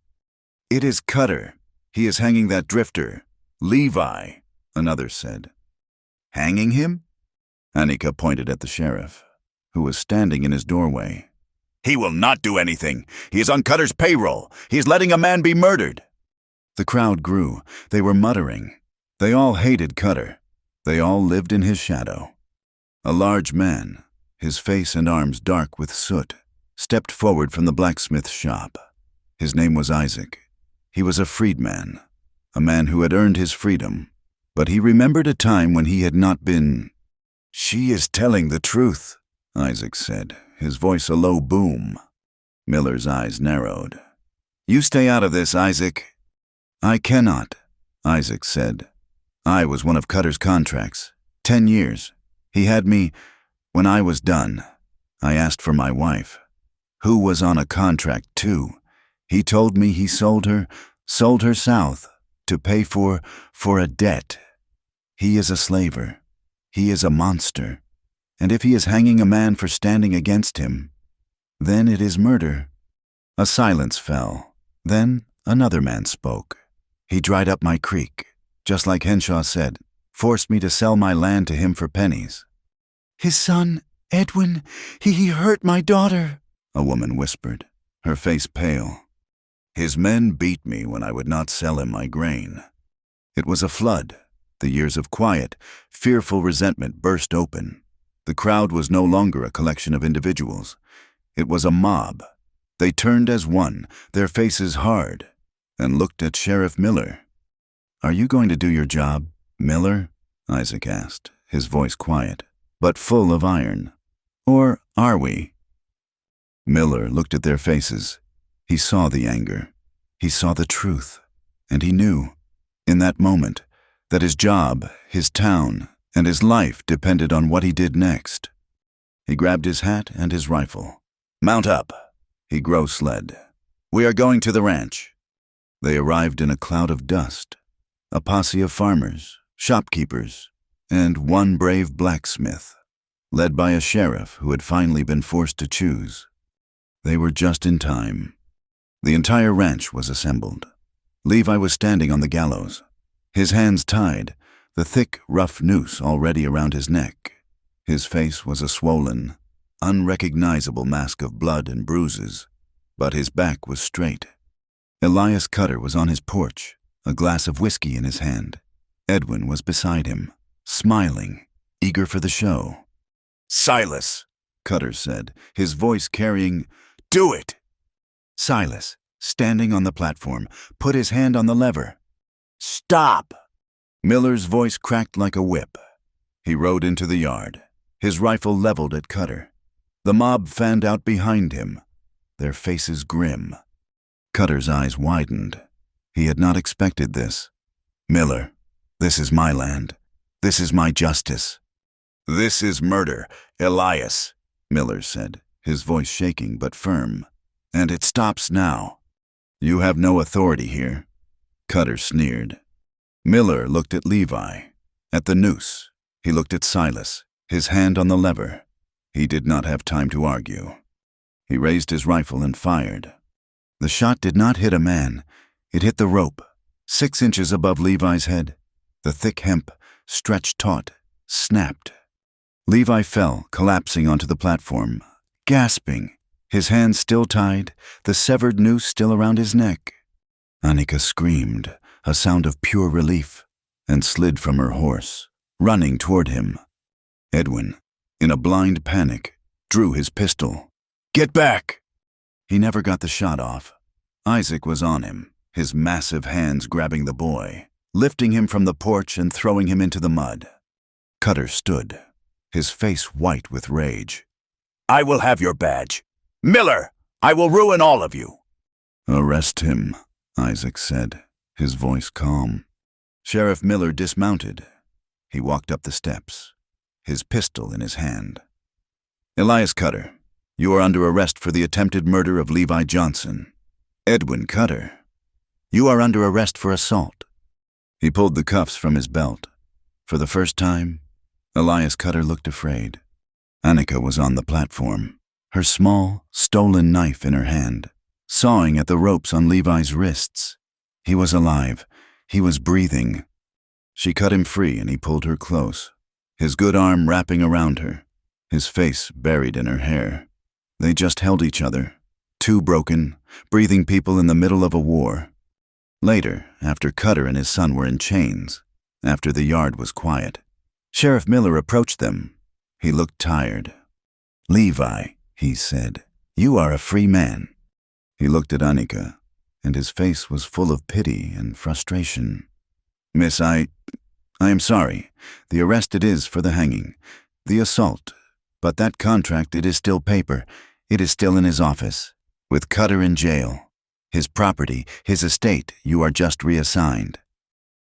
"It is Cutter. He is hanging that drifter. Levi," another said. "Hanging him?" Annika pointed at the sheriff, who was standing in his doorway. "He will not do anything. He is on Cutter's payroll. He is letting a man be murdered." The crowd grew. They were muttering. They all hated Cutter. They all lived in his shadow. A large man, his face and arms dark with soot, stepped forward from the blacksmith's shop. His name was Isaac. He was a freedman, a man who had earned his freedom, but he remembered a time when he had not been. "She is telling the truth," Isaac said, his voice a low boom. Miller's eyes narrowed. "You stay out of this, Isaac." "I cannot," Isaac said. "I was one of Cutter's contracts. 10 years. He had me when I was done. I asked for my wife, who was on a contract too. He told me he sold her south to pay for a debt. He is a slaver. He is a monster. And if he is hanging a man for standing against him, then it is murder." A silence fell. Then another man spoke. He dried up my creek, just like Henshaw said, forced me to sell my land to him for pennies. His son, Edwin, he hurt my daughter, a woman whispered, her face pale. His men beat me when I would not sell him my grain. It was a flood. The years of quiet, fearful resentment burst open. The crowd was no longer a collection of individuals. It was a mob. They turned as one, their faces hard, and looked at Sheriff Miller. "Are you going to do your job, Miller?" Isaac asked, his voice quiet, but full of iron. "Or are we?" Miller looked at their faces. He saw the anger. He saw the truth. And he knew, in that moment, that his job, his town, and his life depended on what he did next. He grabbed his hat and his rifle. "Mount up," he gross-led. "We are going to the ranch." They arrived in a cloud of dust, a posse of farmers, shopkeepers, and one brave blacksmith, led by a sheriff who had finally been forced to choose. They were just in time. The entire ranch was assembled. Levi was standing on the gallows, his hands tied, the thick, rough noose already around his neck. His face was a swollen, unrecognizable mask of blood and bruises, but his back was straight. Elias Cutter was on his porch, a glass of whiskey in his hand. Edwin was beside him, smiling, eager for the show. "Silas," Cutter said, his voice carrying, "Do it!" Silas, standing on the platform, put his hand on the lever. "Stop!" Miller's voice cracked like a whip. He rode into the yard, his rifle leveled at Cutter. The mob fanned out behind him, their faces grim. Cutter's eyes widened. He had not expected this. "Miller, this is my land. This is my justice." "This is murder, Elias," Miller said, his voice shaking but firm. "And it stops now. You have no authority here." Cutter sneered. Miller looked at Levi, at the noose. He looked at Silas, his hand on the lever. He did not have time to argue. He raised his rifle and fired. The shot did not hit a man. It hit the rope, 6 inches above Levi's head. The thick hemp, stretched taut, snapped. Levi fell, collapsing onto the platform, gasping, his hands still tied, the severed noose still around his neck. Annika screamed, a sound of pure relief, and slid from her horse, running toward him. Edwin, in a blind panic, drew his pistol. "Get back!" He never got the shot off. Isaac was on him, his massive hands grabbing the boy, lifting him from the porch and throwing him into the mud. Cutter stood, his face white with rage. "I will have your badge. Miller, I will ruin all of you." "Arrest him," Isaac said, his voice calm. Sheriff Miller dismounted. He walked up the steps, his pistol in his hand. "Elias Cutter, you are under arrest for the attempted murder of Levi Johnson." "Edwin Cutter, you are under arrest for assault." He pulled the cuffs from his belt. For the first time, Elias Cutter looked afraid. Annika was on the platform, her small, stolen knife in her hand, sawing at the ropes on Levi's wrists. He was alive. He was breathing. She cut him free and he pulled her close, his good arm wrapping around her, his face buried in her hair. They just held each other, two broken, breathing people in the middle of a war. Later, after Cutter and his son were in chains, after the yard was quiet, Sheriff Miller approached them. He looked tired. "Levi," he said, "you are a free man." He looked at Annika, and his face was full of pity and frustration. "Miss, I am sorry. The arrest it is for the hanging. The assault. But that contract, it is still paper. It is still in his office. With Cutter in jail. His property, his estate, you are just reassigned."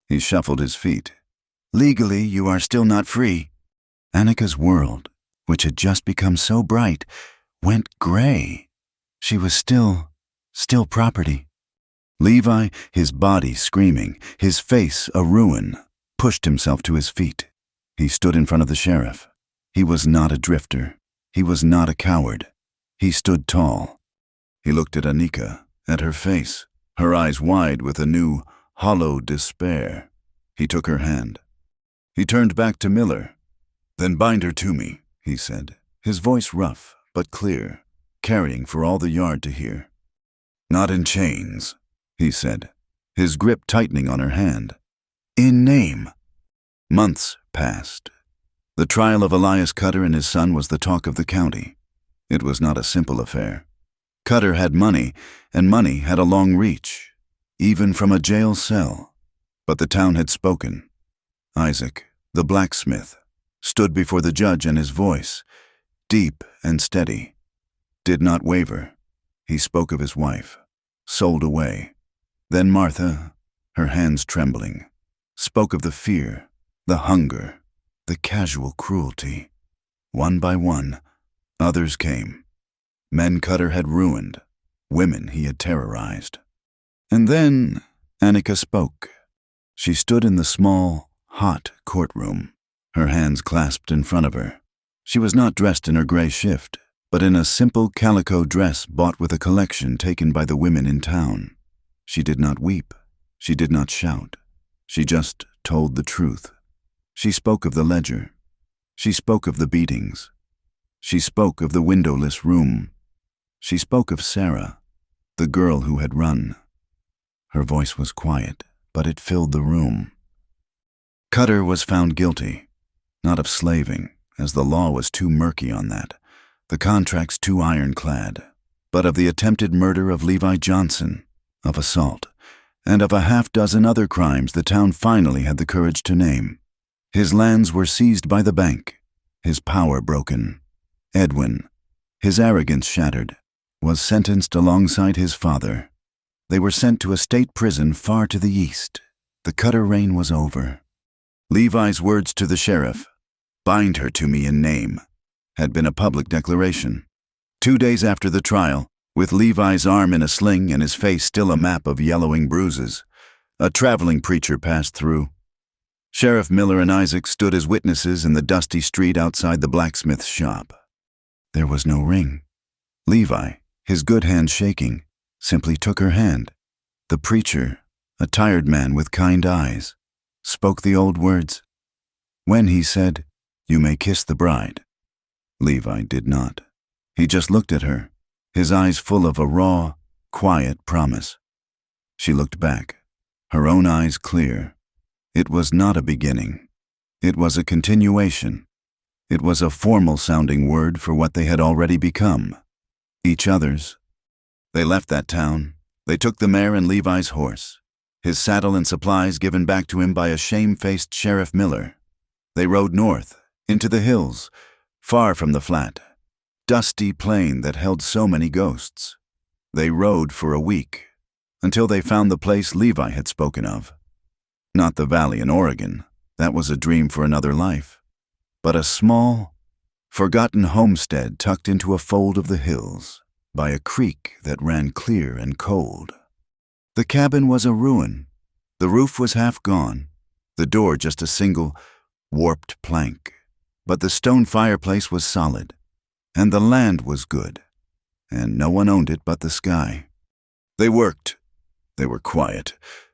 He shuffled his feet. "Legally, you are still not free." Annika's world, which had just become so bright, went gray. She was still property. Levi, his body screaming, his face a ruin, pushed himself to his feet. He stood in front of the sheriff. He was not a drifter. He was not a coward. He stood tall. He looked at Annika, at her face, her eyes wide with a new, hollow despair. He took her hand. He turned back to Miller. "Then bind her to me," he said, his voice rough but clear, carrying for all the yard to hear. "Not in chains," he said, his grip tightening on her hand. "In name." Months passed. The trial of Elias Cutter and his son was the talk of the county. It was not a simple affair. Cutter had money, and money had a long reach, even from a jail cell. But the town had spoken. Isaac, the blacksmith, stood before the judge, and his voice, deep and steady, did not waver. He spoke of his wife, sold away. Then Martha, her hands trembling, spoke of the fear, the hunger, the casual cruelty. One by one, others came. Men Cutter had ruined, women he had terrorized. And then Annika spoke. She stood in the small, hot courtroom, her hands clasped in front of her. She was not dressed in her gray shift, but in a simple calico dress bought with a collection taken by the women in town. She did not weep. She did not shout. She just told the truth. She spoke of the ledger. She spoke of the beatings. She spoke of the windowless room. She spoke of Sarah, the girl who had run. Her voice was quiet, but it filled the room. Cutter was found guilty, not of slaving, as the law was too murky on that, the contracts too ironclad, but of the attempted murder of Levi Johnson, of assault, and of a half-dozen other crimes the town finally had the courage to name. His lands were seized by the bank, his power broken. Edwin, his arrogance shattered, was sentenced alongside his father. They were sent to a state prison far to the east. The Cutter reign was over. Levi's words to the sheriff, "Bind her to me in name," had been a public declaration. 2 days after the trial, with Levi's arm in a sling and his face still a map of yellowing bruises, a traveling preacher passed through. Sheriff Miller and Isaac stood as witnesses in the dusty street outside the blacksmith's shop. There was no ring. Levi, his good hand shaking, simply took her hand. The preacher, a tired man with kind eyes, spoke the old words. When he said, "You may kiss the bride," Levi did not. He just looked at her, his eyes full of a raw, quiet promise. She looked back, her own eyes clear. It was not a beginning. It was a continuation. It was a formal-sounding word for what they had already become, each other's. They left that town. They took the mare and Levi's horse, his saddle and supplies given back to him by a shame-faced Sheriff Miller. They rode north, into the hills, far from the flat, dusty plain that held so many ghosts. They rode for a week, until they found the place Levi had spoken of. Not the valley in Oregon, that was a dream for another life, but a small, forgotten homestead tucked into a fold of the hills, by a creek that ran clear and cold. The cabin was a ruin. The roof was half gone, the door just a single, warped plank. But the stone fireplace was solid, and the land was good, and no one owned it but the sky. They worked. They were quiet.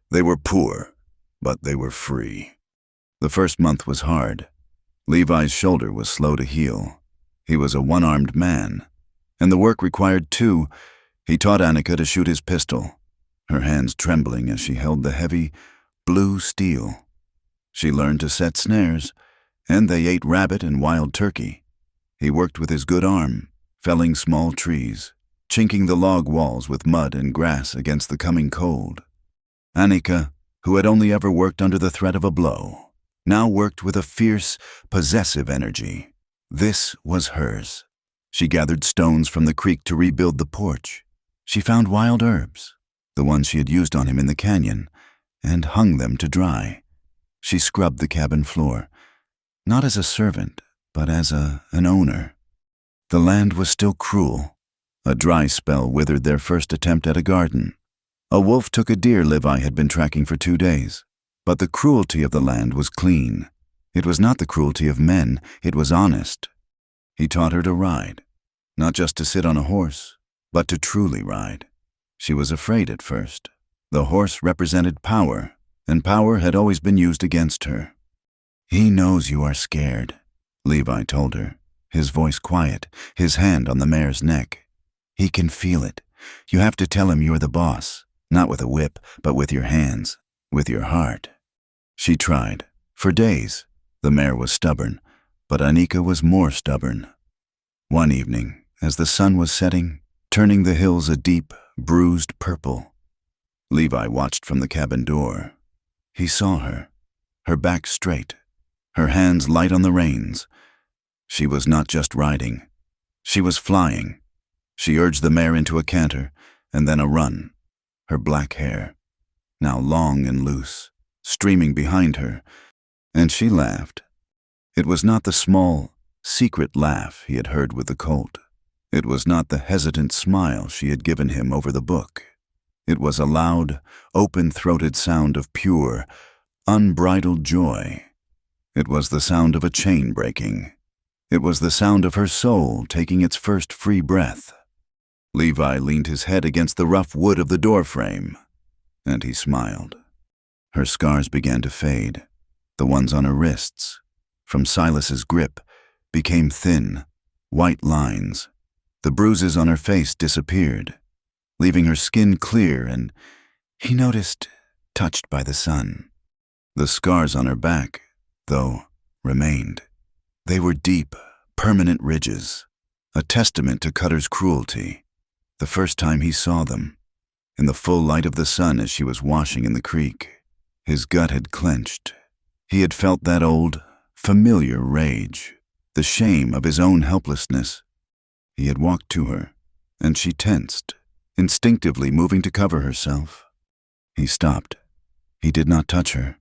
They were poor, but they were free. The first month was hard. Levi's shoulder was slow to heal. He was a one-armed man, and the work required two. He taught Annika to shoot his pistol, her hands trembling as she held the heavy, blue steel. She learned to set snares, and they ate rabbit and wild turkey. He worked with his good arm, felling small trees, chinking the log walls with mud and grass against the coming cold. Annika, who had only ever worked under the threat of a blow, now worked with a fierce, possessive energy. This was hers. She gathered stones from the creek to rebuild the porch. She found wild herbs, the ones she had used on him in the canyon, and hung them to dry. She scrubbed the cabin floor, not as a servant, but as an owner. The land was still cruel. A dry spell withered their first attempt at a garden. A wolf took a deer Levi had been tracking for 2 days. But the cruelty of the land was clean. It was not the cruelty of men, it was honest. He taught her to ride, not just to sit on a horse, but to truly ride. She was afraid at first, The horse represented power, and power had always been used against her. "He knows you are scared," Levi told her, his voice quiet, his hand on the mare's neck. "He can feel it. You have to tell him you're the boss, not with a whip, but with your hands, with your heart." She tried. For days, the mare was stubborn, but Anika was more stubborn. One evening, as the sun was setting, turning the hills a deep, bruised purple, Levi watched from the cabin door. He saw her, her back straight, her hands light on the reins. She was not just riding. She was flying. She urged the mare into a canter, and then a run. Her black hair, now long and loose, streaming behind her, and she laughed. It was not the small, secret laugh he had heard with the colt. It was not the hesitant smile she had given him over the book. It was a loud, open-throated sound of pure, unbridled joy. It was the sound of a chain breaking. It was the sound of her soul taking its first free breath. Levi leaned his head against the rough wood of the doorframe, and he smiled. Her scars began to fade. The ones on her wrists, from Silas's grip, became thin, white lines. The bruises on her face disappeared, leaving her skin clear and, he noticed, touched by the sun. The scars on her back, though, remained. They were deep, permanent ridges, a testament to Cutter's cruelty. The first time he saw them, in the full light of the sun as she was washing in the creek, his gut had clenched. He had felt that old, familiar rage, the shame of his own helplessness. He had walked to her, and she tensed, instinctively moving to cover herself. He stopped. He did not touch her.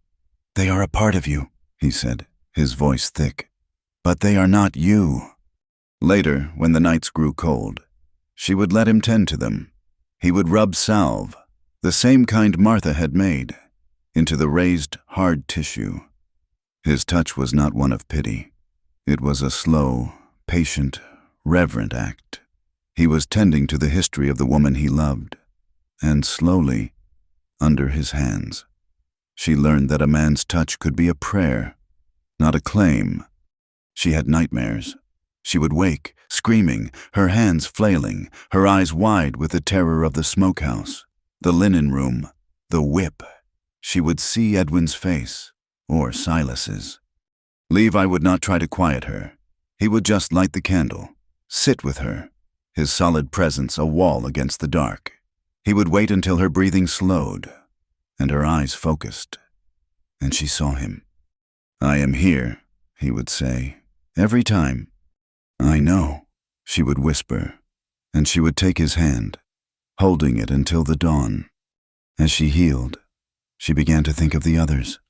"They are a part of you," he said, his voice thick. "But they are not you." Later, when the nights grew cold, she would let him tend to them. He would rub salve, the same kind Martha had made, into the raised, hard tissue. His touch was not one of pity. It was a slow, patient, reverent act. He was tending to the history of the woman he loved, and slowly, under his hands, she learned that a man's touch could be a prayer, not a claim. She had nightmares. She would wake, screaming, her hands flailing, her eyes wide with the terror of the smokehouse, the linen room, the whip. She would see Edwin's face, or Silas's. Levi would not try to quiet her. He would just light the candle, sit with her, his solid presence a wall against the dark. He would wait until her breathing slowed, and her eyes focused, and she saw him. "I am here," he would say, every time. "I know," she would whisper, and she would take his hand, holding it until the dawn. As she healed, she began to think of the others,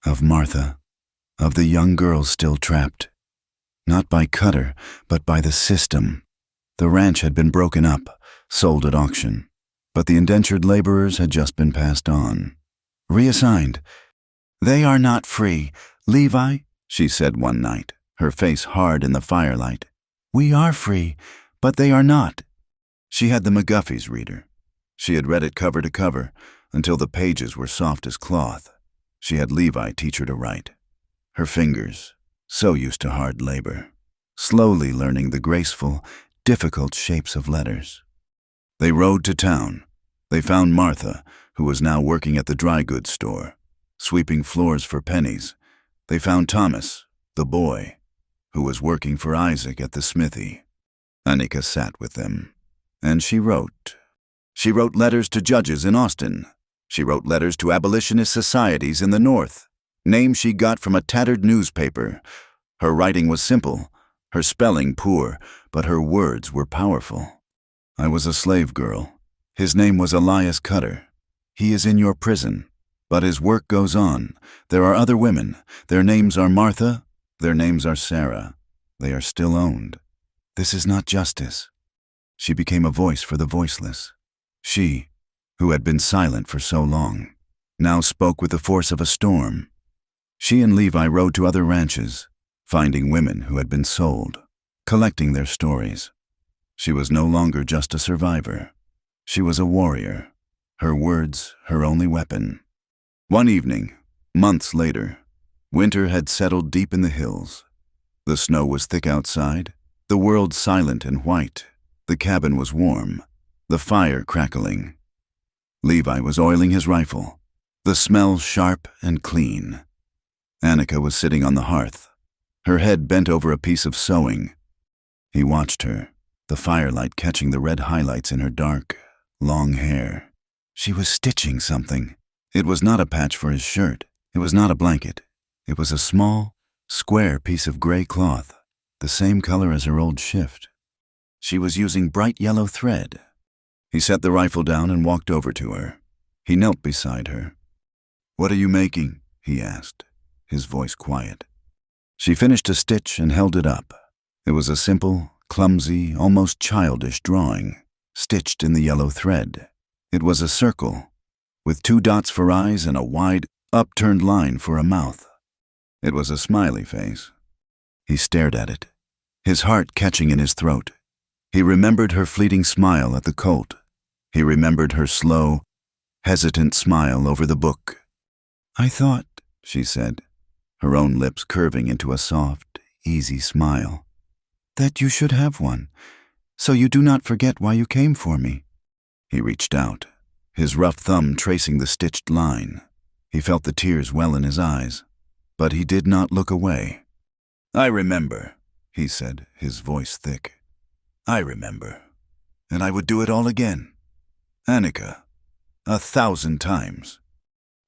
of Martha, of the young girls still trapped, not by Cutter, but by the system. The ranch had been broken up, sold at auction, but the indentured laborers had just been passed on, reassigned. "They are not free, Levi," she said one night, her face hard in the firelight. "We are free, but they are not." She had the McGuffey's reader. She had read it cover to cover until the pages were soft as cloth. She had Levi teach her to write. Her fingers, so used to hard labor, slowly learning the graceful, difficult shapes of letters. They rode to town. They found Martha, who was now working at the dry goods store, sweeping floors for pennies. They found Thomas, the boy, who was working for Isaac at the smithy. Anika sat with them, and she wrote. She wrote letters to judges in Austin. She wrote letters to abolitionist societies in the North, names she got from a tattered newspaper. Her writing was simple, her spelling poor, but her words were powerful. "I was a slave girl. His name was Elias Cutter. He is in your prison, but his work goes on. There are other women. Their names are Martha. Their names are Sarah. They are still owned. This is not justice." She became a voice for the voiceless. She, who had been silent for so long, now spoke with the force of a storm. She and Levi rode to other ranches, finding women who had been sold, collecting their stories. She was no longer just a survivor. She was a warrior, her words her only weapon. One evening, months later, winter had settled deep in the hills. The snow was thick outside, the world silent and white. The cabin was warm, the fire crackling. Levi was oiling his rifle, the smell sharp and clean. Annika was sitting on the hearth, her head bent over a piece of sewing. He watched her, the firelight catching the red highlights in her dark, long hair. She was stitching something. It was not a patch for his shirt. It was not a blanket. It was a small, square piece of gray cloth, the same color as her old shift. She was using bright yellow thread. He set the rifle down and walked over to her. He knelt beside her. "What are you making?" he asked, his voice quiet. She finished a stitch and held it up. It was a simple, clumsy, almost childish drawing, stitched in the yellow thread. It was a circle, with 2 dots for eyes and a wide, upturned line for a mouth. It was a smiley face. He stared at it, his heart catching in his throat. He remembered her fleeting smile at the Colt. He remembered her slow, hesitant smile over the book. "I thought," she said, her own lips curving into a soft, easy smile, "that you should have one, so you do not forget why you came for me." He reached out, his rough thumb tracing the stitched line. He felt the tears well in his eyes, but he did not look away. "I remember," he said, his voice thick. "I remember, and I would do it all again. Annika, 1,000 times."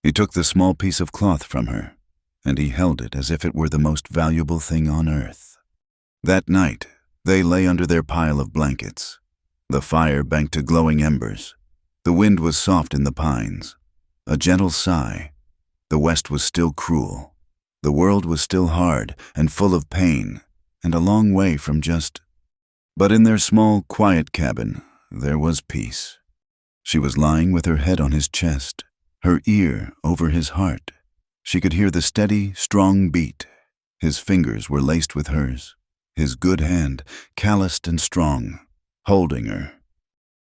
He took the small piece of cloth from her, and he held it as if it were the most valuable thing on earth. That night, they lay under their pile of blankets. The fire banked to glowing embers. The wind was soft in the pines. A gentle sigh. The west was still cruel. The world was still hard and full of pain, and a long way from just... But in their small, quiet cabin, there was peace. She was lying with her head on his chest, her ear over his heart. She could hear the steady, strong beat. His fingers were laced with hers, his good hand, calloused and strong, holding her.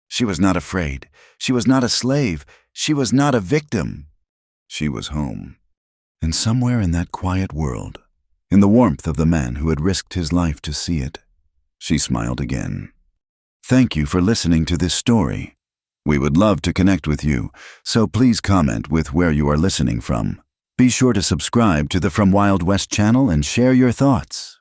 She was not afraid. She was not a slave. She was not a victim. She was home. And somewhere in that quiet world, in the warmth of the man who had risked his life to see it, she smiled again. Thank you for listening to this story. We would love to connect with you, so please comment with where you are listening from. Be sure to subscribe to the From Wild West channel and share your thoughts.